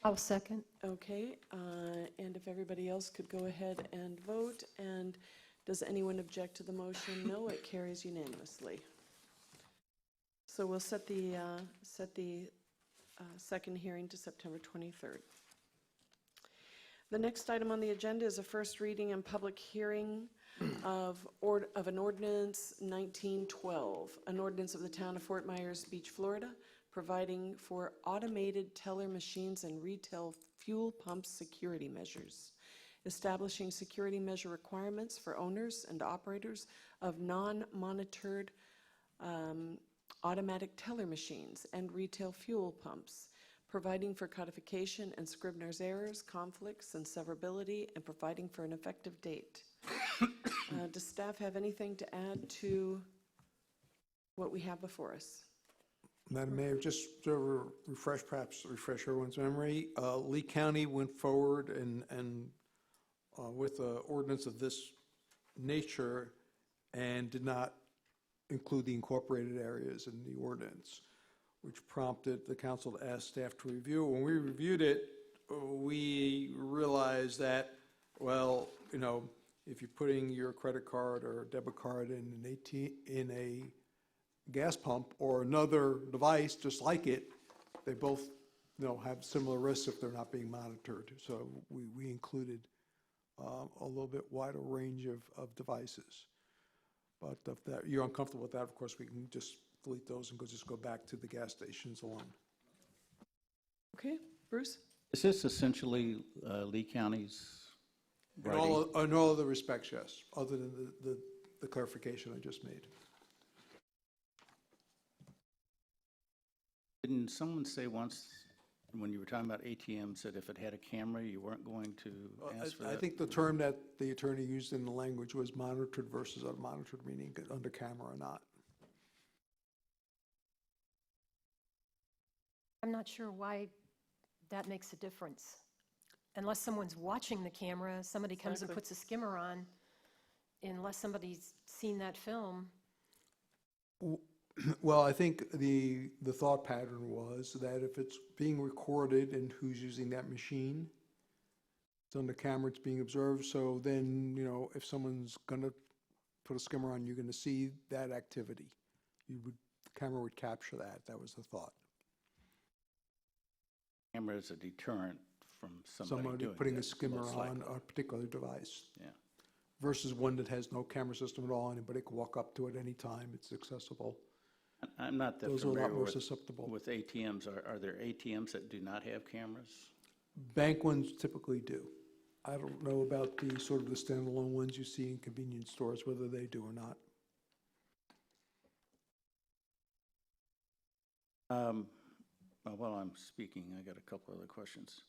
I'll second. Okay, and if everybody else could go ahead and vote. And does anyone object to the motion? No, it carries unanimously. So we'll set the second hearing to September 23rd. The next item on the agenda is a first reading and public hearing of an ordinance 1912, an ordinance of the town of Fort Myers Beach, Florida, providing for automated teller machines and retail fuel pump security measures, establishing security measure requirements for owners and operators of non-monitored automatic teller machines and retail fuel pumps, providing for codification and Scrivener's errors, conflicts, and severability, and providing for an effective date. Does staff have anything to add to what we have before us? Madam Mayor, just to refresh everyone's memory, Lee County went forward and with an ordinance of this nature and did not include the incorporated areas in the ordinance, which prompted the council to ask staff to review. When we reviewed it, we realized that, well, you know, if you're putting your credit card or debit card in a gas pump or another device just like it, they both, you know, have similar risks if they're not being monitored. So we included a little bit wider range of devices. But if that, you're uncomfortable with that, of course, we can just delete those and just go back to the gas stations alone. Okay, Bruce? Is this essentially Lee County's In writing? all other respects, yes, other than the clarification I just made. Didn't someone say once, when you were talking about ATMs, that if it had a camera, you weren't going to ask for that? I think the term that the attorney used in the language was monitored versus unmonitored, meaning under camera or not. I'm not sure why that makes a difference. Unless someone's watching the camera, somebody comes and Exactly. puts a skimmer on, unless somebody's seen that film. Well, I think the thought pattern was that if it's being recorded and who's using that machine, it's on the camera, it's being observed, so then, you know, if someone's gonna put a skimmer on, you're gonna see that activity. The camera would capture that. That was the thought. Camera is a deterrent from somebody doing putting a that, skimmer most on likely. a particular device. Yeah. Versus one that has no camera system at all. Anybody can walk up to it anytime. It's accessible. I'm not that Those are a lot familiar more with susceptible. ATMs. Are there ATMs that do not have cameras? Bank ones typically do. I don't know about the sort of the standalone ones you see in convenience stores, whether they do or not. While I'm speaking, I got a couple other questions.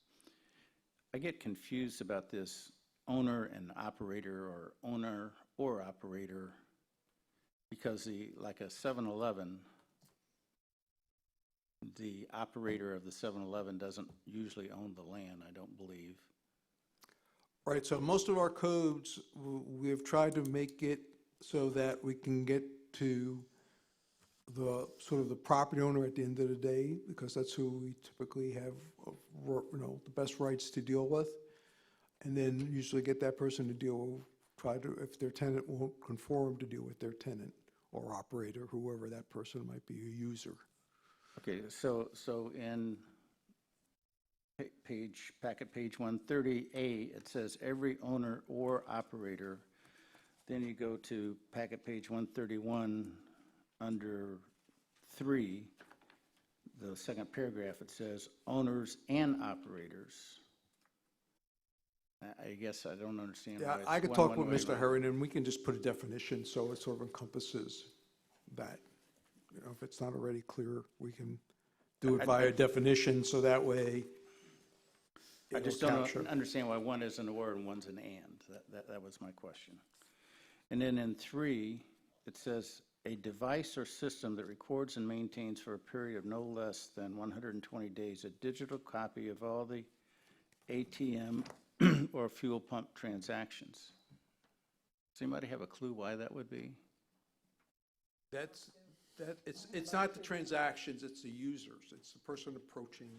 I get confused about this owner and operator, or owner or operator, because like a 7-Eleven, the operator of the 7-Eleven doesn't usually own the land, I don't believe. Right, so most of our codes, we have tried to make it so that we can get to the sort of the property owner at the end of the day, because that's who we typically have, you know, the best rights to deal with. And then usually get that person to try to, if their tenant won't conform, to deal with their tenant or operator, whoever that person might be, a user. Okay, so in packet page 130A, it says every owner or operator. Then you go to packet page 131, under 3, the second paragraph, it says owners and operators. I guess I don't understand. Yeah, why it's I could one talk with way Mr. or- Herron, and we can just put a definition so it sort of encompasses that. You know, if it's not already clear, we can do it via definition, so that way I it'll just don't capture. understand why one is an or and one's an and. That was my question. And then in 3, it says, a device or system that records and maintains for a period of no less than 120 days a digital copy of all the ATM or fuel pump transactions. Does anybody have a clue why that would be? It's not the transactions, it's the users, it's the person approaching.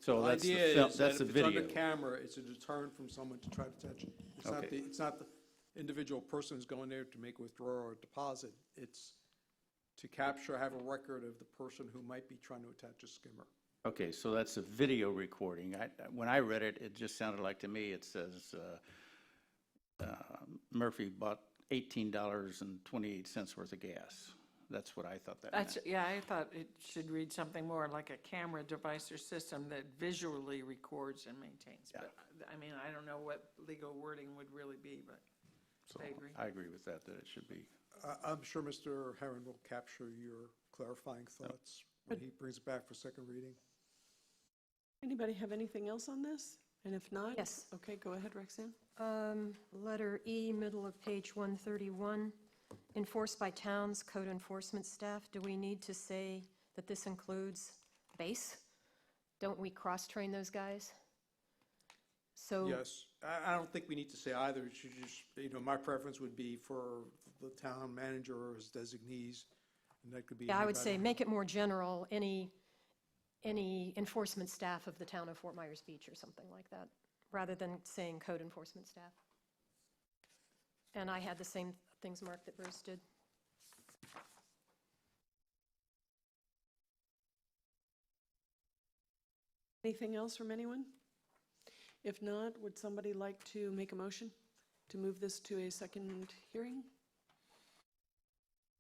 So the that's the idea film- is that's that the if it's under video. camera, it's a deterrent from someone to try to touch it. Okay. It's not the individual person who's going there to make a withdrawal or deposit. It's to capture, have a record of the person who might be trying to attach a skimmer. Okay, so that's a video recording. When I read it, it just sounded like to me, it says Murphy bought $18.28 worth of gas. That's what I thought that meant. Yeah, I thought it should read something more like a camera device or system that visually records and maintains. But, I mean, I don't know what legal wording would really be, but I agree. I agree with that it should be. I'm sure Mr. Herron will capture your clarifying thoughts when he brings it back for second reading. Anybody have anything else on this? And if not? Yes. Okay, go ahead, Roxanne. Letter E, middle of page 131, enforced by towns, code enforcement staff. Do we need to say that this includes base? Don't we cross-train those guys? So. Yes, I don't think we need to say either. It should just, my preference would be for the town manager or his designees, and that could be. Yeah, I would anybody. say make it more general, any enforcement staff of the town of Fort Myers Beach or something like that, rather than saying code enforcement staff. And I had the same things marked that Bruce did. Anything else from anyone? If not, would somebody like to make a motion to move this to a second hearing?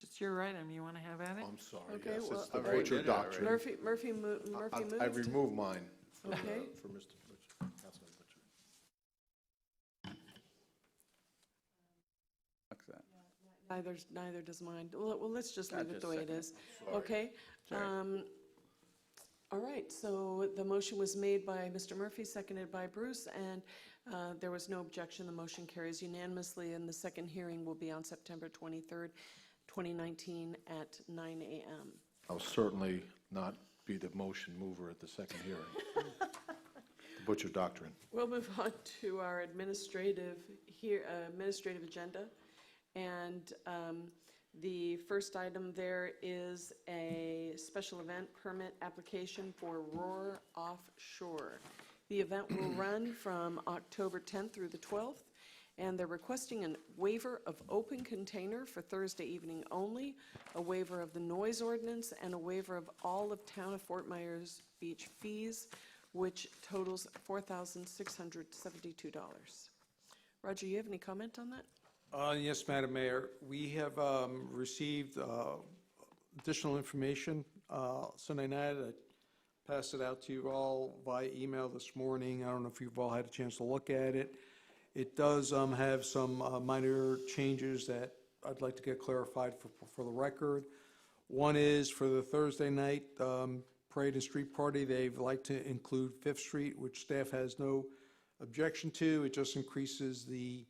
It's your item. You want to have at it? I'm sorry, Okay, yes, well, it's the all right. butcher doctrine. Murphy moved. I removed mine for Okay. for Mr. Butcher, Councilman Butcher. What's that? Neither does mine. Well, let's just leave it the way it is. Sorry. Okay? Sorry. All right, so the motion was made by Mr. Murphy, seconded by Bruce, and there was no objection. The motion carries unanimously, and the second hearing will be on September 23rd, 2019 at 9 a.m. I'll certainly not be the motion mover at the second hearing. The butcher doctrine. We'll move on to our administrative agenda. And the first item there is a special event permit application for Roar Offshore. The event will run from October 10th through the 12th, and they're requesting a waiver of open container for Thursday evening only, a waiver of the noise ordinance, and a waiver of all of Town of Fort Myers Beach fees, which totals $4,672. Roger, you have any comment on that? Yes, Madam Mayor, we have received additional information Sunday night. I passed it out to you all via email this morning. I don't know if you've all had a chance to look at it. It does have some minor changes that I'd like to get clarified for the record. One is for the Thursday night parade and street party, they'd like to include Fifth Street, which staff has no objection to. It just increases the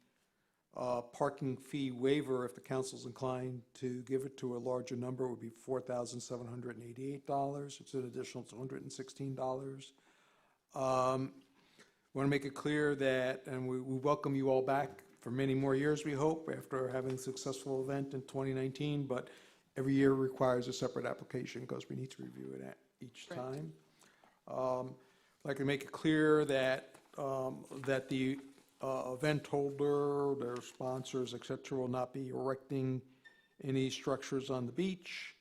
parking fee waiver, if the council's inclined to give it to a larger number, would be $4,788. It's an additional $216. Want to make it clear that, and we welcome you all back for many more years, we hope, after having a successful event in 2019, but every year requires a separate application because we need to review it at each time. I'd like to make it clear that, that the event holder, their sponsors, et cetera, will not be erecting any structures on the beach.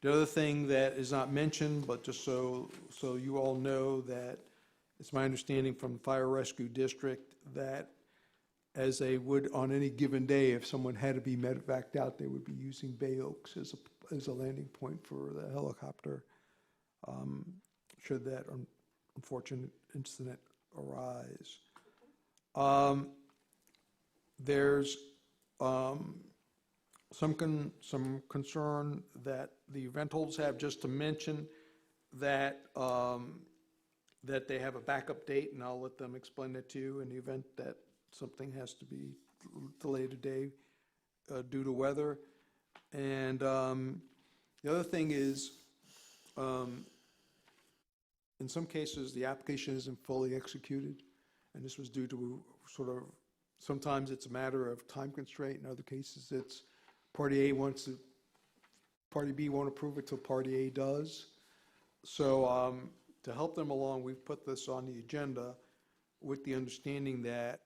The other thing that is not mentioned, but just so you all know, that it's my understanding from the Fire Rescue District that as they would on any given day, if someone had to be medevaced out, they would be using Bay Oaks as a landing point for the helicopter, should that unfortunate incident arise. There's some concern that the rentals have, just to mention that, that they have a backup date, and I'll let them explain it to you in the event that something has to be delayed a day due to weather. And the other thing is, in some cases, the application isn't fully executed, and this was due to sort of, sometimes it's a matter of time constraint, in other cases it's Party A wants to, Party B won't approve it till Party A does. So to help them along, we've put this on the agenda with the understanding that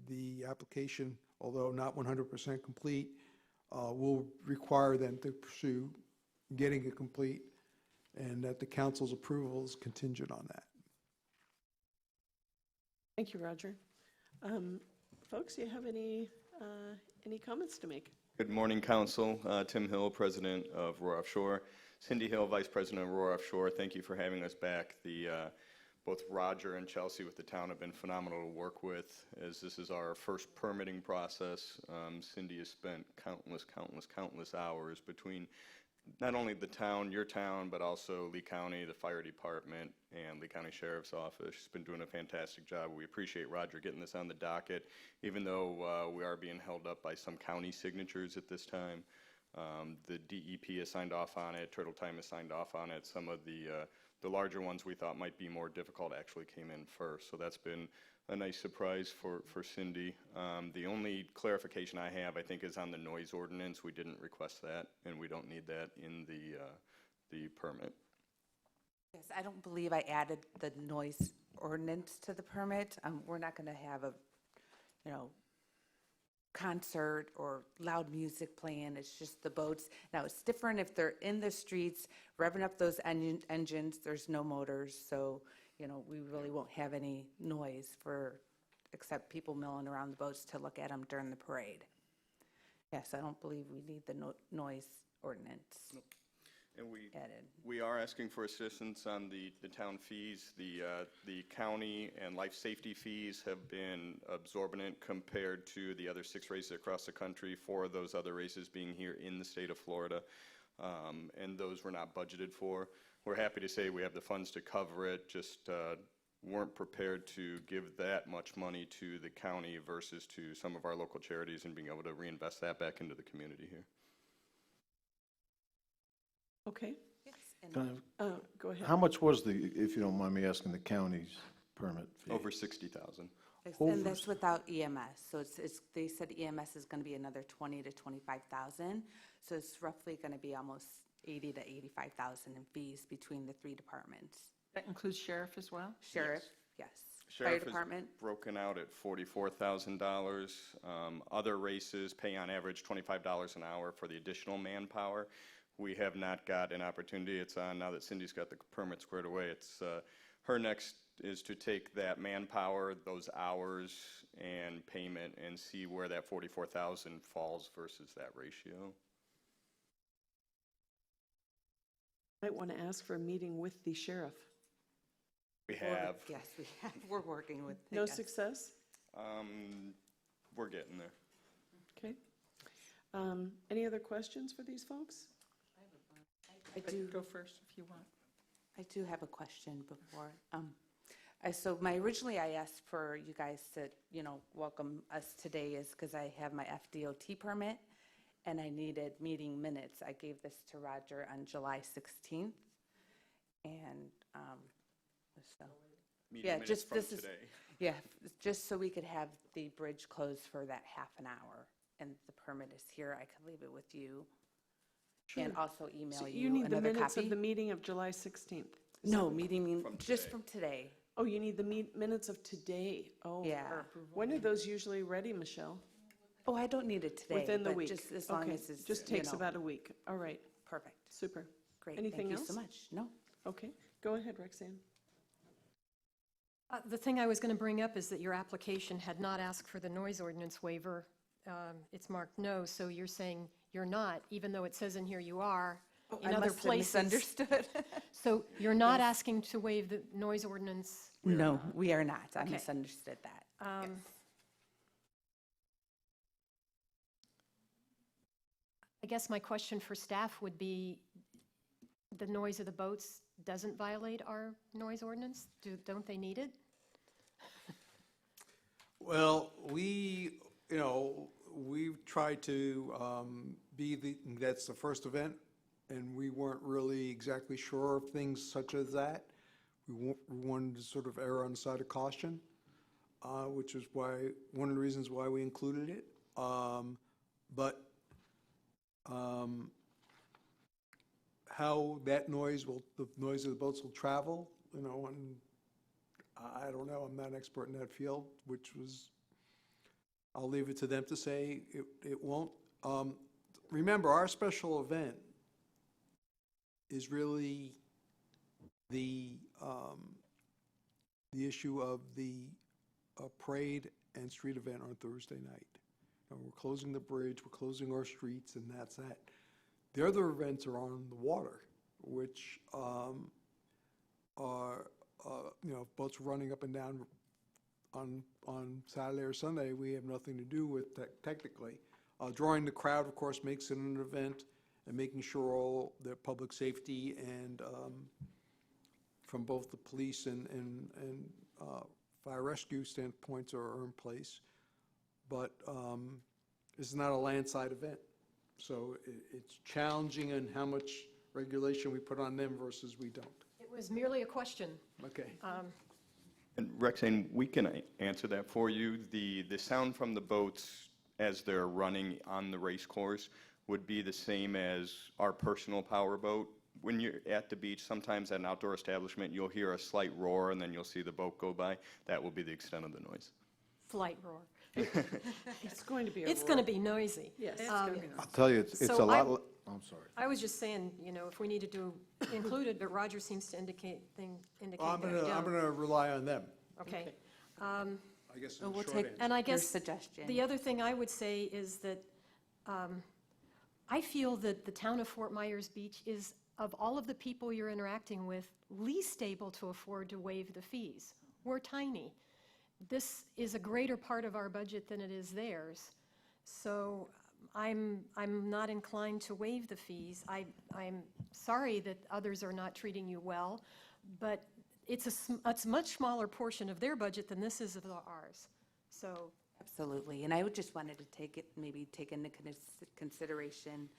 the application, although not 100% complete, will require them to pursue getting it complete, and that the council's approval is contingent on that. Thank you, Roger. Folks, do you have any comments to make? Good morning, Council. Tim Hill, President of Roar Offshore. Cindy Hill, Vice President of Roar Offshore. Thank you for having us back. Both Roger and Chelsea with the town have been phenomenal to work with, as this is our first permitting process. Cindy has spent countless hours between not only the town, your town, but also Lee County, the fire department, and Lee County Sheriff's Office. She's been doing a fantastic job. We appreciate Roger getting this on the docket, even though we are being held up by some county signatures at this time. The DEP has signed off on it, Turtle Time has signed off on it. Some of the larger ones we thought might be more difficult actually came in first, so that's been a nice surprise for Cindy. The only clarification I have, I think, is on the noise ordinance. We didn't request that, and we don't need that in the permit. Yes, I don't believe I added the noise ordinance to the permit. We're not going to have a, concert or loud music playing. It's just the boats. Now, it's different if they're in the streets, revving up those engines. There's no motors, so, we really won't have any noise except people milling around the boats to look at them during the parade. Yes, I don't believe we need the noise ordinance. Nope. And added. we are asking for assistance on the town fees. The county and life safety fees have been absorbent compared to the other 6 races across the country, 4 of those other races being here in the state of Florida, and those were not budgeted for. We're happy to say we have the funds to cover it, just weren't prepared to give that much money to the county versus to some of our local charities and being able to reinvest that back into the community here. Okay. Yes. Can Go ahead. How much was if you don't mind me asking, the county's permit fee? Over 60,000. And that's without EMS. So they said EMS is going to be another 20 to 25,000. So it's roughly going to be almost 80 to 85,000 in fees between the 3 departments. That includes sheriff as well? Sheriff, yes. Sheriff Fire department. is broken out at $44,000. Other races pay on average $25 an hour for the additional manpower. We have not got an opportunity. It's on now that Cindy's got the permit squared away. It's her next is to take that manpower, those hours, and payment, and see where that $44,000 falls versus that ratio. Might want to ask for a meeting with the sheriff. We have. Yes, we have. We're working with. No yes. success? We're getting there. Okay. Any other questions for these folks? I do. Go first if you want. I do have a question before. So originally I asked for you guys to, welcome us today is because I have my FDOT permit and I needed meeting minutes. I gave this to Roger on July 16th. And so, Meeting minutes from today. Yeah, just so we could have the bridge closed for that half an hour. And the permit is here. I could leave it with you. Sure. And also email So you you need the another minutes copy. of the meeting of July 16th? No, meeting just from today. Oh, you need the minutes of today? Oh. Yeah. When are those usually ready, Michelle? Oh, I don't need it today. Within the but week? Just as long Okay. as it's, Just takes about a week. All right. Perfect. Super. Great. Anything Thank else? you so much. No. Okay. Go ahead, Roxanne. The thing I was going to bring up is that your application had not asked for the noise ordinance waiver. It's marked no, so you're saying you're not, even though it says in here you are in I other must have places. misunderstood. So you're not asking to waive the noise ordinance? No, we are not. I Okay. misunderstood that. Yes. guess my question for staff would be, the noise of the boats doesn't violate our noise ordinance? Don't they need it? Well, we've tried to that's the first event, and we weren't really exactly sure of things such as that. We wanted to sort of err on the side of caution, which is one of the reasons why we included it. But how that noise the noise of the boats will travel, and I don't know, I'm not an expert in that field, I'll leave it to them to say it won't. Remember, our special event is really the issue of the parade and street event on Thursday night. We're closing the bridge, we're closing our streets, and that's that. The other events are on the water, which are, boats running up and down on Saturday or Sunday, we have nothing to do with technically. Drawing the crowd, of course, makes it an event, and making sure all the public safety and from both the police and fire rescue standpoints are in place. But it's not a landside event. So it's challenging in how much regulation we put on them versus we don't. It was merely a question. Okay. And Rexane, we can answer that for you. The sound from the boats as they're running on the race course would be the same as our personal power boat. When you're at the beach, sometimes at an outdoor establishment, you'll hear a slight roar and then you'll see the boat go by. That will be the extent of the noise. Flight roar. It's going to be a It's going to be noisy. Yes. It's Um, gonna be noisy. I'll tell you, it's So a lot, I'm sorry. I was just saying, if we needed to include it, but Roger seems to indicate I'm that we gonna don't. rely on them. Okay. I guess it's a We'll short take answer. And I your guess suggestion. the other thing I would say is that I feel that the town of Fort Myers Beach is, of all of the people you're interacting with, least able to afford to waive the fees. We're tiny. This is a greater part of our budget than it is theirs. So I'm not inclined to waive the fees. I'm sorry that others are not treating you well, but it's a much smaller portion of their budget than this is of ours. So Absolutely, and I would just wanted to take into consideration,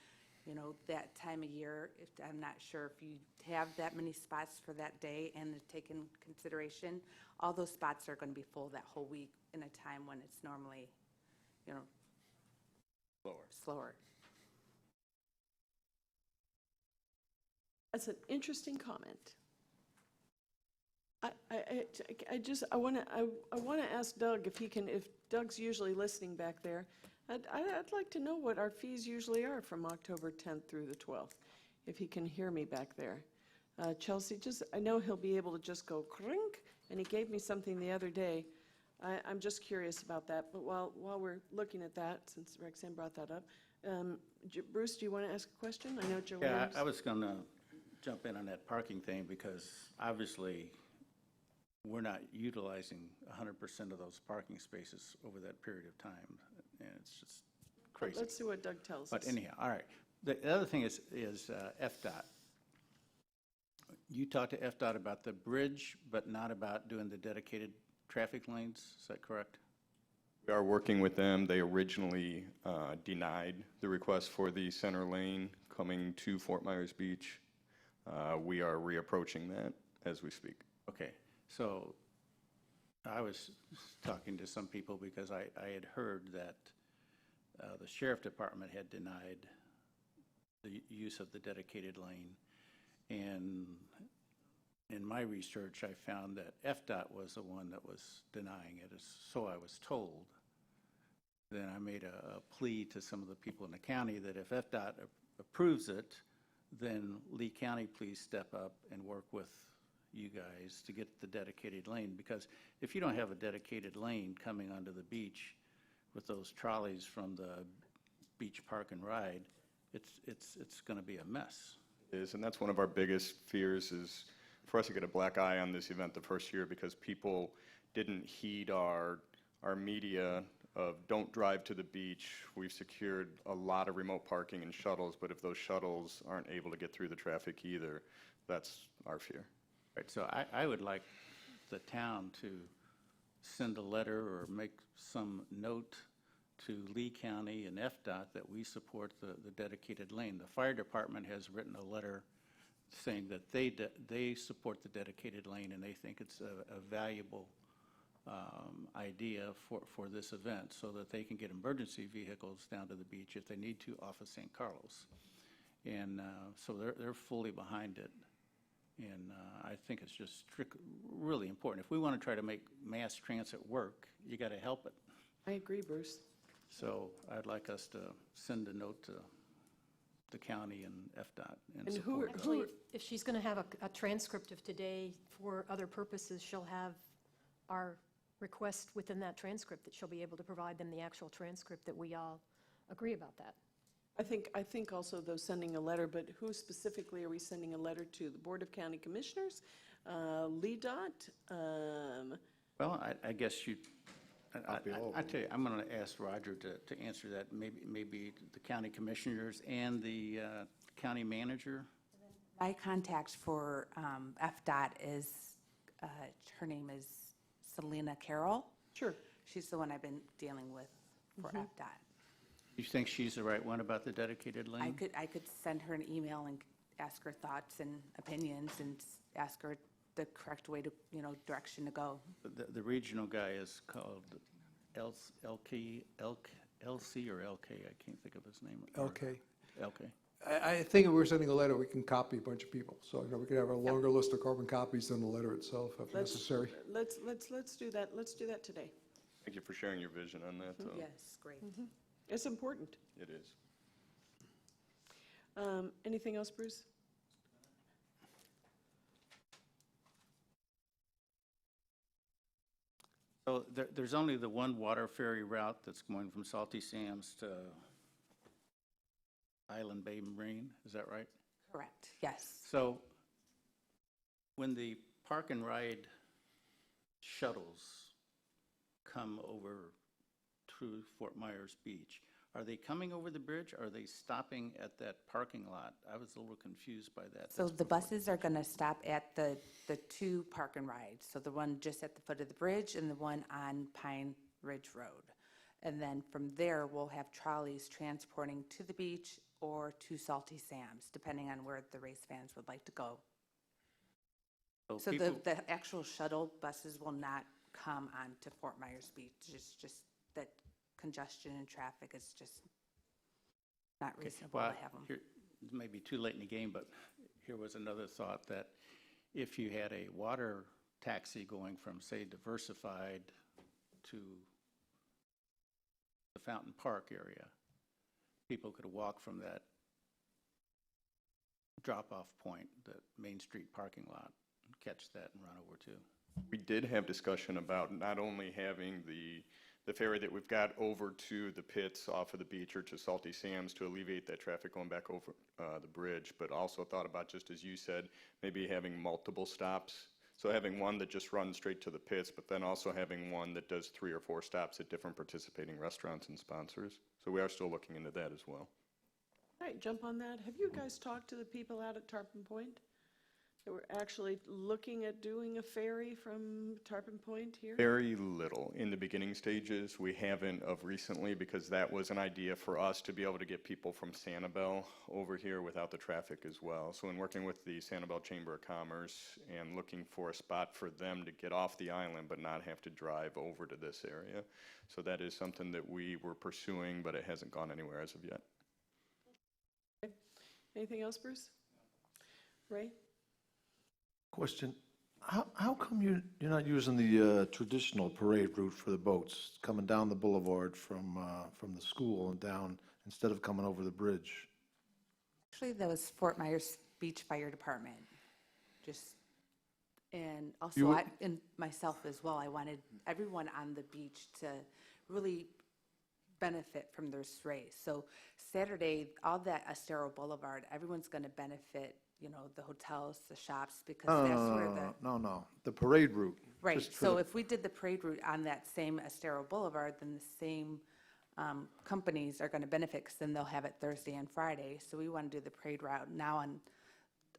that time of year. I'm not sure if you have that many spots for that day, and to take in consideration, all those spots are going to be full that whole week in a time when it's normally, slower. That's an interesting comment. I want to ask Doug if Doug's usually listening back there. I'd like to know what our fees usually are from October 10th through the 12th, if he can hear me back there. Chelsea, I know he'll be able to just go crink, and he gave me something the other day. I'm just curious about that. But while we're looking at that, since Rexane brought that up, Bruce, do you want to ask a question? I know Joe Yeah, Williams. I was going to jump in on that parking thing because obviously we're not utilizing 100% of those parking spaces over that period of time, and it's just crazy. Let's see what Doug tells us. But anyhow, all right. The other thing is FDOT. You talked to FDOT about the bridge, but not about doing the dedicated traffic lanes, is that correct? We are working with them. They originally denied the request for the center lane coming to Fort Myers Beach. We are reapproaching that as we speak. Okay, so I was talking to some people because I had heard that the sheriff department had denied the use of the dedicated lane. And in my research, I found that FDOT was the one that was denying it, so I was told. Then I made a plea to some of the people in the county that if FDOT approves it, then Lee County please step up and work with you guys to get the dedicated lane. Because if you don't have a dedicated lane coming onto the beach with those trolleys from the beach park and ride, it's going to be a mess. It is, and that's one of our biggest fears is for us to get a black eye on this event the first year because people didn't heed our media of don't drive to the beach. We've secured a lot of remote parking and shuttles, but if those shuttles aren't able to get through the traffic either, that's our fear. Right, so I would like the town to send a letter or make some note to Lee County and FDOT that we support the dedicated lane. The fire department has written a letter saying that they support the dedicated lane and they think it's a valuable idea for this event so that they can get emergency vehicles down to the beach if they need to off of St. Carlos. And so they're fully behind it. And I think it's just really important. If we want to try to make mass transit work, you got to help it. I agree, Bruce. So I'd like us to send a note to the county and FDOT and support. Actually, if she's going to have a transcript of today for other purposes, she'll have our request within that transcript, that she'll be able to provide them the actual transcript, that we all agree about that. I think also, though, sending a letter, but who specifically are we sending a letter to? The Board of County Commissioners? LEDOT? Well, I guess you, I tell you, I'm going to ask Roger to answer that, maybe the county commissioners and the county manager. My contact for FDOT is, her name is Selena Carroll. Sure. She's the one I've been dealing with for FDOT. You think she's the right one about the dedicated lane? I could send her an email and ask her thoughts and opinions and ask her the correct way to, direction to go. The regional guy is called LC or LK, I can't think of his name. LK. LK. I think if we're sending a letter, we can copy a bunch of people. So, we can have a longer list of carbon copies than the letter itself if necessary. Let's do that. Let's do that today. Thank you for sharing your vision on that. Yes, great. It's important. It is. Anything else, Bruce? So there's only the one water ferry route that's going from Salty Sam's to Island Bay Marine, is that right? Correct, yes. So when the park and ride shuttles come over to Fort Myers Beach, are they coming over the bridge? Or are they stopping at that parking lot? I was a little confused by that. So the buses are going to stop at the two park and rides. So the one just at the foot of the bridge and the one on Pine Ridge Road. And then from there, we'll have trolleys transporting to the beach or to Salty Sam's, depending on where the race fans would like to go. So the actual shuttle buses will not come on to Fort Myers Beach. It's just that congestion and traffic is just not reasonable to have them. Here, it may be too late in the game, but here was another thought that if you had a water taxi going from, say, Diversified to the Fountain Park area, people could walk from that drop-off point, the Main Street parking lot, and catch that and run over too. We did have discussion about not only having the ferry that we've got over to the pits off of the beach or to Salty Sam's to alleviate that traffic going back over the bridge, but also thought about, just as you said, maybe having multiple stops. So having one that just runs straight to the pits, but then also having one that does 3 or 4 stops at different participating restaurants and sponsors. So we are still looking into that as well. All right, jump on that. Have you guys talked to the people out at Tarpon Point that were actually looking at doing a ferry from Tarpon Point here? Very little in the beginning stages. We haven't of recently, because that was an idea for us to be able to get people from Sanibel over here without the traffic as well. So in working with the Sanibel Chamber of Commerce and looking for a spot for them to get off the island but not have to drive over to this area. So that is something that we were pursuing, but it hasn't gone anywhere as of yet. Okay. Anything else, Bruce? Ray? Question, how come you're not using the traditional parade route for the boats, coming down the boulevard from the school and down, instead of coming over the bridge? Actually, that was Fort Myers Beach Fire Department. And also and myself as well, I wanted everyone on the beach to really benefit from this race. So Saturday, all that Estero Boulevard, everyone's going to benefit the hotels, the shops, because No, that's no, where no, the. no, no, the parade route. Right, just for so the- if we did the parade route on that same Estero Boulevard, then the same companies are going to benefit, because then they'll have it Thursday and Friday. So we want to do the parade route now on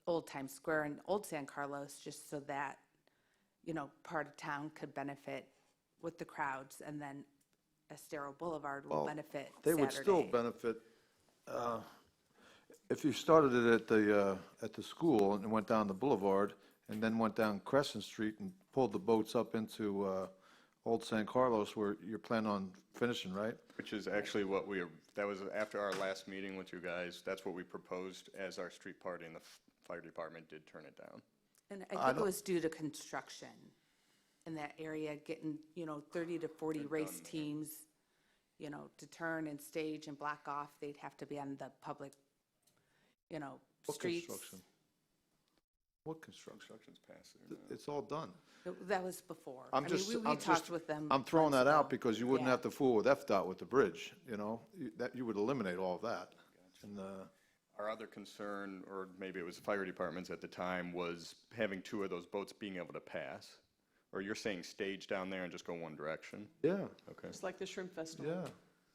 Old Times Square and Old San Carlos, just so that, part of town could benefit with the crowds, and then Estero Boulevard will Well, benefit They would still Saturday. benefit, if you started it at the school and went down the boulevard and then went down Crescent Street and pulled the boats up into Old San Carlos, where you're planning on finishing, right? Which is actually what that was after our last meeting with you guys. That's what we proposed as our street party, and the fire department did turn it down. And I think it was due to construction in that area, getting, 30 to 40 race teams, to turn and stage and block off. They'd have to be on the public, What streets. construction? What construction? Construction's past there now. It's all done. That was before. I'm I just, mean, we I'm talked just, with them. I'm throwing months that out ago. because you wouldn't Yeah. have to fool with FDOT with the bridge, that you would eliminate all of that. And, Our other concern, or maybe it was fire departments at the time, was having two of those boats being able to pass. Or you're saying stage down there and just go one direction? yeah, Okay. It's like the Shrimp Festival.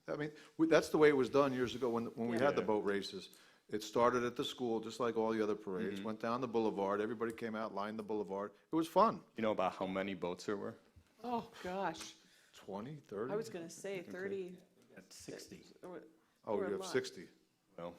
yeah. I mean, that's the way it was done years ago when we had the Yeah. boat races. It started at the school, just like all the other parades, went down the boulevard, everybody came out, lined the boulevard. It was fun. You know about how many boats there were? Oh, gosh. 20, 30? I was going to say 30. At 60. Oh, Or a you have lot. 60. Well,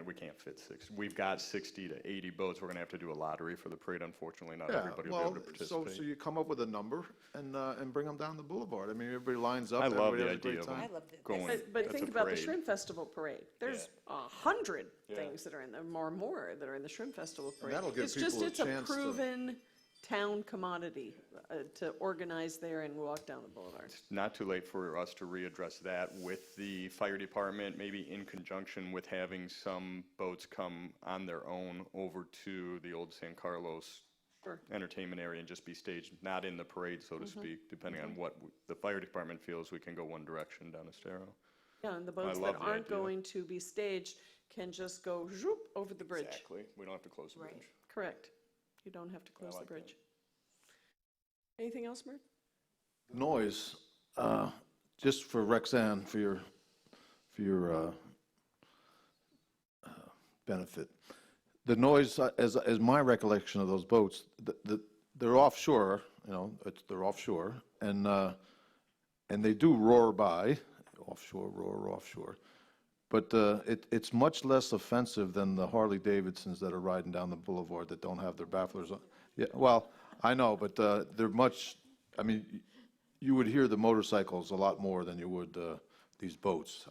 we can't fit 60. We've got 60 to 80 boats. We're going to have to do a lottery for the parade. Unfortunately, not Yeah, everybody will be well, able to so participate. you come up with a number and bring them down the boulevard. I mean, everybody lines up, I love everybody the has a great idea of time. I loved it. going. But that's think a about the parade. Shrimp Festival parade. There's 100 things that are in there, more that are in the Shrimp Festival parade. that'll give It's just, people a it's a chance to- proven town commodity to organize there and walk down the boulevard. Not too late for us to readdress that with the fire department, maybe in conjunction with having some boats come on their own over to the old San Carlos Sure. entertainment area and just be staged, not in the parade, so to speak, depending on what the fire department feels we can go one direction down Estero. Yeah, and the boats love that the aren't idea. going to be staged can just go zoop over the bridge. Exactly. We don't have to close the bridge. Correct. You don't have to close the like that. bridge. Anything else, Mert? Noise, just for Rexanne, for your benefit. The noise, as my recollection of those boats, they're offshore, they're offshore, and they do roar by, offshore. But it's much less offensive than the Harley Davidsons that are riding down the boulevard that don't have their bafflers on. Yeah, well, I know, but they're much, I mean, you would hear the motorcycles a lot more than you would these boats.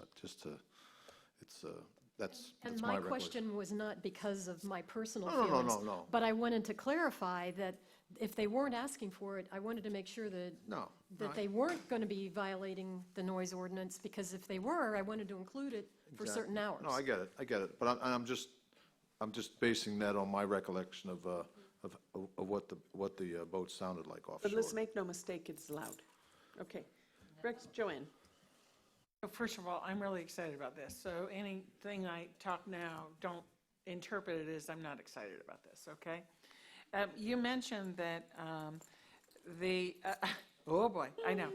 That's And my my recollection. question was not because of my personal No, no, feelings. no. But I wanted to clarify that if they weren't asking for it, I wanted to make sure that, No. that they weren't going to be violating the noise ordinance, because if they were, I wanted to include it for Exactly. certain hours. No, I get it, but I'm just basing that on my recollection of what the boat sounded like offshore. But let's make no mistake, it's loud. Okay. Rex, Joanne? So first of all, I'm really excited about this. So anything I talk now, don't interpret it as I'm not excited about this, okay? You mentioned that oh boy, I know.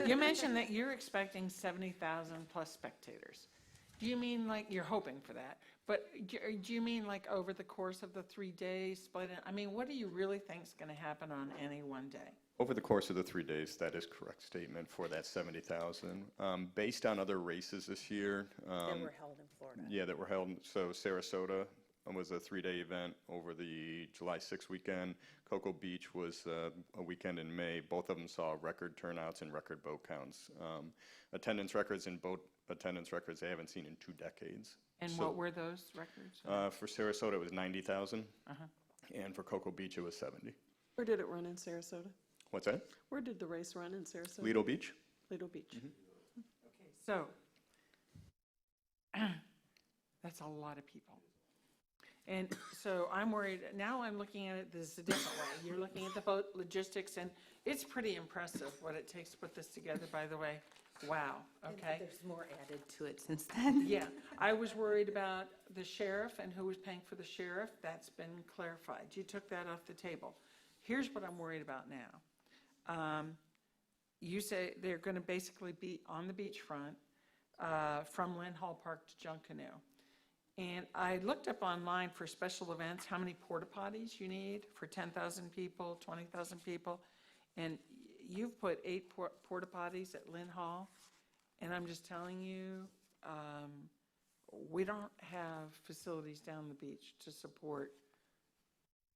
You mentioned that you're expecting 70,000 plus spectators. Do you mean like you're hoping for that? But do you mean like over the course of the 3 days split in? I mean, what do you really think is going to happen on any one day? Over the course of the 3 days, that is correct statement for that 70,000. Based on other races this year. That were held in Florida. Yeah, that were held, so Sarasota was a 3-day event over the July 6th weekend. Cocoa Beach was a weekend in May. Both of them saw record turnouts and record boat counts. Attendance records and boat attendance records they haven't seen in 2 decades. And So, what were those records? For Sarasota, it was 90,000, Uh-huh. and for Cocoa Beach, it was 70. Where did it run in Sarasota? What's that? Where did the race run in Sarasota? Lido Beach? Lido Beach. So, that's a lot of people. And so I'm worried, now I'm looking at it this a different way. You're looking at the boat logistics, and it's pretty impressive what it takes to put this together, by the way. Wow, okay. There's more added to it since then. Yeah, I was worried about the sheriff and who was paying for the sheriff. That's been clarified. You took that off the table. Here's what I'm worried about now. You say they're going to basically be on the beachfront from Lynn Hall Park to Junkanoo. And I looked up online for special events, how many porta potties you need for 10,000 people, 20,000 people. And you've put 8 porta potties at Lynn Hall. And I'm just telling you, we don't have facilities down the beach to support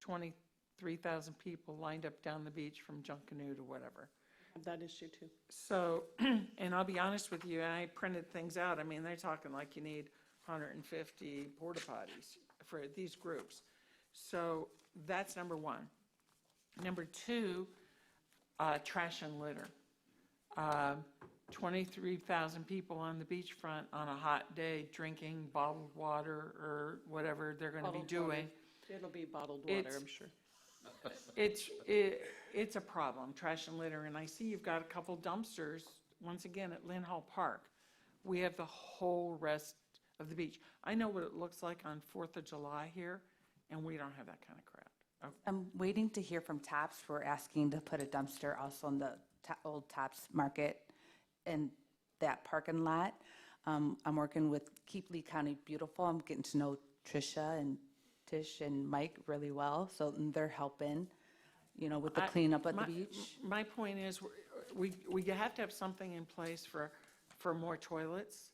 23,000 people lined up down the beach from Junkanoo to whatever. Have that issue too. So, and I'll be honest with you, I printed things out. I mean, they're talking like you need 150 porta potties for these groups. So that's number one. Number two, trash and litter. 23,000 people on the beachfront on a hot day drinking bottled water or whatever they're going to be doing. It'll be bottled water, I'm sure. It's a problem, trash and litter, and I see you've got a couple dumpsters, once again, at Lynn Hall Park. We have the whole rest of the beach. I know what it looks like on 4th of July here, and we don't have that kind of crowd. I'm waiting to hear from Tops. We're asking to put a dumpster also in the old Tops Market in that parking lot. I'm working with Keep Lee County Beautiful. I'm getting to know Tricia and Tish and Mike really well, so they're helping, with the cleanup at the beach. My point is, we have to have something in place for more toilets,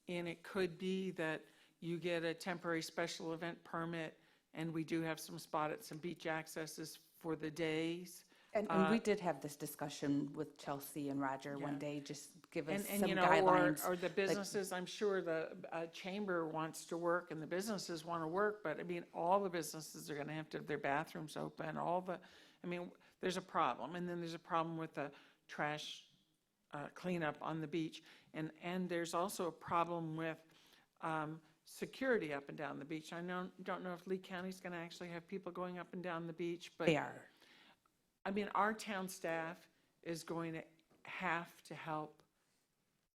and it could be that you get a temporary special event permit, and we do have some spot at some beach accesses for the days. And we did have this discussion with Chelsea and Roger one day, just give us And some you know, guidelines. or the businesses, I'm sure the chamber wants to work and the businesses want to work, but I mean, all the businesses are going to have to have their bathrooms open, there's a problem. And then there's a problem with the trash cleanup on the beach. And there's also a problem with security up and down the beach. I don't know if Lee County's going to actually have people going up and down the beach, but They are. I mean, our town staff is going to have to help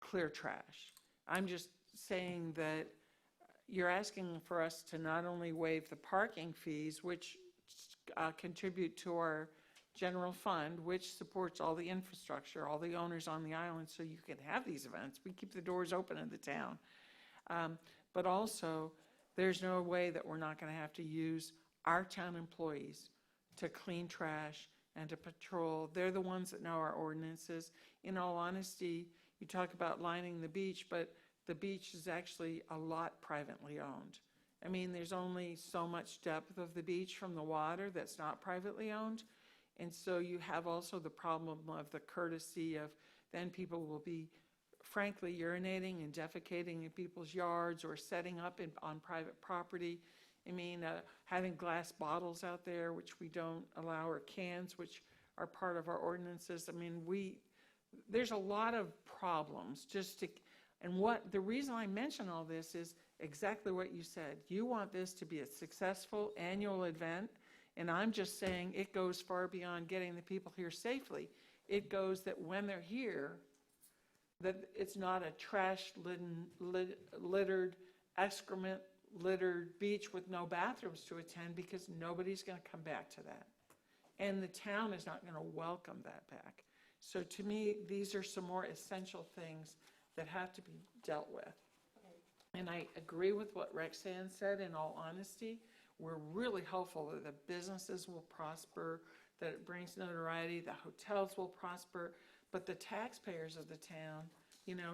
clear trash. I'm just saying that you're asking for us to not only waive the parking fees, which contribute to our general fund, which supports all the infrastructure, all the owners on the island, so you can have these events. We keep the doors open in the town. But also, there's no way that we're not going to have to use our town employees to clean trash and to patrol. They're the ones that know our ordinances. In all honesty, you talk about lining the beach, but the beach is actually a lot privately owned. I mean, there's only so much depth of the beach from the water that's not privately owned. And so you have also the problem of the courtesy of then people will be, frankly, urinating and defecating in people's yards or setting up on private property. I mean, having glass bottles out there, which we don't allow, or cans, which are part of our ordinances. I mean, there's a lot of problems the reason I mention all this is exactly what you said. You want this to be a successful annual event, and I'm just saying it goes far beyond getting the people here safely. It goes that when they're here, that it's not a littered, excrement littered beach with no bathrooms to attend, because nobody's going to come back to that. And the town is not going to welcome that back. So to me, these are some more essential things that have to be dealt with. And I agree with what Rexanne said, in all honesty. We're really hopeful that the businesses will prosper, that it brings notoriety, the hotels will prosper, but the taxpayers of the town,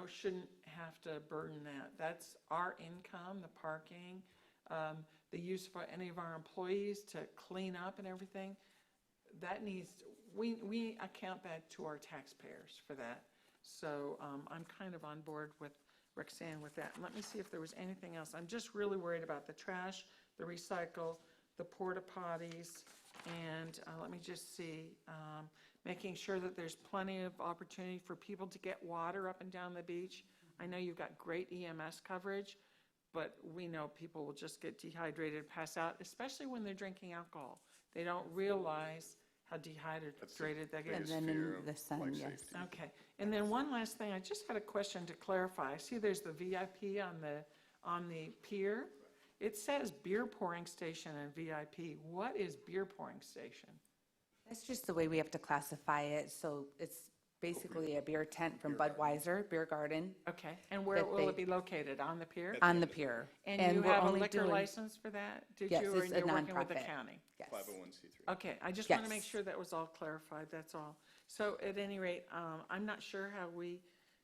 shouldn't have to burden that. That's our income, the parking, the use of any of our employees to clean up and everything. We account that to our taxpayers for that. So I'm kind of on board with Roxanne with that. Let me see if there was anything else. I'm just really worried about the trash, the recycle, the porta potties, and let me just see, making sure that there's plenty of opportunity for people to get water up and down the beach. I know you've got great EMS coverage, but we know people will just get dehydrated, pass out, especially when they're drinking alcohol. They don't realize how dehydrated they get. And then in the sun, yes. Okay, and then one last thing, I just had a question to clarify. I see there's the VIP on the pier. It says beer pouring station and VIP. What is beer pouring station? That's just the way we have to classify it. So it's basically a beer tent from Budweiser Beer Garden. Okay, and where that will they- it be located? On the pier? On the pier. And you we're have a only liquor doing- license for that? Did Yes, you, or it's a you're working with the nonprofit. county? Yes. 501c3. Okay, I just want to make Yes. sure that was all clarified, that's all. So at any rate, I'm not sure how we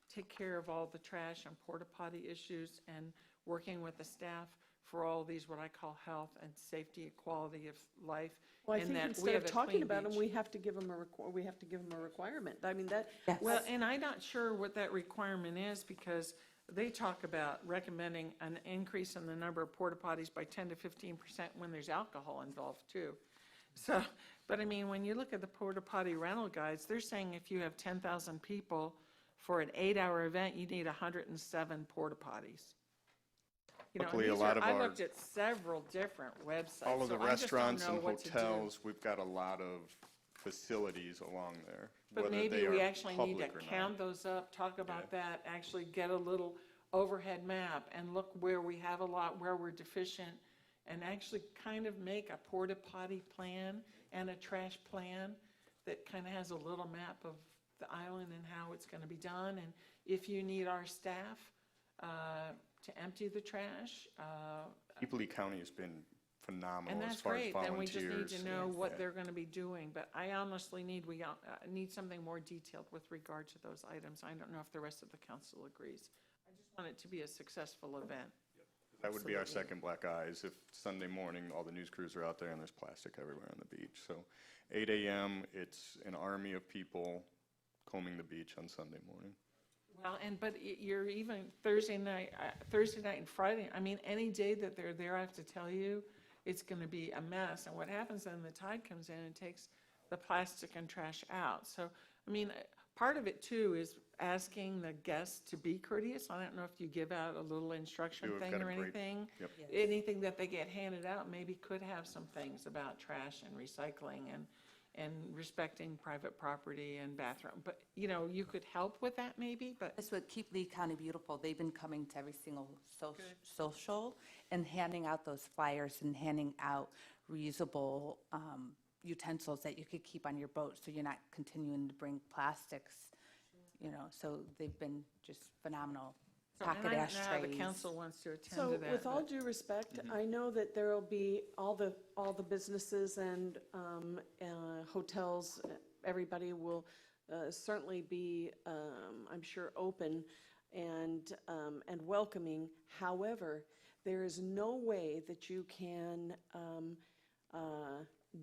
take care of all the trash and porta potty issues and working with the staff for all these, what I call health and safety, quality of life. Well, I and think that we instead have of a talking clean about them, beach. we have to give them we have to give them a requirement. I mean, that. Well, and I'm not sure what that requirement is, because they talk about recommending an increase in the number of porta potties by 10 to 15% when there's alcohol involved too. So, but I mean, when you look at the porta potty rental guides, they're saying if you have 10,000 people for an 8-hour event, you need 107 porta potties. You know, and Luckily, a these lot of I our- looked at several different websites. All of the so I just don't restaurants know and what to do. hotels, we've got a lot of facilities along there. But whether maybe they we are actually need to public or not. count those up, talk about that, actually get a little overhead map and look where we have a lot, where we're deficient, and actually kind of make a porta potty plan and a trash plan that kind of has a little map of the island and how it's going to be done. And if you need our staff to empty the trash, Hippoly County has been phenomenal and as that's far as great, volunteers. then we just need to know what Yeah. they're gonna be doing, but I honestly need something more detailed with regard to those items. I don't know if the rest of the council agrees. I just want it to be a successful event. That would be our Absolutely. second black eyes if Sunday morning, all the news crews are out there and there's plastic everywhere on the beach. So 8 a.m., it's an army of people combing the beach on Sunday morning. Well, but you're even Thursday night and Friday, I mean, any day that they're there, I have to tell you, it's gonna be a mess. And what happens then, the tide comes in and takes the plastic and trash out. So, I mean, part of it too is asking the guests to be courteous. I don't know if you give out a little instruction We've thing got a or great- anything. Yep. Anything that they get handed out maybe could have some things about trash and recycling and respecting private property and bathroom. But, you know, you could help with that maybe, but. That's what Keep Lee County Beautiful, they've been coming to every single social and handing out those flyers and handing out reusable utensils that you could keep on your boat, so you're not continuing to bring plastics, you know, so they've been just phenomenal. So, Pocket and I don't know how the ashtrays. council wants to attend So to that. with all but- due respect, I know that there will be all the businesses and hotels, everybody will certainly be, I'm sure, open and welcoming. However, there is no way that you can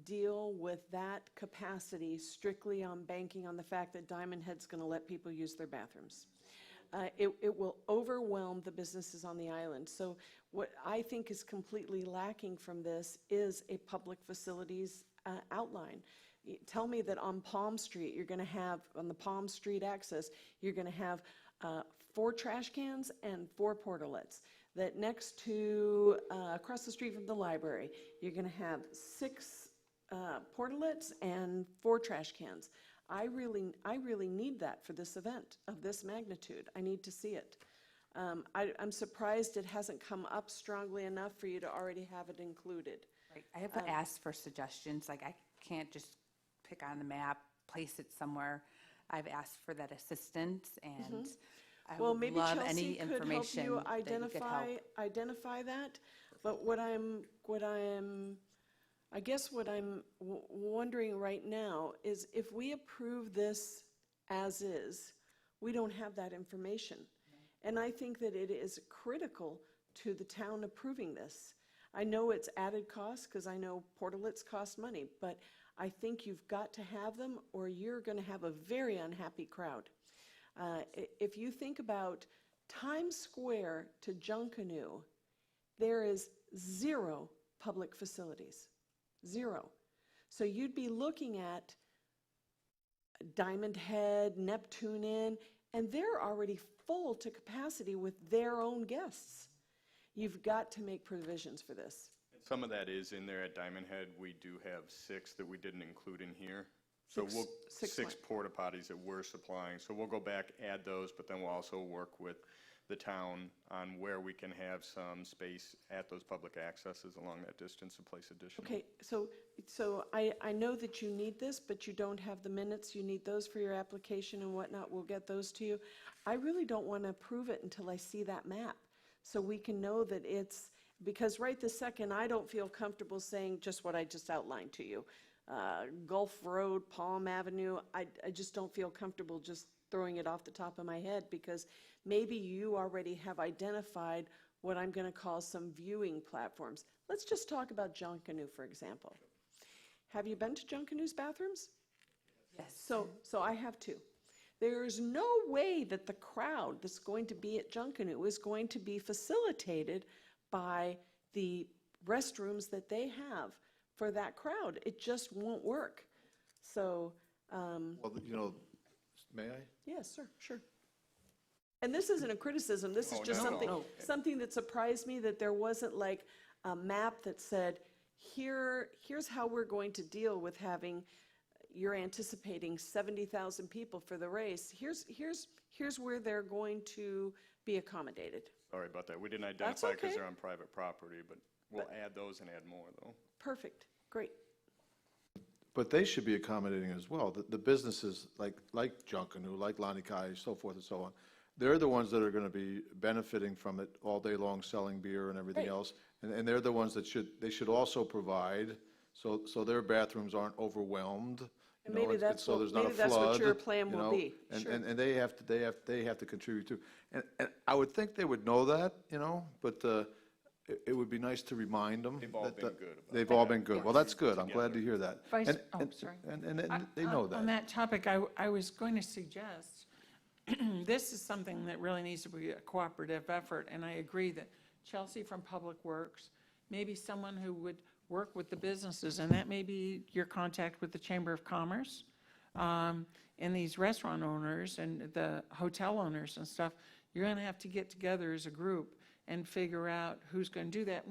deal with that capacity strictly on banking on the fact that Diamond Head's going to let people use their bathrooms. It will overwhelm the businesses on the island. So what I think is completely lacking from this is a public facilities outline. Tell me that on Palm Street, you're going to have, on the Palm Street access, you're going to have 4 trash cans and 4 portalets. That next to, across the street from the library, you're going to have 6 portalets and 4 trash cans. I really need that for this event of this magnitude. I need to see it. I'm surprised it hasn't come up strongly enough for you to already have it included. Right. I have asked for suggestions, like I can't just pick on the map, place it somewhere. I've asked for that assistance, and I Well, would maybe love Chelsea any could help information you that you could help. identify that. But I guess what I'm wondering right now is if we approve this as is, we don't have that information. And I think that it is critical to the town approving this. I know it's added cost because I know portalets cost money, but I think you've got to have them or you're going to have a very unhappy crowd. If you think about Times Square to Junkanoo, there is 0 public facilities. 0. So you'd be looking at Diamond Head, Neptune Inn, and they're already full to capacity with their own guests. You've got to make provisions for this. Some of that is in there at Diamond Head. We do have 6 that we didn't include in here. So Six- we'll, six 6 porta potties that we're supplying. So we'll go back, add those, but then we'll also work with the town on where we can have some space at those public accesses along that distance to place additional. Okay, so I know that you need this, but you don't have the minutes. You need those for your application and whatnot. We'll get those to you. I really don't want to approve it until I see that map, so we can know that it's, because right this second, I don't feel comfortable saying just what I just outlined to you. Gulf Road, Palm Avenue, I just don't feel comfortable just throwing it off the top of my head, because maybe you already have identified what I'm going to call some viewing platforms. Let's just talk about Junkanoo, for example. Have you been to Junkanoo's bathrooms? Yes. So I have too. There is no way that the crowd that's going to be at Junkanoo is going to be facilitated by the restrooms that they have for that crowd. It just won't work. So, Well, you know, may I? yes, sir, sure. And this isn't a criticism, this is Oh, just no. something, No. something that surprised me, that there wasn't like a map that said, here's how we're going to deal with having, you're anticipating 70,000 people for the race. Here's where they're going to be accommodated. Sorry about that. We didn't That's identify because okay. they're on private property, but we'll add those and add more, though. Perfect, great. But they should be accommodating as well. The businesses like Junkanoo, like Lani Kai, so forth and so on, they're the ones that are going to be benefiting from it all day long, selling beer and everything Right. else. And they're the ones that they should also provide, so their bathrooms aren't overwhelmed. And you know, maybe that's so what- there's not a maybe that's what flood, your plan you will know, be. And, Sure. and they have to contribute too. And I would think they would know that, you know, but it would be nice to remind them. They've all that- been that- good about They've that. all been good. Well, that's good. I'm glad Together. to hear that. Vice- And- oh, and- sorry. And they know On that. that topic, I was going to suggest, this is something that really needs to be a cooperative effort, and I agree that Chelsea from Public Works, maybe someone who would work with the businesses, and that may be your contact with the Chamber of Commerce, and these restaurant owners and the hotel owners and stuff. You're going to have to get together as a group and figure out who's going to do that.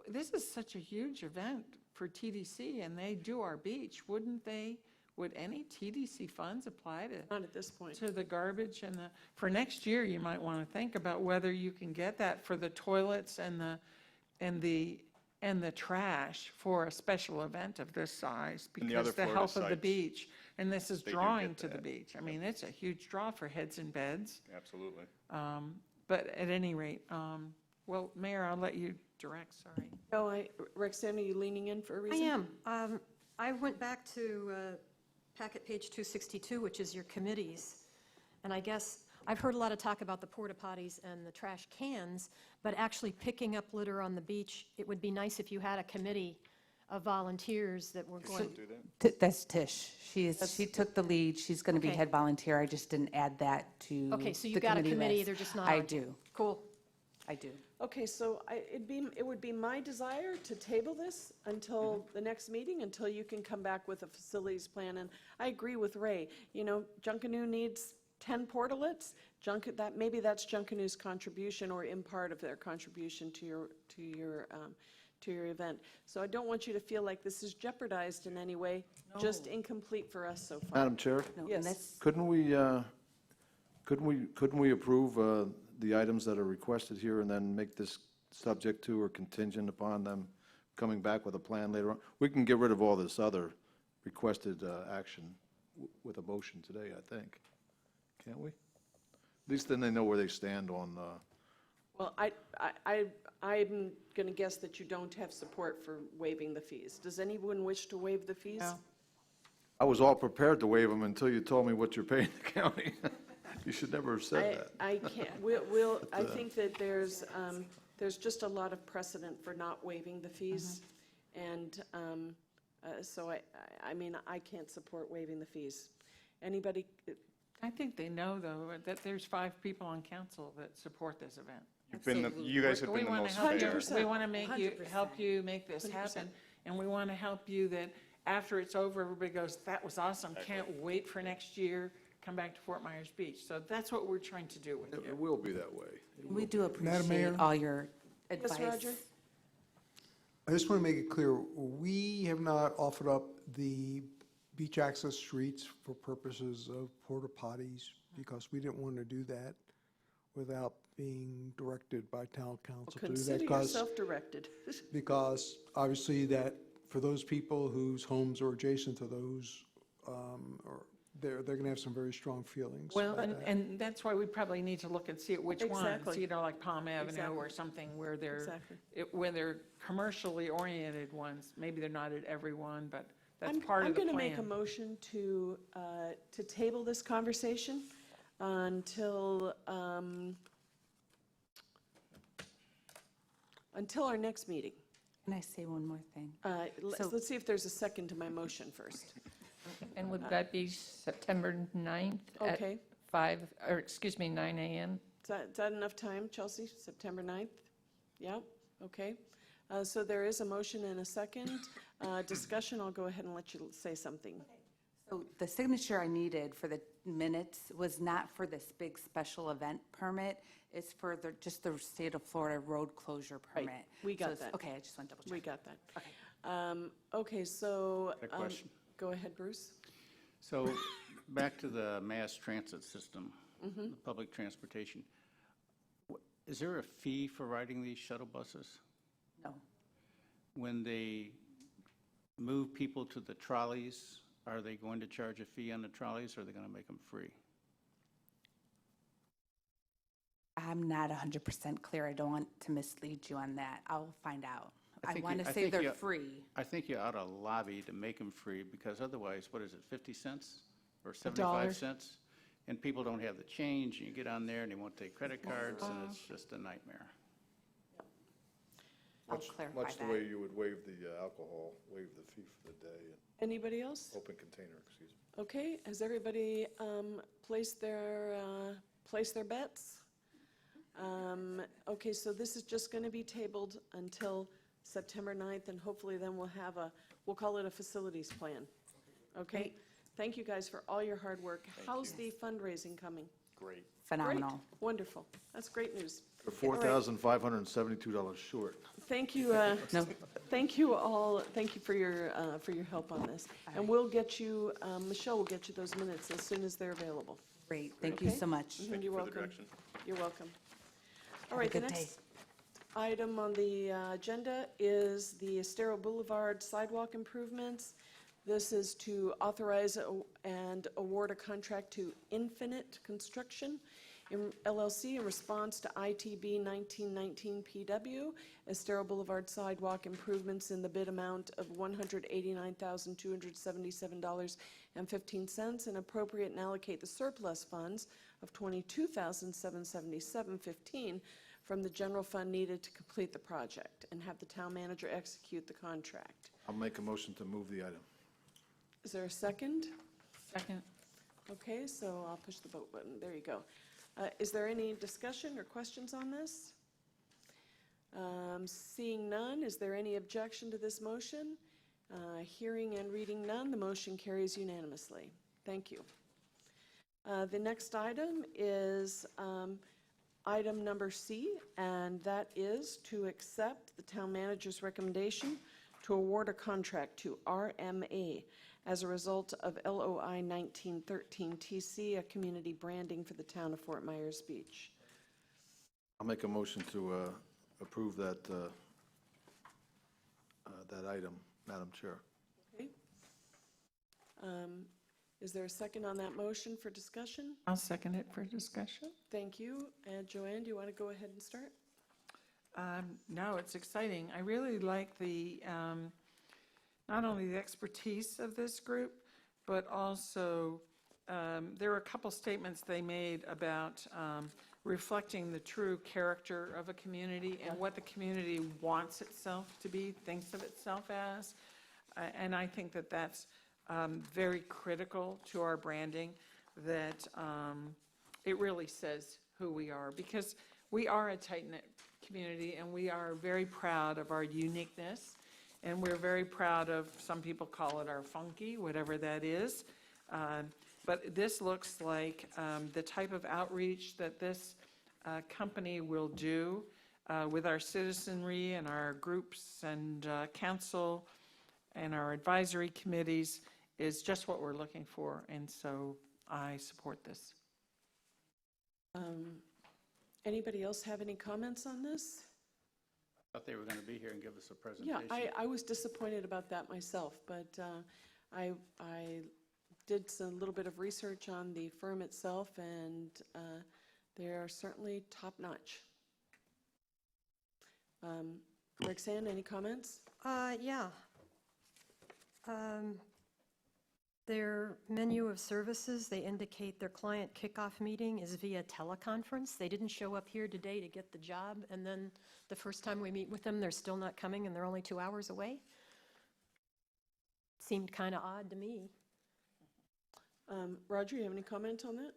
This is such a huge event for TDC, and they do our beach. Would any TDC funds apply to? Not at this point. To the garbage and for next year, you might want to think about whether you can get that for the toilets and the trash for a special event of this size, And the other because the Florida health of the sites, beach, and this is they do drawing get to the that. beach. I mean, it's a huge draw for heads and beds. Absolutely. But at any rate, well, Mayor, I'll let you direct, sorry. Oh, Roxanne, are you leaning in for a I reason? am. I went back to packet page 262, which is your committees, and I guess I've heard a lot of talk about the porta potties and the trash cans, but actually picking up litter on the beach, it would be nice if you had a committee of volunteers that were going. Do that? That's Tish. She took the lead. She's going to be Okay. head volunteer. I just didn't add that to Okay, so the you've got a committee, list. they're just not I on. do. Cool. I do. Okay, so it would be my desire to table this until the next meeting, until you can come back with a facilities plan. And I agree with Ray, you know, Junkanoo needs 10 portalets. Maybe that's Junkanoo's contribution, or in part of their contribution to your event. So I don't want you to feel like this is jeopardized in any way, just incomplete for us so far. Madam Chair? No, and Yes. that's- Couldn't we approve the items that are requested here and then make this subject to or contingent upon them coming back with a plan later on? We can get rid of all this other requested action with a motion today, I think. Can't we? At least then they know where they stand on, Well, I'm going to guess that you don't have support for waiving the fees. Does anyone wish to waive the fees? No. I was all prepared to waive them until you told me what you're paying the county. You should never have said that. I can't, I think that there's just a lot of precedent for not waiving the fees. And so I mean, I can't support waiving the fees. Anybody, I think they know, though, that there's 5 people on council that support this event. You guys have been the most fair. 100%. We want to help 100%. you make this happen, and we want to help you that after it's over, everybody goes, that was awesome, can't wait for next year, come back to Fort Myers Beach. So that's what we're trying to do with It you. will be that way. We do Madam appreciate Mayor? all your advice. Roger? I just want to make it clear, we have not offered up the beach access streets for purposes of porta potties because we didn't want to do that without being directed by town council to do that. Consider because- yourself directed. Because obviously that, for those people whose homes are adjacent to those, or they're going to have some very strong feelings. Well, about and, that. and that's why we probably need to look and see at which ones, Exactly. you know, like Palm Avenue Exactly. or something where they're, Exactly. where they're commercially oriented ones. Maybe they're not at every one, but that's part of the I'm plan. going to make a motion to table this conversation until our next meeting. Can I say one more thing? Let's So- see if there's a second to my motion first. And would that be September 9th? Okay. At 9 a.m.? Is that enough time, Chelsea? September 9th? Yeah, okay. So there is a motion and a second. Discussion, I'll go ahead and let you say something. So the signature I needed for the minutes was not for this big special event permit. It's for just the state of Florida road closure Right. permit. We got So it's- that. Okay, I just want to double check. We got that. Okay, so. Got a question. Go ahead, Bruce. So, back to the mass transit system, Mm-hmm. the public transportation. Is there a fee for riding these shuttle buses? No. When they move people to the trolleys, are they going to charge a fee on the trolleys, or are they going to make them free? I'm not 100% clear. I don't want to mislead you on that. I'll find out. I think want you- to I say think they're you- free. I think you ought to lobby to make them free, because otherwise, what is it, 50 cents or $1. 75 cents? And people don't have the change, and you get on there and they won't take credit cards, and it's just a nightmare. I'll Much clarify the that. way you would waive the alcohol, waive the fee for the day, and Anybody else? open container, excuse me. Okay, has everybody placed their bets? Okay, so this is just going to be tabled until September 9th, and hopefully then we'll call it a facilities plan. Okay? Thank you guys for all your hard work. How's the fundraising coming? Great. Phenomenal. Great. Wonderful. That's great news. They're $4,572 short. Thank you, thank you all, thank you for your help on this. And we'll get you, Michelle will get you those minutes as soon as they're available. Great. Thank you Okay? so much. Mhm, You're welcome. You're welcome. All Have a right, the good day. next item on the agenda is the Estero Boulevard sidewalk improvements. This is to authorize and award a contract to Infinite Construction LLC in response to ITB 1919 PW, Estero Boulevard sidewalk improvements in the bid amount of $189,277.15, and appropriate and allocate the surplus funds of $22,777.15 from the general fund needed to complete the project, and have the town manager execute the contract. I'll make a motion to move the item. Is there a second? Second. Okay, so I'll push the vote button. There you go. Is there any discussion or questions on this? Seeing none, is there any objection to this motion? Hearing and reading none, the motion carries unanimously. Thank you. The next item is item number C, and that is to accept the town manager's recommendation to award a contract to RMA as a result of LOI 1913 TC, a community branding for the town of Fort Myers Beach. I'll make a motion to approve that item, Madam Chair. Okay. Is there a second on that motion for discussion? I'll second it for discussion. Thank you. And Joanne, do you want to go ahead and start? No, it's exciting. I really like not only the expertise of this group, but also there were a couple statements they made about reflecting the true character of a community and what the community wants itself to be, thinks of itself as. And I think that that's very critical to our branding, that it really says who we are, because we are a tight-knit community, and we are very proud of our uniqueness, and we're very proud of, some people call it our funky, whatever that is. But this looks like the type of outreach that this company will do with our citizenry and our groups and council and our advisory committees is just what we're looking for, and so I support this. Anybody else have any comments on this? Thought they were going to be here and give us a Yeah, presentation. I was disappointed about that myself, but I did a little bit of research on the firm itself, and they are certainly top-notch. Roxanne, any comments? Yeah. Their menu of services, they indicate their client kickoff meeting is via teleconference. They didn't show up here today to get the job, and then the first time we meet with them, they're still not coming, and they're only 2 hours away. Seemed kind of odd to me. Roger, you have any comment on that?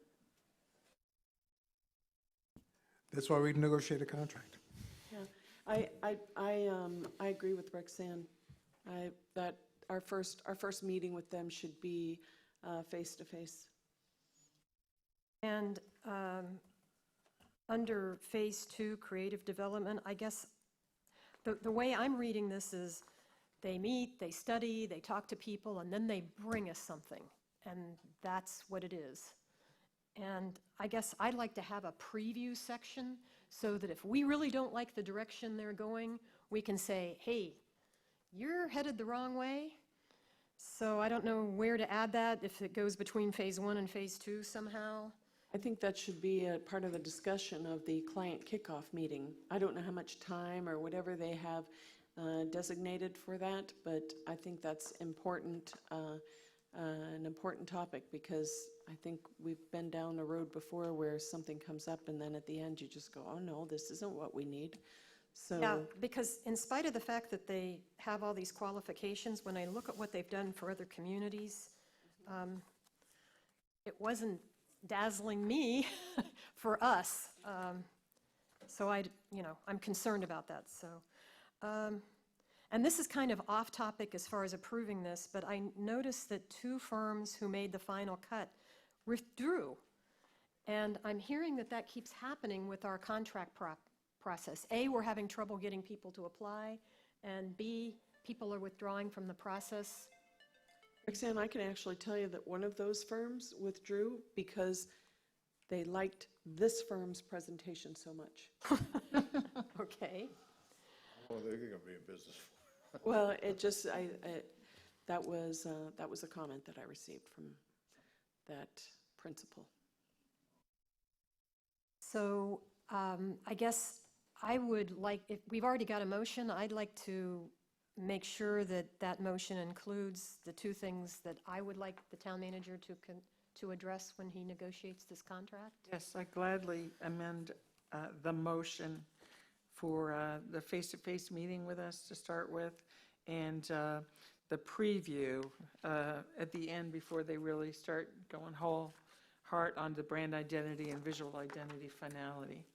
That's why we negotiate a contract. Yeah, I agree with Roxanne. That our first meeting with them should be face to face. And under Phase 2, creative development, I guess the way I'm reading this is they meet, they study, they talk to people, and then they bring us something. And that's what it is. And I guess I'd like to have a preview section so that if we really don't like the direction they're going, we can say, hey, you're headed the wrong way. So I don't know where to add that, if it goes between Phase 1 and Phase 2 somehow. I think that should be a part of the discussion of the client kickoff meeting. I don't know how much time or whatever they have designated for that, but I think that's important, an important topic, because I think we've been down the road before where something comes up and then at the end you just go, oh no, this isn't what we need. So Yeah, because in spite of the fact that they have all these qualifications, when I look at what they've done for other communities, it wasn't dazzling me for us. So I'm concerned about that. So, and this is kind of off topic as far as approving this, but I noticed that 2 firms who made the final cut withdrew. And I'm hearing that that keeps happening with our contract process. A, we're having trouble getting people to apply, and B, people are withdrawing from the process. Roxanne, I can actually tell you that one of those firms withdrew because they liked this firm's presentation so much. Okay. Well, they're going to be in business. Well, it just, that was a comment that I received from that principal. So I guess I would like, if we've already got a motion, I'd like to make sure that that motion includes the 2 things that I would like the town manager to address when he negotiates this contract. Yes, I gladly amend the motion for the face-to-face meeting with us to start with, and the preview at the end before they really start going whole heart on the brand identity and visual identity finality.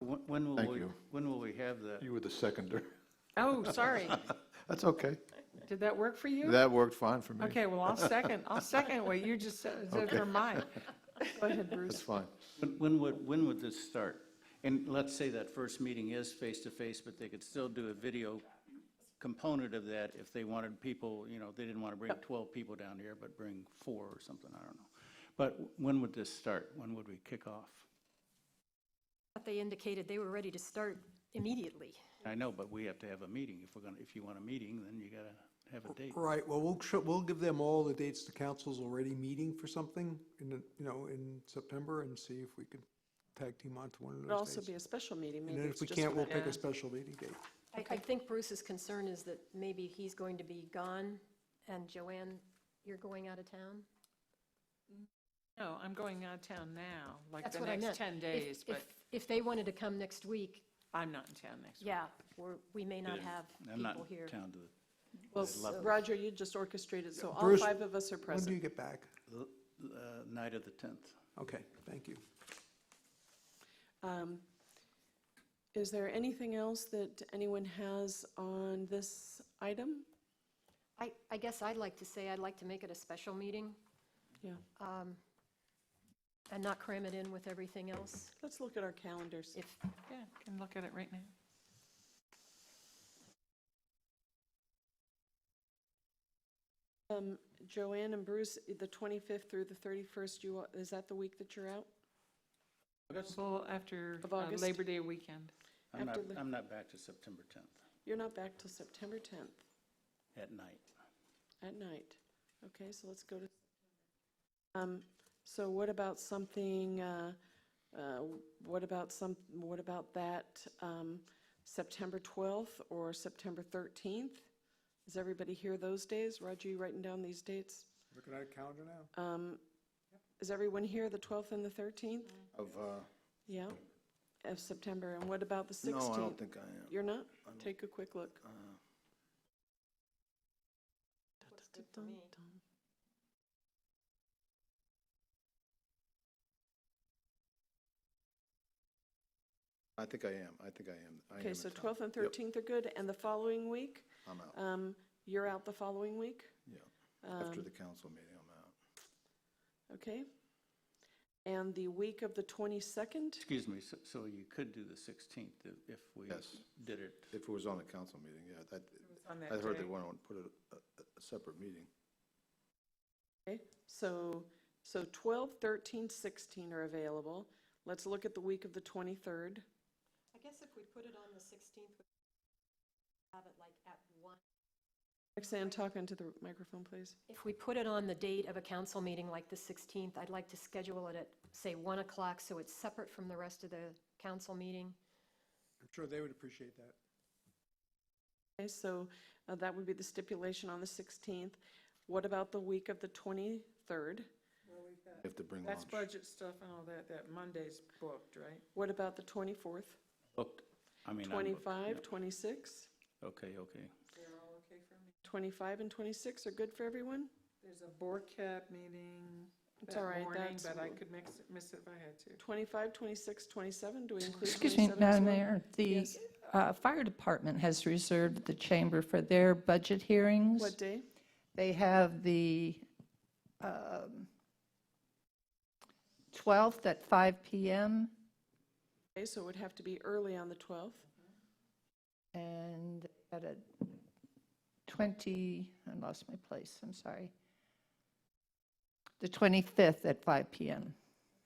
When Thank you. When will we have that? You were the seconder. Oh, sorry. That's okay. Did that work for you? That worked fine for me. Okay, well, I'll second what you just said for mine. Go ahead, Bruce. That's fine. When would this start? And let's say that first meeting is face-to-face, but they could still do a video component of that if they wanted people, they didn't want to bring 12 people down here, but bring 4 or something, I don't know. But when would this start? When would we kick off? They indicated they were ready to start immediately. I know, but we have to have a meeting. If you want a meeting, then you got to have a date. Right, well, we'll give them all the dates the council's already meeting for something in September, and see if we can tag team onto one of It'll those also dates. be a special meeting, And maybe then it's if we just can't, for we'll that. pick a special meeting date. I think Bruce's concern is that maybe he's going to be gone, and Joanne, you're going out of town? No, I'm going out of town now, like That's the what I next meant. 10 days, but If they wanted to come next week, I'm not in town next week. yeah, we may not have I'm not people here. in town to Well, the Roger, you just orchestrated, so all Bruce, 5 of us are When do present. you get back? night of the 10th. Okay, thank you. Is there anything else that anyone has on this item? I guess I'd like to say I'd like to make it a special meeting. Yeah. and not cram it in with everything else. Let's look at our calendars. If, Yeah, can look at it right now. Joanne and Bruce, the 25th through the 31st, is that the week that you're out? Well, after Of August? Labor Day weekend. After the- I'm not back to September 10th You're not back till September 10th at night. at night. Okay, so let's go to, so what about something, what about that September 12th or September 13th? Is everybody here those days? Roger, you writing down these dates? Looking at a calendar now. Is everyone here the 12th and the 13th? Of, Yeah, of September. And what about the 16th? No, I don't think I am. You're not? Take a quick look. I think I am. I think I am. I Okay, am so in town. 12th and Yep, 13th are good, and the following week? I'm out. You're out the following week? Yeah. After the council meeting, I'm out. Okay. And the week of the 22nd? Excuse me, so you could do the 16th if we Yes. did it. If it was on a council meeting, yeah. on that I heard day. they want to put a separate meeting. Okay, so 12, 13, 16 are available. Let's look at the week of the 23rd. I guess if we put it on the 16th, we have it like at 1. Roxanne, talk into the microphone, please. If we put it on the date of a council meeting like the 16th, I'd like to schedule it at, say, 1 o'clock, so it's separate from the rest of the council meeting. I'm sure they would appreciate that. Okay, so that would be the stipulation on the 16th. What about the week of the 23rd? You have to bring That's lunch. budget stuff and all that, that Monday's booked, right? What about the 24th? Booked. I mean, I'm booked. 25, Yep. 26? Okay. They're all okay for me? 25 and 26 are good for everyone? There's a board cap meeting It's that all right, morning, that's- but I could miss it if I had to. 25, 26, 27, do we include Excuse me, 27 as Madam well? Mayor, the Yes. fire department has reserved the chamber for their budget hearings. What day? They have the 12th at 5 PM Okay, so it would have to be early on the 12th. and at a I lost my place, I'm sorry. The 25th at 5 PM.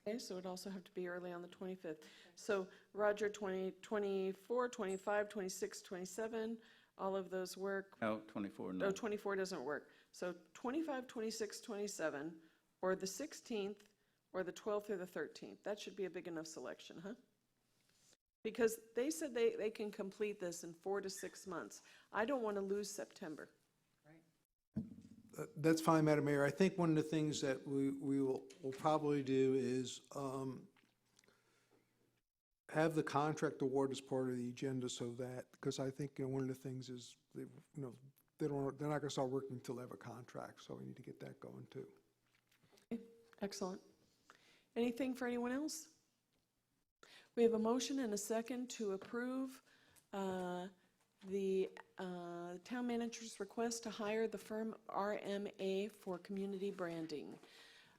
Okay, so it'd also have to be early on the 25th. So Roger, 24, 25, 26, 27, all of those work. No, 24, no. Oh, 24 doesn't work. So 25, 26, 27, or the 16th, or the 12th or the 13th. That should be a big enough selection, huh? Because they said they can complete this in 4 to 6 months. I don't want to lose September. That's fine, Madam Mayor. I think one of the things that we will probably do is have the contract award as part of the agenda so that, because I think, one of the things is, they're not going to start working until they have a contract, so we need to get that going too. Excellent. Anything for anyone else? We have a motion and a second to approve the town manager's request to hire the firm RMA for community branding.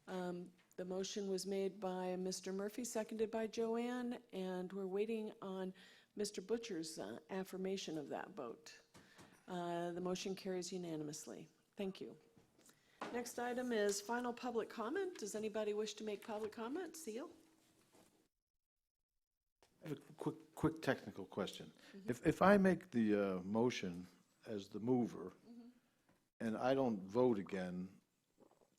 The motion was made by Mr. Murphy, seconded by Joanne, and we're waiting on Mr. Butcher's affirmation of that vote. The motion carries unanimously. Thank you. Next item is final public comment. Does anybody wish to make public comment? Seal? I have a quick technical question. If I make the motion as the mover, and I don't vote again,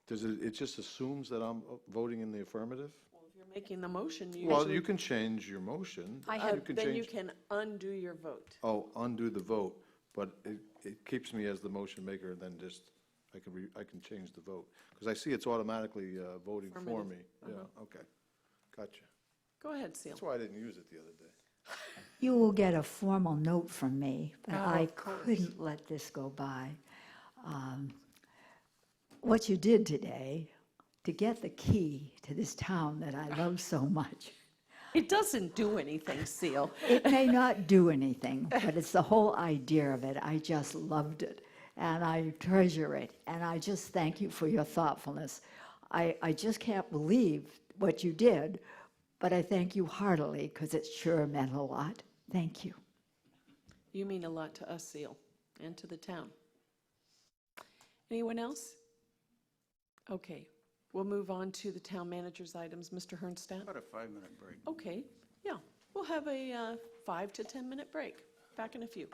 does it just assumes that I'm voting in the affirmative? Well, if you're making the motion, you Well, usually... you can change your motion. Then you can undo your vote. Oh, undo the vote, but it keeps me as the motion maker, and then just, I can change the vote. Because I see it's automatically voting for me. Affirmative. Yeah, okay. Gotcha. Go ahead, Seal. That's why I didn't use it the other day. You will get a formal note from me, but Oh, I of course. couldn't let this go by. What you did today to get the key to this town that I love so much. It doesn't do anything, Seal. It may not do anything, but it's the whole idea of it. I just loved it, and I treasure it, and I just thank you for your thoughtfulness. I just can't believe what you did, but I thank you heartily because it sure meant a lot. Thank you. You mean a lot to us, Seal, and to the town. Anyone else? Okay, we'll move on to the town manager's items. Mr. Hernstat? About a 5-minute break. Okay, yeah, we'll have a 5 to 10 minute break. Back in a few.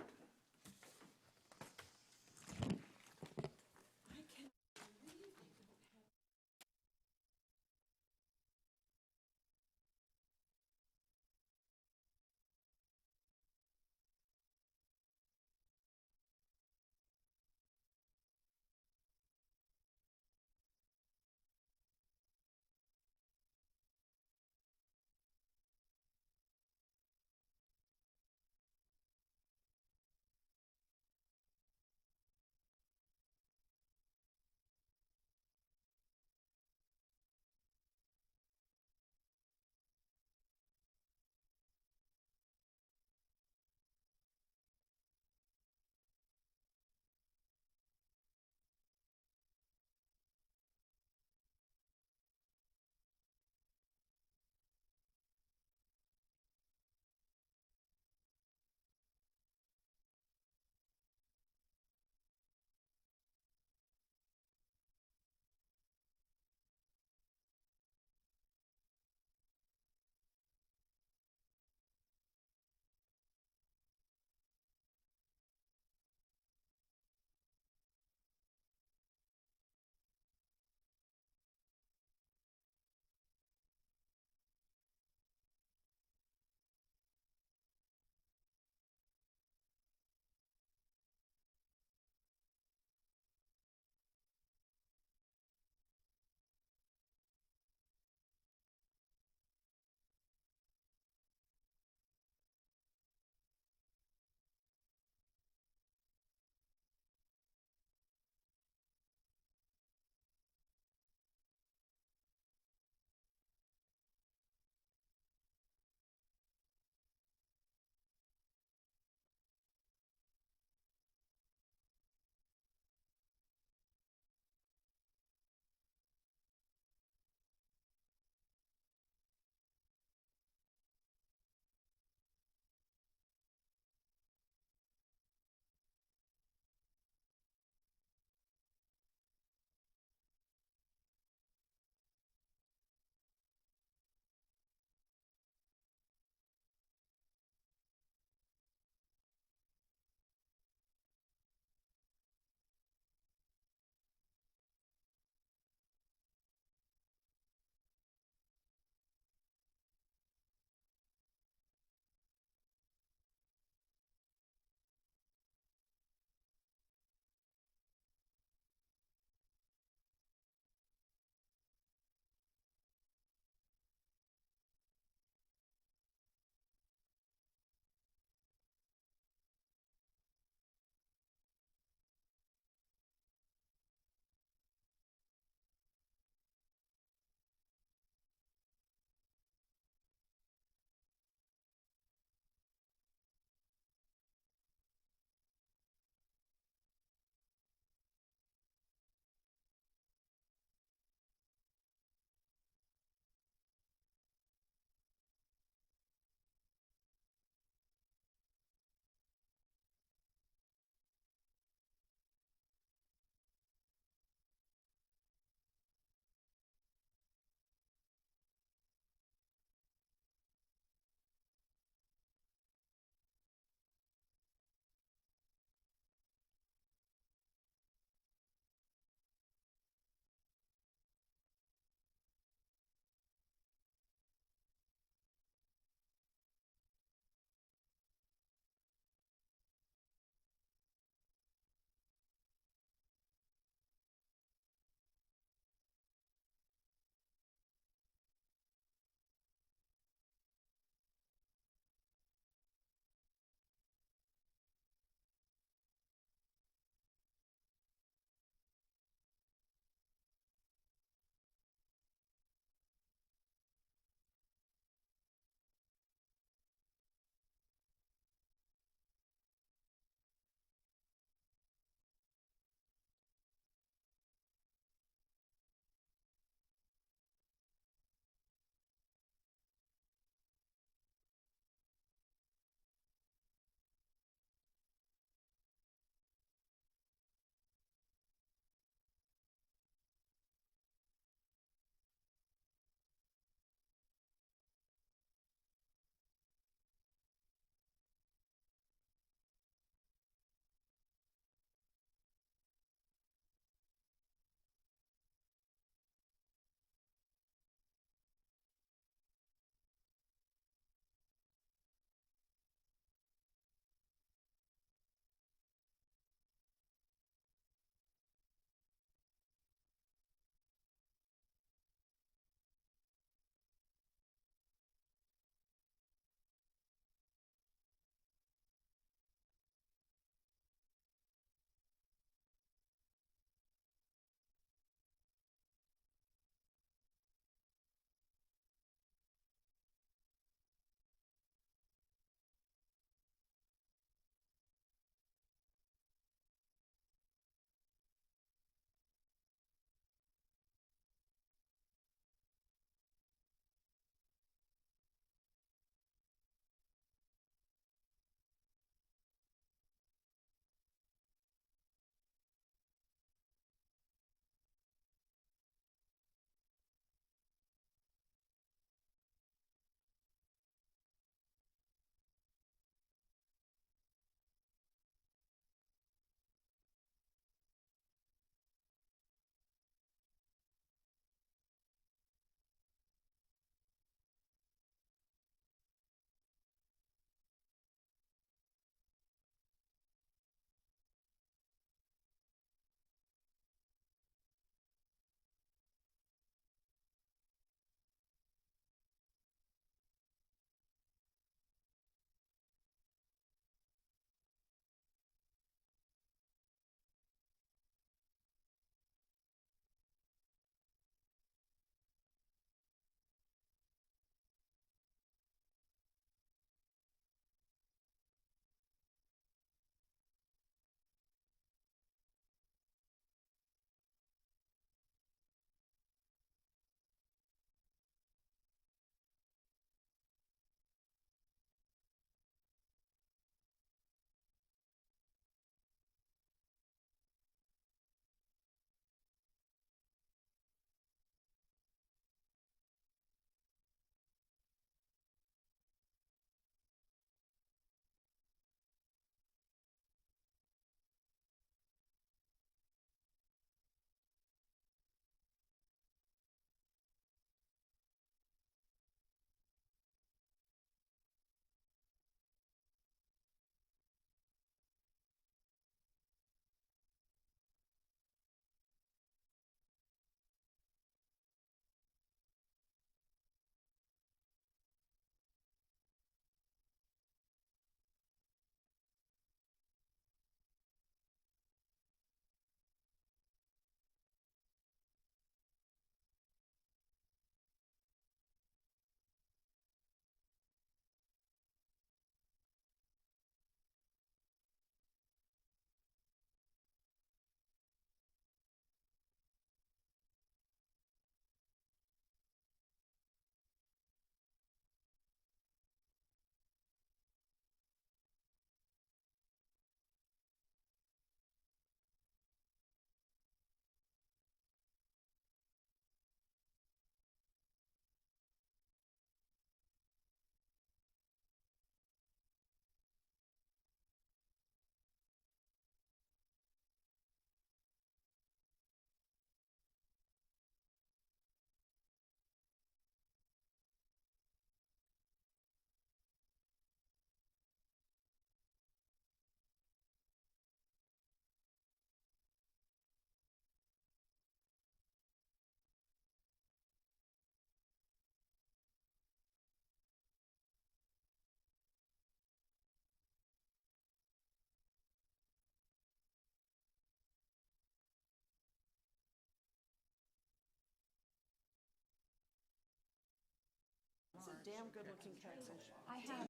damn good-looking catfish. I have.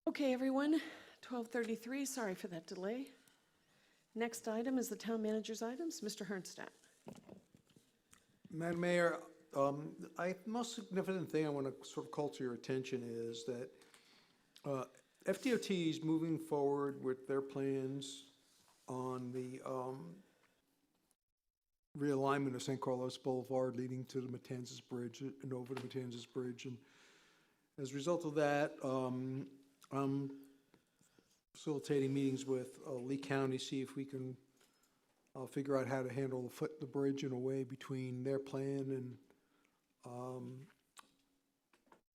Okay, everyone, 12:33, sorry for that delay. Next item is the town manager's items. Mr. Hernstat. Madam Mayor, most significant thing I want to sort of call to your attention is that FDOT is moving forward with their plans on the realignment of St. Carlos Boulevard leading to the Matanzas Bridge and over the Matanzas Bridge. And as a result of that, I'm facilitating meetings with Lee County, see if we can figure out how to handle the bridge in a way between their plan and,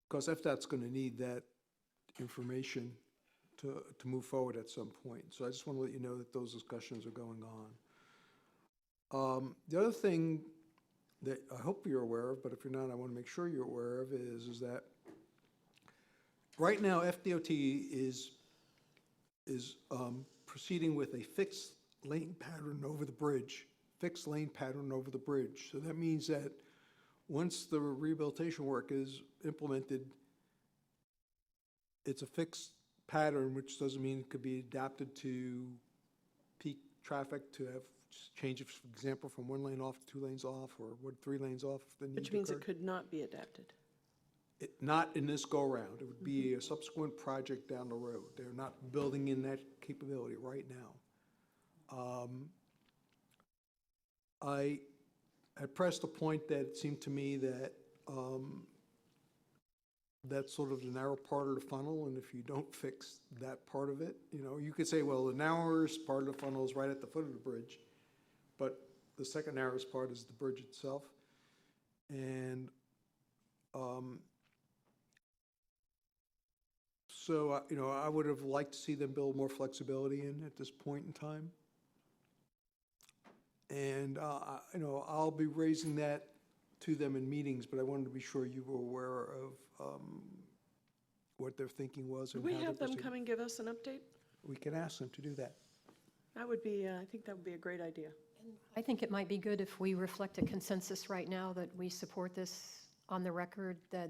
because FDOT's going to need that information to move forward at some point. So I just want to let you know that those discussions are going on. The other thing that I hope you're aware of, but if you're not, I want to make sure you're aware of, is that right now FDOT is proceeding with a fixed lane pattern over the bridge, So that means that once the rehabilitation work is implemented, it's a fixed pattern, which doesn't mean it could be adapted to peak traffic, to have changes, for example, from 1 lane off to 2 lanes off, or 3 lanes off if the need Which means it occurred. could not be adapted. Not in this go-round. It would be a subsequent project down the road. They're not building in that capability right now. I had pressed a point that it seemed to me that that's sort of the narrow part of the funnel, and if you don't fix that part of it, you could say, well, the narrowest part of the funnel is right at the foot of the bridge, but the second narrowest part is the bridge itself. And so, I would have liked to see them build more flexibility in at this point in time. And, I'll be raising that to them in meetings, but I wanted to be sure you were aware of what their thinking was Will and we how they're have them proceeding. come and give us an update? We can ask them to do that. That would be, I think that would be a great idea. I think it might be good if we reflect a consensus right now that we support this on the record, that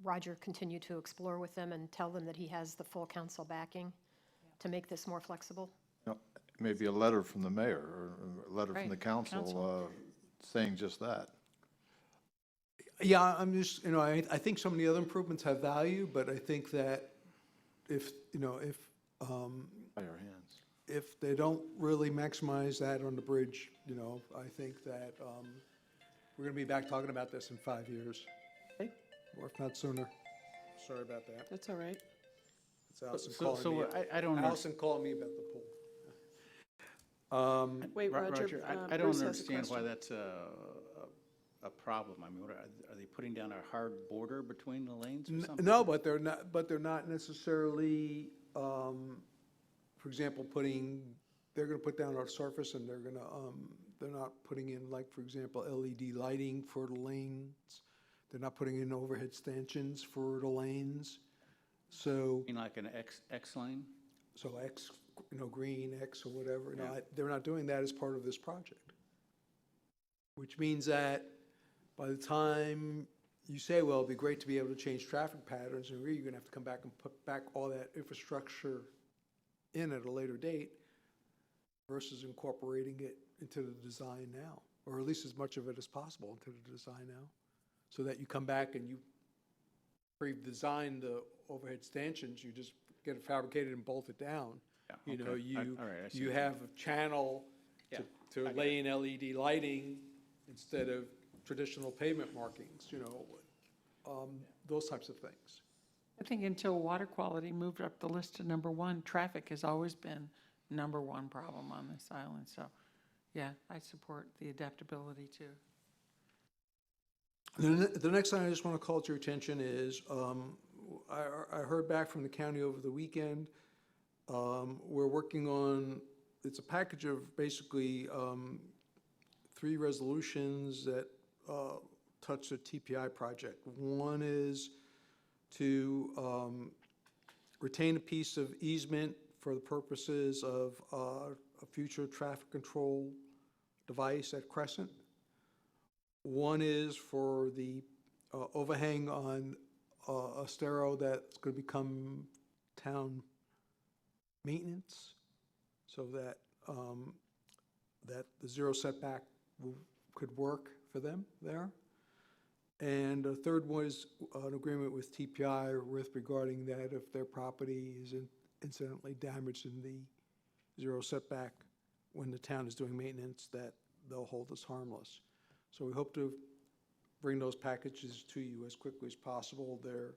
Roger continue to explore with them and tell them that he has the full council backing to make this more flexible. Maybe a letter from the mayor or a letter from the Right, council council. saying just that. Yeah, I'm just, I think some of the other improvements have value, but I think that if By our hands. if they don't really maximize that on the bridge, I think that we're going to be back talking about this in 5 years. Okay. Or if not sooner. Sorry about that. That's all right. It's Allison So- calling so me. I don't know. Allison called me about the pool. Wait, Roger, I don't Bruce has a understand why question. that's a problem. I mean, are they putting down a hard border between the lanes or something? No, but they're not necessarily, for example, they're going to put down our surface and they're not putting in, like, for example, LED lighting for the lanes. They're not putting in overhead stanchions for the lanes. So, You mean like an X lane? so X, green, X or whatever, they're not doing that as part of this project. Which means that by the time you say, well, it'd be great to be able to change traffic patterns, and really you're gonna have to come back and put back all that infrastructure in at a later date versus incorporating it into the design now, or at least as much of it as possible into the design now, so that you come back and you pre-design the overhead stanchions, you just get it fabricated and bolt it down. Yeah, okay. All right, I see You what you have a channel Yeah, to I get lay in LED lighting instead of traditional pavement markings, those types of things. I think until water quality moved up the list to number 1, traffic has always been number 1 problem on this island. So, yeah, I support the adaptability too. The next thing I just want to call to your attention is, I heard back from the county over the weekend. We're working on, it's a package of basically 3 resolutions that touch the TPI project. One is to retain a piece of easement for the purposes of a future traffic control device at Crescent. One is for the overhang on Estero that's going to become town maintenance, so that that the zero setback could work for them there. And a third was an agreement with TPI regarding that if their property is incidentally damaged in the zero setback when the town is doing maintenance, that they'll hold us harmless. So we hope to bring those packages to you as quickly as possible. They're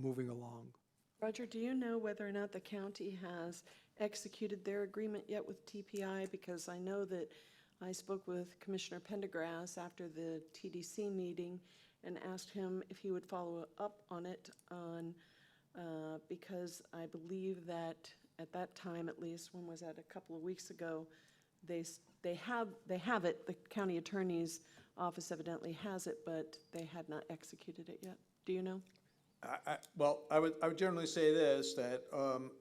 moving along. Roger, do you know whether or not the county has executed their agreement yet with TPI? Because I know that I spoke with Commissioner Pendergrass after the TDC meeting and asked him if he would follow up on it because I believe that at that time, at least, when was that, a couple of weeks ago, they have it, the county attorney's office evidently has it, but they had not executed it yet. Do you know? Well, I would generally say this, that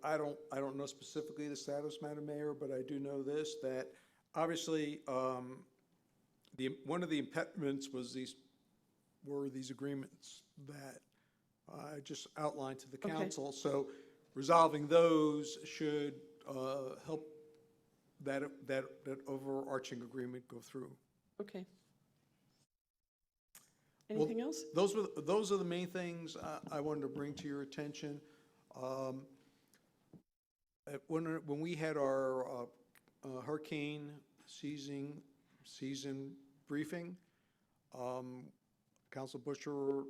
I don't know specifically the status, Madam Mayor, but I do know this, that obviously one of the impediments were these agreements that I just outlined to the council. So resolving those should help that overarching agreement go through. Okay. Anything else? Those are the main things I wanted to bring to your attention. When we had our hurricane season briefing, Council Butcher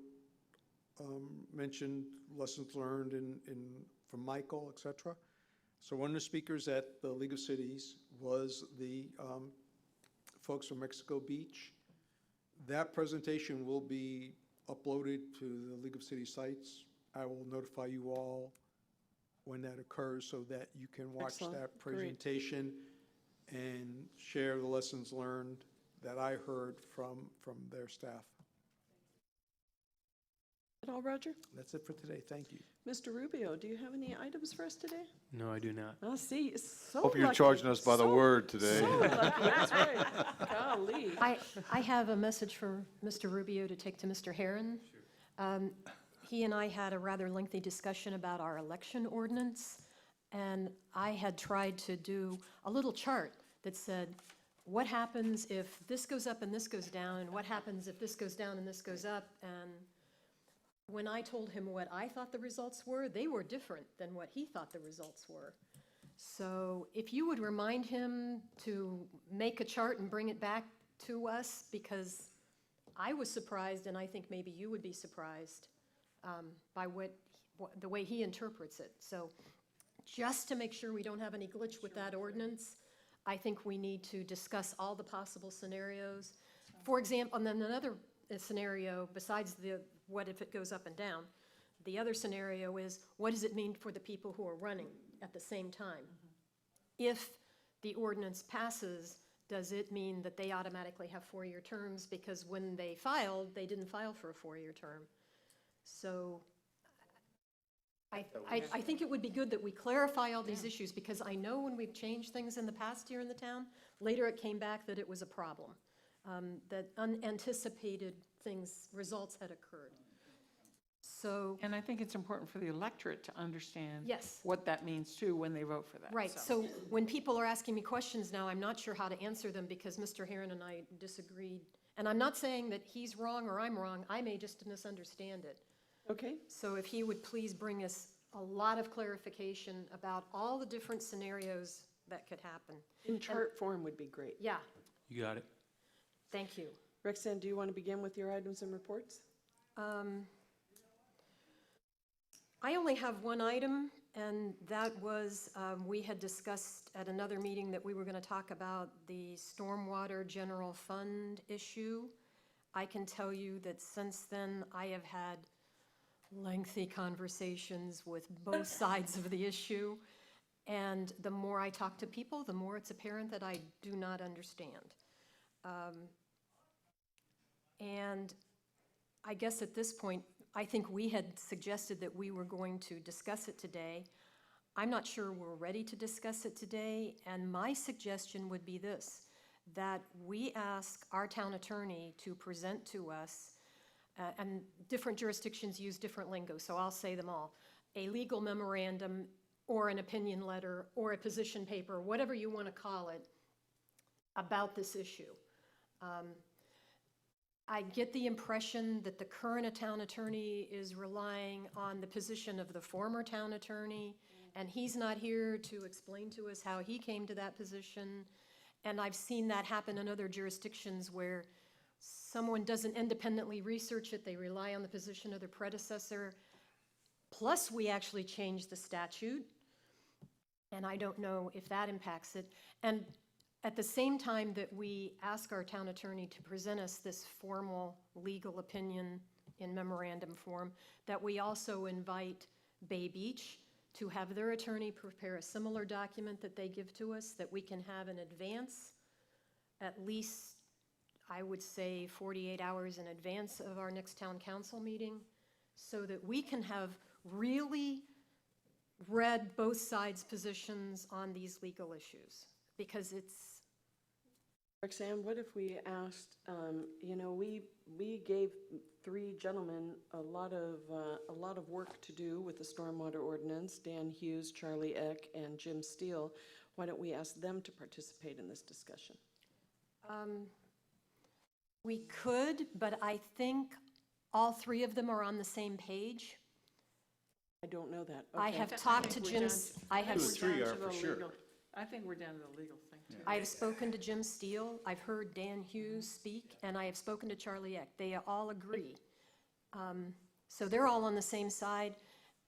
mentioned lessons learned from Michael, et cetera. So one of the speakers at the League of Cities was the folks from Mexico Beach. That presentation will be uploaded to the League of Cities sites. I will notify you all when that occurs so that you can watch Excellent. that Great. presentation and share the lessons learned that I heard from their staff. At all, Roger? That's it for today. Thank you. Mr. Rubio, do you have any items for us today? No, I do not. Oh, see, so Hope you're lucky. charging us by the So- word today. So lucky, that's right. Golly. I have a message for Mr. Rubio to take to Mr. Herron. He and I had a rather lengthy discussion about our election ordinance, and I had tried to do a little chart that said, what happens if this goes up and this goes down, and what happens if this goes down and this goes up? And when I told him what I thought the results were, they were different than what he thought the results were. So if you would remind him to make a chart and bring it back to us, because I was surprised, and I think maybe you would be surprised by the way he interprets it. So just to make sure we don't have any glitch with that ordinance, I think we need to discuss all the possible scenarios. For example, and then another scenario besides the what if it goes up and down, the other scenario is what does it mean for the people who are running at the same time? If the ordinance passes, does it mean that they automatically have 4-year terms because when they filed, they didn't file for a 4-year term? So I think it would be good that we clarify all these issues, because I know when we've changed things in the past here in the town, later it came back that it was a problem, that unanticipated results had occurred. So. And I think it's important for the electorate to understand Yes. what that means too when they vote for that. Right, so when people are asking me questions now, I'm not sure how to answer them because Mr. Herron and I disagreed. And I'm not saying that he's wrong or I'm wrong, I may just misunderstand it. Okay. So if he would please bring us a lot of clarification about all the different scenarios that could happen. In chart form would be great. Yeah, You got it. thank you. Roxanne, do you want to begin with your items and reports? I only have one item, and that was, we had discussed at another meeting that we were going to talk about the stormwater general fund issue. I can tell you that since then, I have had lengthy conversations with both sides of the issue. And the more I talk to people, the more it's apparent that I do not understand. And I guess at this point, I think we had suggested that we were going to discuss it today. I'm not sure we're ready to discuss it today, and my suggestion would be this, that we ask our town attorney to present to us, and different jurisdictions use different lingo, so I'll say them all, a legal memorandum or an opinion letter or a position paper, whatever you want to call it, about this issue. I get the impression that the current town attorney is relying on the position of the former town attorney, and he's not here to explain to us how he came to that position. And I've seen that happen in other jurisdictions where someone doesn't independently research it, they rely on the position of their predecessor. Plus, we actually changed the statute, and I don't know if that impacts it. And at the same time that we ask our town attorney to present us this formal legal opinion in memorandum form, that we also invite Bay Beach to have their attorney prepare a similar document that they give to us, that we can have in advance, at least, I would say, 48 hours in advance of our next town council meeting, so that we can have really read both sides' positions on these legal issues, because it's. Roxanne, what if we asked, we gave 3 gentlemen a lot of work to do with the stormwater ordinance, Dan Hughes, Charlie Eck, and Jim Steele. Why don't we ask them to participate in this discussion? We could, but I think all 3 of them are on the same page. I don't know that. I Okay. have talked to Jim, I have. 2 or 3 are for sure. I think we're down to the legal thing, too. I have spoken to Jim Steele, I've heard Dan Hughes speak, and I have spoken to Charlie Eck. They all agree. So they're all on the same side,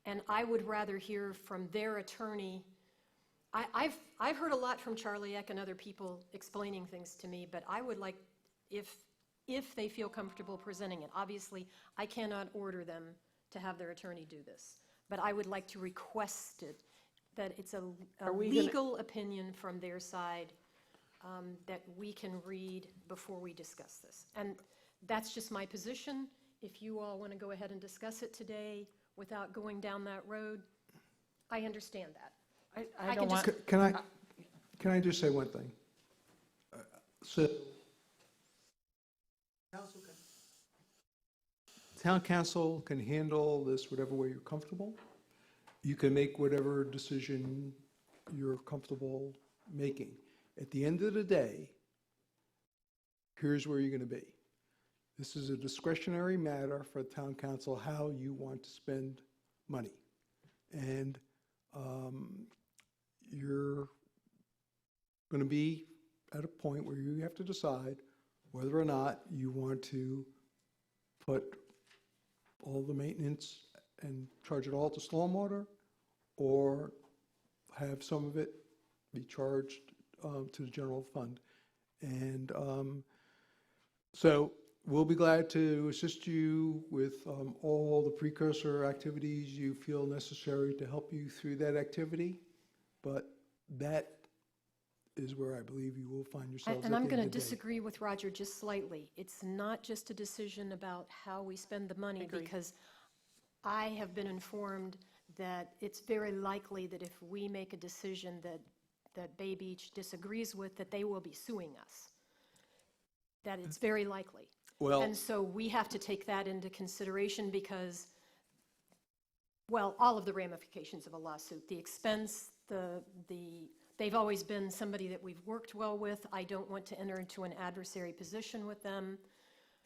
and I would rather hear from their attorney. I've heard a lot from Charlie Eck and other people explaining things to me, but I would like, if they feel comfortable presenting it. Obviously, I cannot order them to have their attorney do this, but I would like to request it, that it's a legal opinion from their side that we can read before we discuss this. And that's just my position. If you all want to go ahead and discuss it today without going down that road, I understand that. I don't want. Can I just say one thing? So, town council can handle this whatever way you're comfortable. You can make whatever decision you're comfortable making. At the end of the day, here's where you're going to be. This is a discretionary matter for town council, how you want to spend money. And you're going to be at a point where you have to decide whether or not you want to put all the maintenance and charge it all to stormwater, or have some of it be charged to the general fund. And so we'll be glad to assist you with all the precursor activities you feel necessary to help you through that activity, but that is where I believe you will find yourselves And at I'm the going end to of the day. disagree with Roger just slightly. It's not just a decision about how we spend the money, because I have been informed that it's very likely that if we make a decision that Bay Beach disagrees with, that they will be suing us. That it's very likely. Well- And so we have to take that into consideration because, well, all of the ramifications of a lawsuit, the expense, they've always been somebody that we've worked well with. I don't want to enter into an adversary position with them.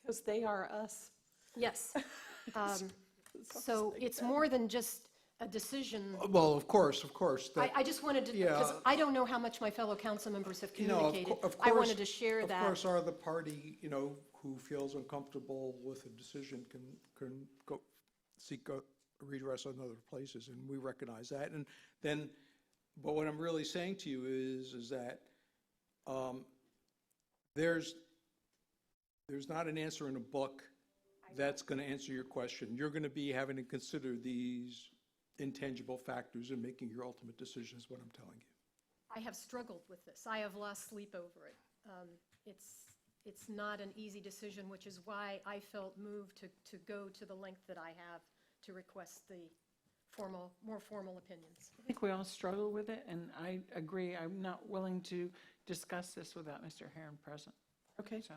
Because they are us. Yes. So it's more than just a decision. Well, of course. I just wanted to, because Yeah. I don't know how much my fellow council members have You know, communicated. of I course- wanted to share that. Of course, our other party, who feels uncomfortable with a decision can go seek a redress in other places, and we recognize that. And then, but what I'm really saying to you is that there's not an answer in a book that's going to answer your question. You're going to be having to consider these intangible factors in making your ultimate decision, is what I'm telling you. I have struggled with this. I have lost sleep over it. it's not an easy decision, which is why I felt moved to go to the length that I have to request the more formal opinions. I think we all struggle with it, and I agree. I'm not willing to discuss this without Mr. Herron present. Okay. So,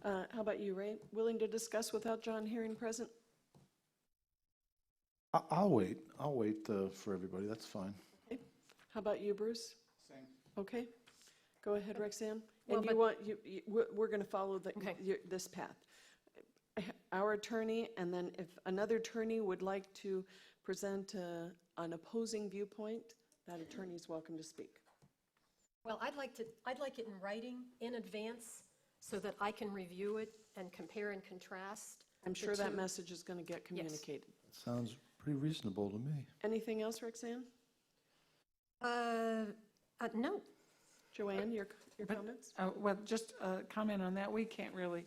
How about you, Ray? Willing to discuss without John Herring present? I'll wait. I'll wait for everybody. That's fine. Okay. How about you, Bruce? Same. Okay. Go ahead, Roxanne. Well, And but- we're going to follow this path. Our attorney, and then if another attorney would like to present an opposing viewpoint, that attorney is welcome to speak. Well, I'd like it in writing in advance so that I can review it and compare and contrast. I'm the sure that two. message is going to get communicated. Sounds pretty reasonable to me. Anything else, Roxanne? No. Joanne, your comments? well, just a comment on that. We can't really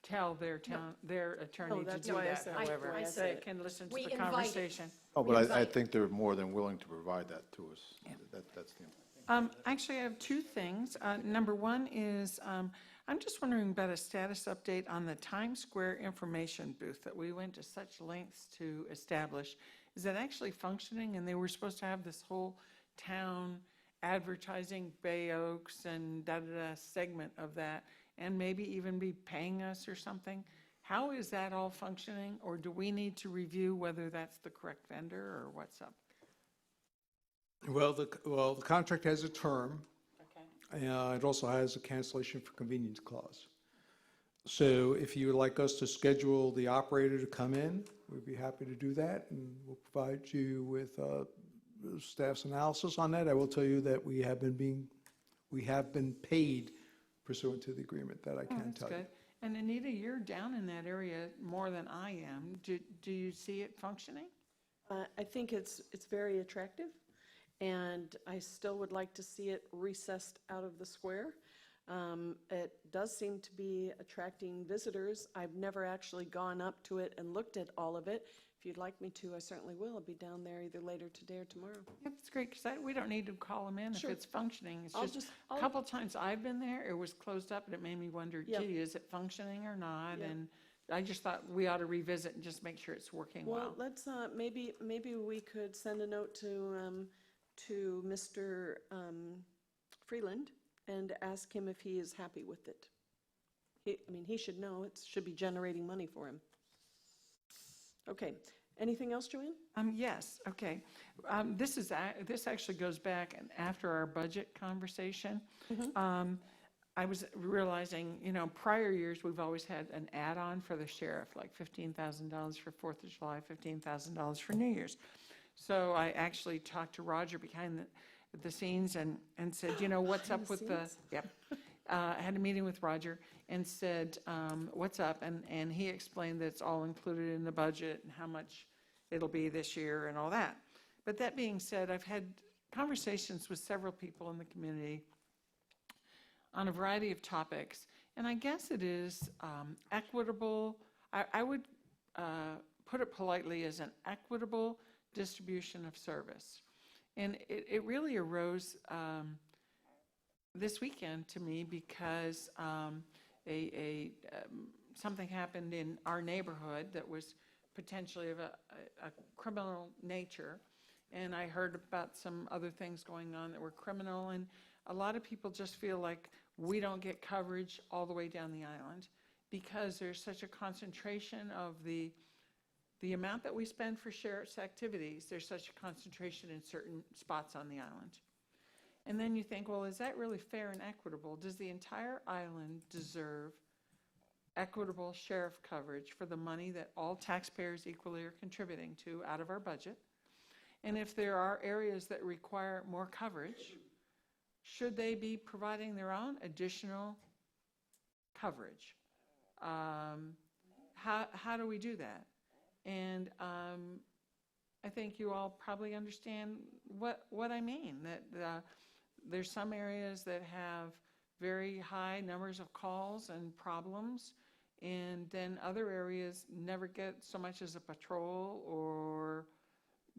tell their attorney to that's do why I that, said- however. I They said it. can listen to We the invite it. conversation. Oh, but I think they're more than willing to provide that to us. That's the Actually, I have two things. Number one is, I'm just wondering about a status update on the Times Square information booth that we went to such lengths to establish. Is that actually functioning? And they were supposed to have this whole town advertising Bay Oaks and da-da-da segment of that, and maybe even be paying us or something. How is that all functioning? Or do we need to review whether that's the correct vendor, or what's up? Well, the contract has a term. Okay. It also has a cancellation for convenience clause. So if you would like us to schedule the operator to come in, we'd be happy to do that, and we'll provide you with staff's analysis on that. I will tell you that we have been paid pursuant to the agreement, that I can That's tell you. good. And Anita, you're down in that area more than I am. Do you see it functioning? I think it's very attractive, and I still would like to see it recessed out of the square. It does seem to be attracting visitors. I've never actually gone up to it and looked at all of it. If you'd like me to, I certainly will. I'll be down there either later today or tomorrow. That's great, because we don't need to call them in if Sure. it's functioning. It's I'll just, just- a I'll- couple times I've been there, it was closed up, and it made me wonder, Yep. gee, is it functioning or not? Yep. And I just thought we ought to revisit and just make sure it's working Well, well. let's, maybe we could send a note to Mr. Freeland and ask him if he is happy with it. He should know, it should be generating money for him. Okay, anything else, Joanne? Yes, okay. This actually goes back and after our budget conversation. I was realizing, prior years, we've always had an add-on for the sheriff, like $15,000 for 4th of July, $15,000 for New Year's. So I actually talked to Roger behind the scenes and said, what's up with the, yep. I had a meeting with Roger and said, what's up? And he explained that it's all included in the budget and how much it'll be this year and all that. But that being said, I've had conversations with several people in the community on a variety of topics, and I guess it is equitable. I would put it politely as an equitable distribution of service. And it really arose this weekend to me because something happened in our neighborhood that was potentially of a criminal nature, and I heard about some other things going on that were criminal, and a lot of people just feel like we don't get coverage all the way down the island because there's such a concentration of the amount that we spend for sheriff's activities. There's such a concentration in certain spots on the island. And then you think, well, is that really fair and equitable? Does the entire island deserve equitable sheriff coverage for the money that all taxpayers equally are contributing to out of our budget? And if there are areas that require more coverage, should they be providing their own additional coverage? How do we do that? And I think you all probably understand what I mean, that there's some areas that have very high numbers of calls and problems, and then other areas never get so much as a patrol, or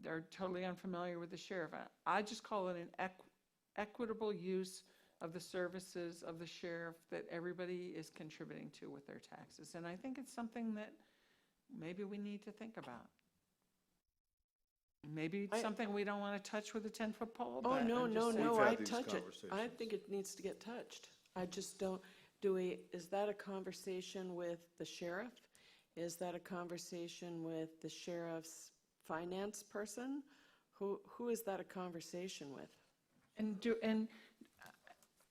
they're totally unfamiliar with the sheriff. I just call it an equitable use of the services of the sheriff that everybody is contributing to with their taxes. And I think it's something that maybe we need to think about. Maybe it's something we don't want to touch with a 10-foot pole, Oh, but no, I'm no, just saying. no, We've had I these touch it. I conversations. think it needs to get touched. I just don't, is that a conversation with the sheriff? Is that a conversation with the sheriff's finance person? Who is that a conversation with? And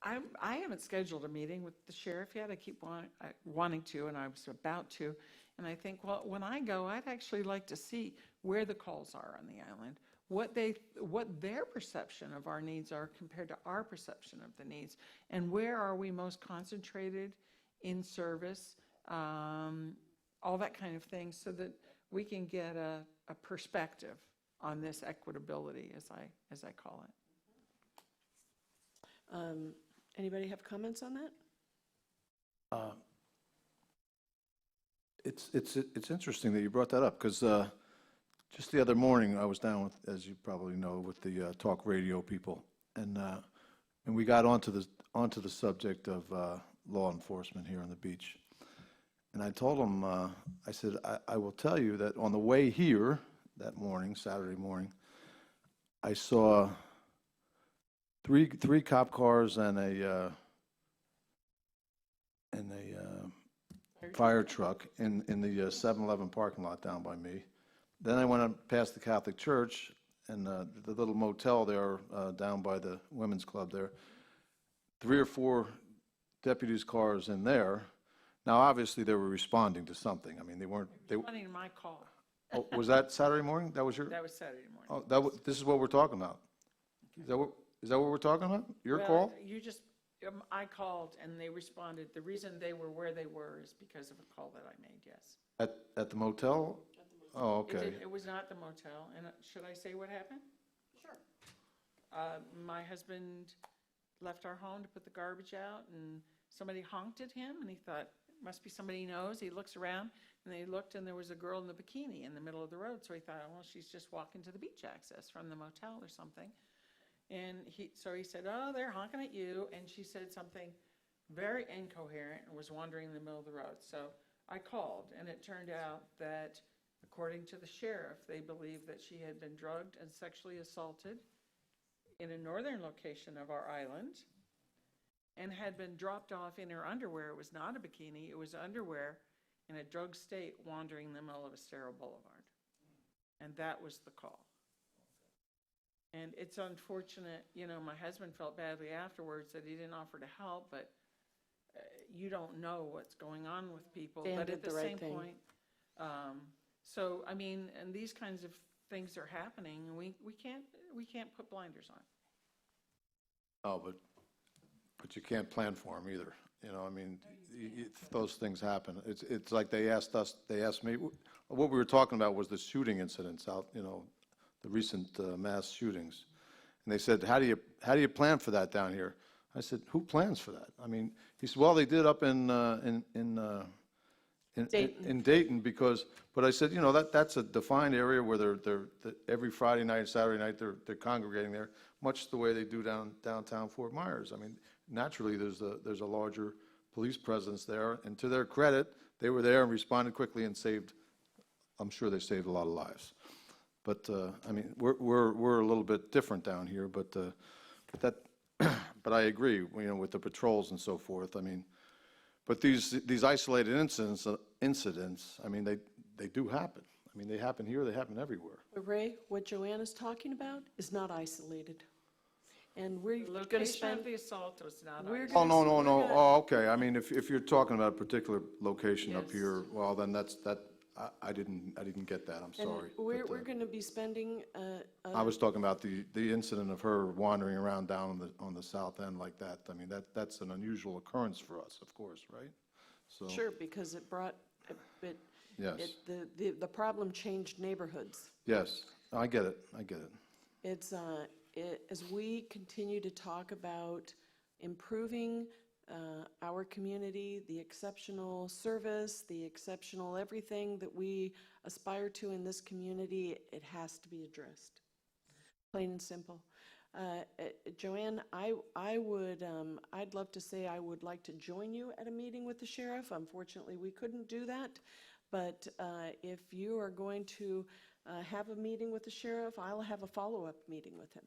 I haven't scheduled a meeting with the sheriff yet. I keep wanting to, and I was about to. And I think, well, when I go, I'd actually like to see where the calls are on the island, what their perception of our needs are compared to our perception of the needs, and where are we most concentrated in service, all that kind of thing, so that we can get a perspective on this equitability, as I call it. Anybody have comments on that? It's interesting that you brought that up, because just the other morning, I was down with, as you probably know, with the talk radio people, and we got onto the subject of law enforcement here on the beach. And I told them, I said, I will tell you that on the way here that morning, Saturday morning, I saw three cop cars and a fire truck in the 7-Eleven parking lot down by me. Then I went up past the Catholic Church and the little motel there down by the women's club there. 3 or 4 deputies' cars in there. Now, obviously, they were responding to something. I mean, they weren't. Responding to my call. Oh, was that Saturday morning? That was your. That was Saturday morning. Oh, this is what we're talking about. Is that what we're talking about? Your Well, call? You just, I called and they responded. The reason they were where they were is because of a call that I made, yes. At the motel? Oh, okay. It was not the motel. And should I say what happened? Sure. My husband left our home to put the garbage out, and somebody honked at him, and he thought, must be somebody he knows. He looks around, and they looked, and there was a girl in the bikini in the middle of the road. So he thought, well, she's just walking to the beach access from the motel or something. And so he said, oh, they're honking at you. And she said something very incoherent and was wandering in the middle of the road. So I called, and it turned out that, according to the sheriff, they believed that she had been drugged and sexually assaulted in a northern location of our island and had been dropped off in her underwear. It was not a bikini, it was underwear in a drugged state wandering in the middle of Estero Boulevard. And that was the call. And it's unfortunate, my husband felt badly afterwards that he didn't offer to help, but you don't know what's going on with people. Dan But did at the the right same thing. point, so, I mean, and these kinds of things are happening, and we can't put blinders on. Oh, but you can't plan for them either. I mean, those things happen. It's like they asked me, what we were talking about was the shooting incidents out, the recent mass shootings. And they said, how do you plan for that down here? I said, who plans for that? I mean, he said, well, they did up in Dayton but I said, that's a defined area where they're every Friday night, Saturday night, they're congregating there, much the way they do downtown Fort Myers. I mean, naturally, there's a larger police presence there, and to their credit, they were there and responded quickly and I'm sure they saved a lot of lives. But I mean, we're a little bit different down here, but I agree, with the patrols and so forth. I mean, but these isolated incidents, I mean, they do happen. I mean, they happen here, they happen everywhere. But Ray, what Joanna's talking about is not isolated. And we're The going to location spend, of the assault was not. We're Oh, no. Oh, okay. I mean, if you're talking about a particular location up Yes. here, well, then I didn't get that. I'm and sorry. we're But, going to be spending, I was talking about the incident of her wandering around down on the south end like that. I mean, that's an unusual occurrence for us, of course, right? So, sure, because it brought, yes, the problem changed neighborhoods. yes, I get it. It's, as we continue to talk about improving our community, the exceptional service, the exceptional everything that we aspire to in this community, it has to be addressed. Plain and simple. Joanne, I'd love to say I would like to join you at a meeting with the sheriff. Unfortunately, we couldn't do that. But if you are going to have a meeting with the sheriff, I'll have a follow-up meeting with him.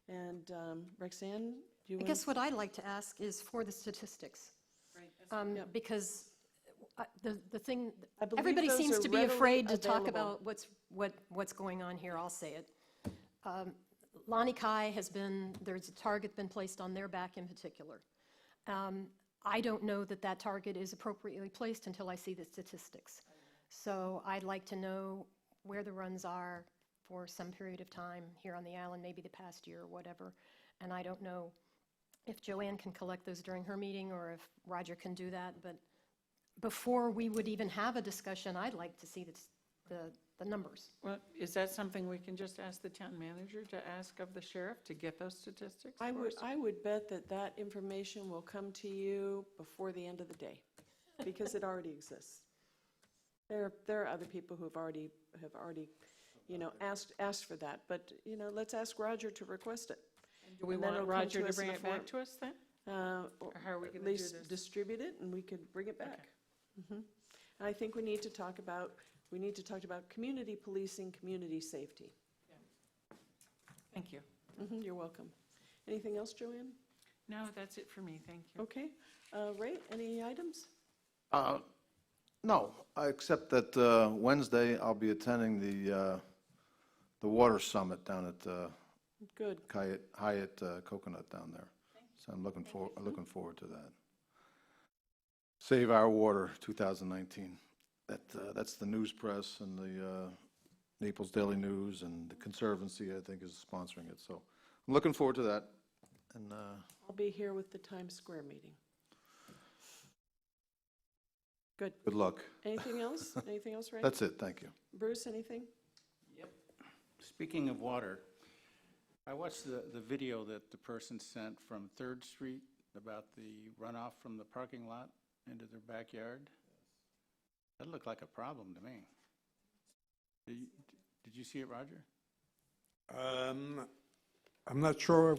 And Roxanne, do you I want? guess what I'd like to ask is for the statistics. Because the thing, I believe everybody those seems are to be readily afraid to talk available. about what's going on here, I'll say it. Lonnie Kai has been, there's a target been placed on their back in particular. I don't know that that target is appropriately placed until I see the statistics. So I'd like to know where the runs are for some period of time here on the island, maybe the past year or whatever. And I don't know if Joanne can collect those during her meeting or if Roger can do that. But before we would even have a discussion, I'd like to see the numbers. Well, is that something we can just ask the town manager to ask of the sheriff to get those statistics I for us? would bet that information will come to you before the end of the day, because it already exists. There are other people who have already, asked for that, but, let's ask Roger to request it. Do we And then want it'll come Roger to us in bring a it back form. to us then? Or how are we at gonna do least this? distribute it, and we could bring it back. And I think we need to talk about community policing, community safety. Thank you. You're welcome. Anything else, Joanne? No, that's it for me, thank you. Okay. Ray, any items? No, except that Wednesday I'll be attending the water summit down at Good. Hyatt Coconut down there. So I'm looking forward to that. Save Our Water 2019. That's the news press and the Naples Daily News and the Conservancy, I think, is sponsoring it. So I'm looking forward to that. And I'll be here with the Times Square meeting. Good. good luck. Anything else? Anything else, Ray? That's it. Thank you. Bruce, anything? Speaking of water, I watched the video that the person sent from 3rd Street about the runoff from the parking lot into their backyard. That looked like a problem to me. Did you see it, Roger? I'm not sure,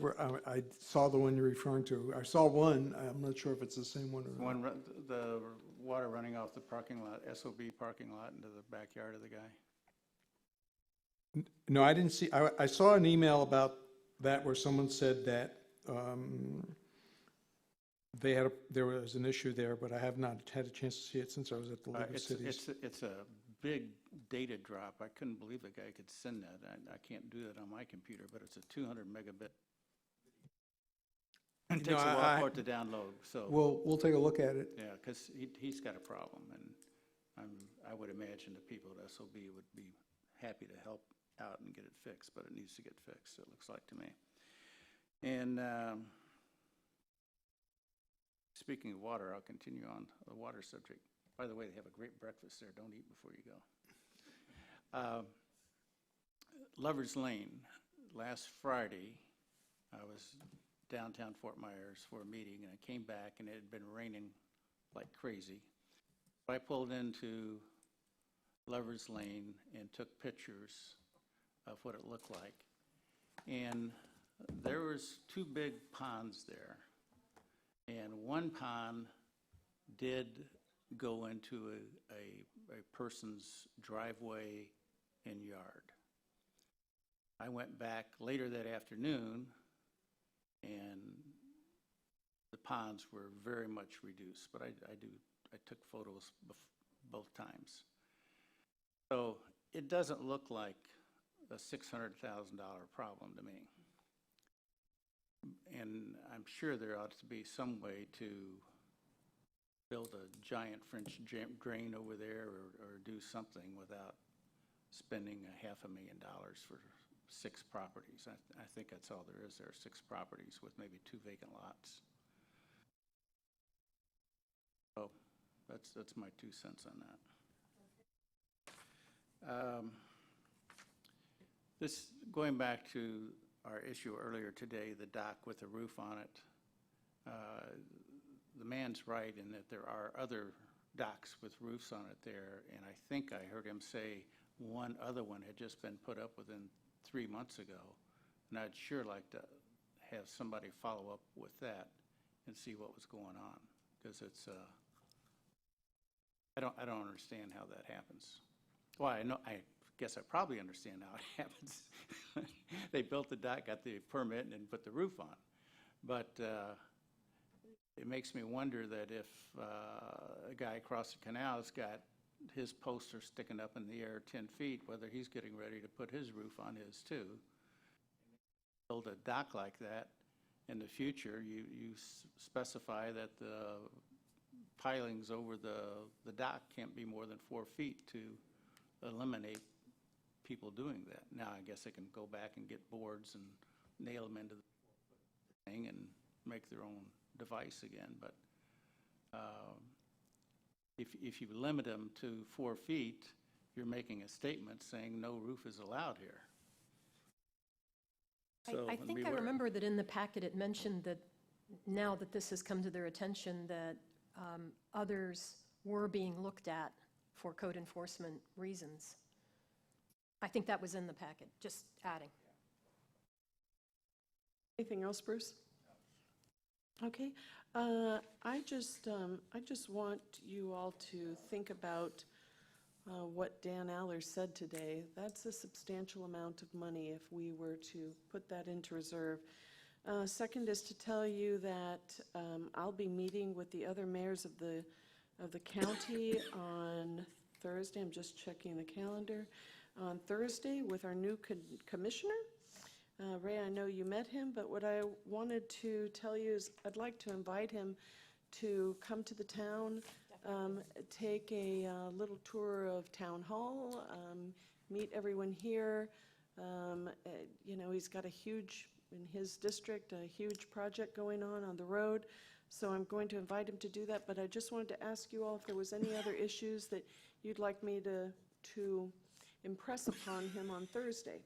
I saw the one you're referring to. I saw one, I'm not sure if it's the same one or not. The water running off the parking lot, SOB parking lot, into the backyard of the guy. No, I didn't see, I saw an email about that where someone said that there was an issue there, but I have not had a chance to see it since I was at the League of Cities. It's a big data drop. I couldn't believe the guy could send that. I can't do that on my computer, but it's a 200 megabit. It takes a while for it to download, so. We'll take a look at it. Yeah, because he's got a problem, and I would imagine the people at SOB would be happy to help out and get it fixed, but it needs to get fixed, it looks like to me. And speaking of water, I'll continue on the water subject. By the way, they have a great breakfast there. Don't eat before you go. Lover's Lane. Last Friday, I was downtown Fort Myers for a meeting, and I came back, and it had been raining like crazy. I pulled into Lover's Lane and took pictures of what it looked like. And there was 2 big ponds there. And one pond did go into a person's driveway and yard. I went back later that afternoon, and the ponds were very much reduced, but I took photos both times. So it doesn't look like a $600,000 problem to me. And I'm sure there ought to be some way to build a giant French drain over there or do something without spending $500,000 for 6 properties. I think that's all there is. There are 6 properties with maybe 2 vacant lots. So that's my 2 cents on that. This, going back to our issue earlier today, the dock with the roof on it, the man's right in that there are other docks with roofs on it there, and I think I heard him say one other one had just been put up within 3 months ago. And I'd sure like to have somebody follow up with that and see what was going on, because it's, I don't understand how that happens. Well, I guess I probably understand how it happens. They built the dock, got the permit, and then put the roof on. But it makes me wonder that if a guy across the canal's got his poster sticking up in the air 10 feet, whether he's getting ready to put his roof on his too. Build a dock like that, in the future, you specify that the pilings over the dock can't be more than 4 feet to eliminate people doing that. Now, I guess they can go back and get boards and nail them into the thing and make their own device again, but if you limit them to 4 feet, you're making a statement saying no roof is allowed here. So, I think I remember that in the packet it mentioned that now that this has come to their attention, that others were being looked at for code enforcement reasons. I think that was in the packet, just adding. Anything else, Bruce? Okay. I just want you all to think about what Dan Aller said today. That's a substantial amount of money if we were to put that into reserve. Second is to tell you that I'll be meeting with the other mayors of the county on Thursday. I'm just checking the calendar. On Thursday with our new commissioner. Ray, I know you met him, but what I wanted to tell you is I'd like to invite him to come to the town, take a little tour of Town Hall, meet everyone here. You know, he's got in his district, a huge project going on the road. So I'm going to invite him to do that, but I just wanted to ask you all if there was any other issues that you'd like me to impress upon him on Thursday.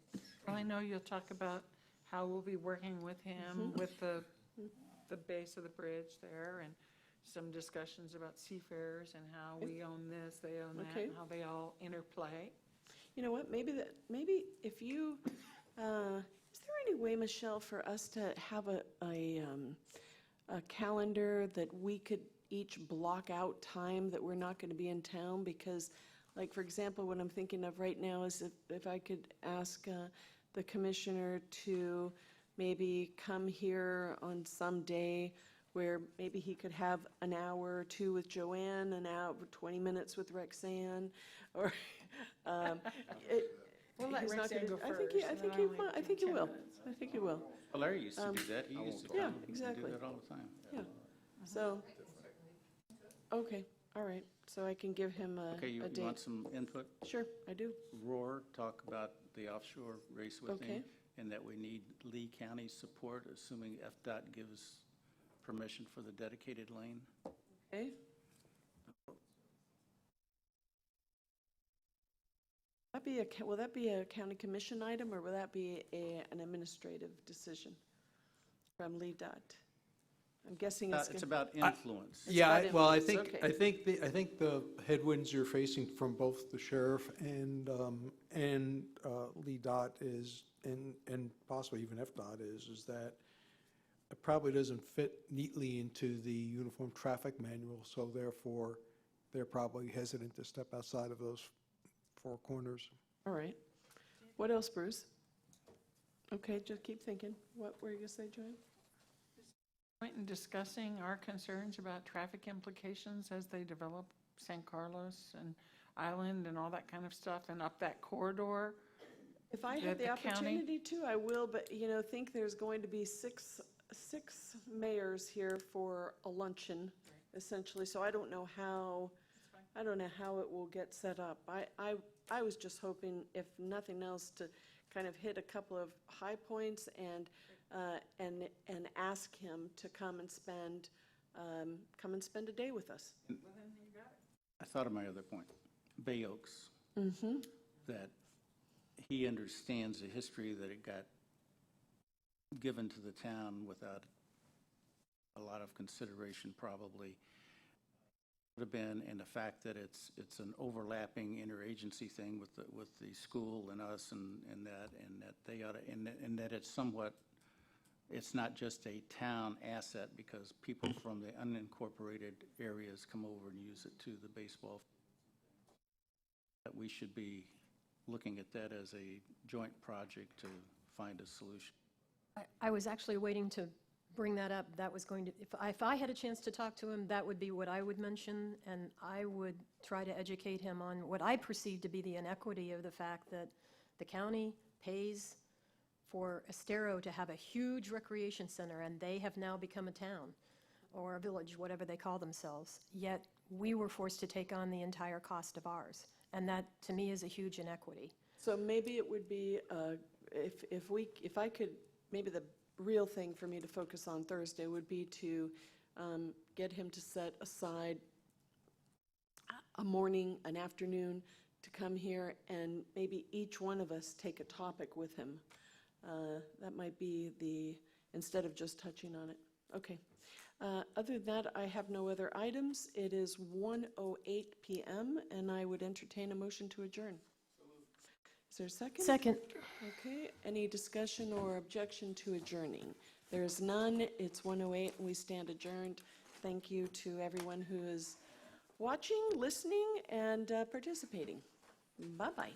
Well, I know you'll talk about how we'll be working with him with the base of the bridge there, and some discussions about seafarers and how we own this, they own that, Okay. and how they all interplay. You know what, maybe if you, is there any way, Michelle, for us to have a calendar that we could each block out time that we're not going to be in town? Because, like, for example, what I'm thinking of right now is if I could ask the commissioner to maybe come here on some day where maybe he could have an hour or two with Joanne, an hour, 20 minutes with Rexanne, or We'll let he's not Rexanne gonna- go I first, think and then he I'll will. I make think he 10 will. minutes. I think he will. Well, Larry used to do that. He used to Yeah, come and exactly. do that all the time. Yeah. So, okay, all right. So I can give him a Okay, you date. want some input? Sure, I do. Roar, talk about the offshore race with me, Okay. and that we need Lee County support, assuming FDOT gives permission for the dedicated lane. Okay. Will that be a county commission item, or will that be an administrative decision from Lee Dot? I'm guessing it's. It's about influence. Yeah, about well, I influence, think, okay. I think the headwinds you're facing from both the sheriff and Lee Dot is, and possibly even FDOT is that it probably doesn't fit neatly into the Uniform Traffic Manual, so therefore, they're probably hesitant to step outside of those four corners. All right. What else, Bruce? Okay, just keep thinking. What were you going to say, Joanne? Point in discussing our concerns about traffic implications as they develop San Carlos and Island and all that kind of stuff, and up that corridor. If I that have the county- opportunity to, I will, but, you know, think there's going to be six mayors here for a luncheon, essentially, so I don't know how it will get set up. I was just hoping, if nothing else, to kind of hit a couple of high points and ask him to come and spend a day with us. I thought of my other point, Bay Oaks. Mm-hmm. That he understands the history that it got given to the town without a lot of consideration, probably. have been, and the fact that it's an overlapping interagency thing with the school and us and that they ought to, and that it's somewhat, it's not just a town asset because people from the unincorporated areas come over and use it to the baseball. That we should be looking at that as a joint project to find a solution. I was actually waiting to bring that up. That was going to, if I had a chance to talk to him, that would be what I would mention, and I would try to educate him on what I perceive to be the inequity of the fact that the county pays for Estero to have a huge recreation center, and they have now become a town or a village, whatever they call themselves, yet we were forced to take on the entire cost of ours, and that, to me, is a huge inequity. So maybe it would be, if I could, maybe the real thing for me to focus on Thursday would be to get him to set aside a morning, an afternoon, to come here and maybe each one of us take a topic with him. That might be instead of just touching on it. Okay. Other than that, I have no other items. It is 1:08 p.m. and I would entertain a motion to adjourn. Is there a second? Second. Okay, any discussion or objection to adjourning? There is none. It's 1:08 and we stand adjourned. Thank you to everyone who is watching, listening, and participating. Bye-bye.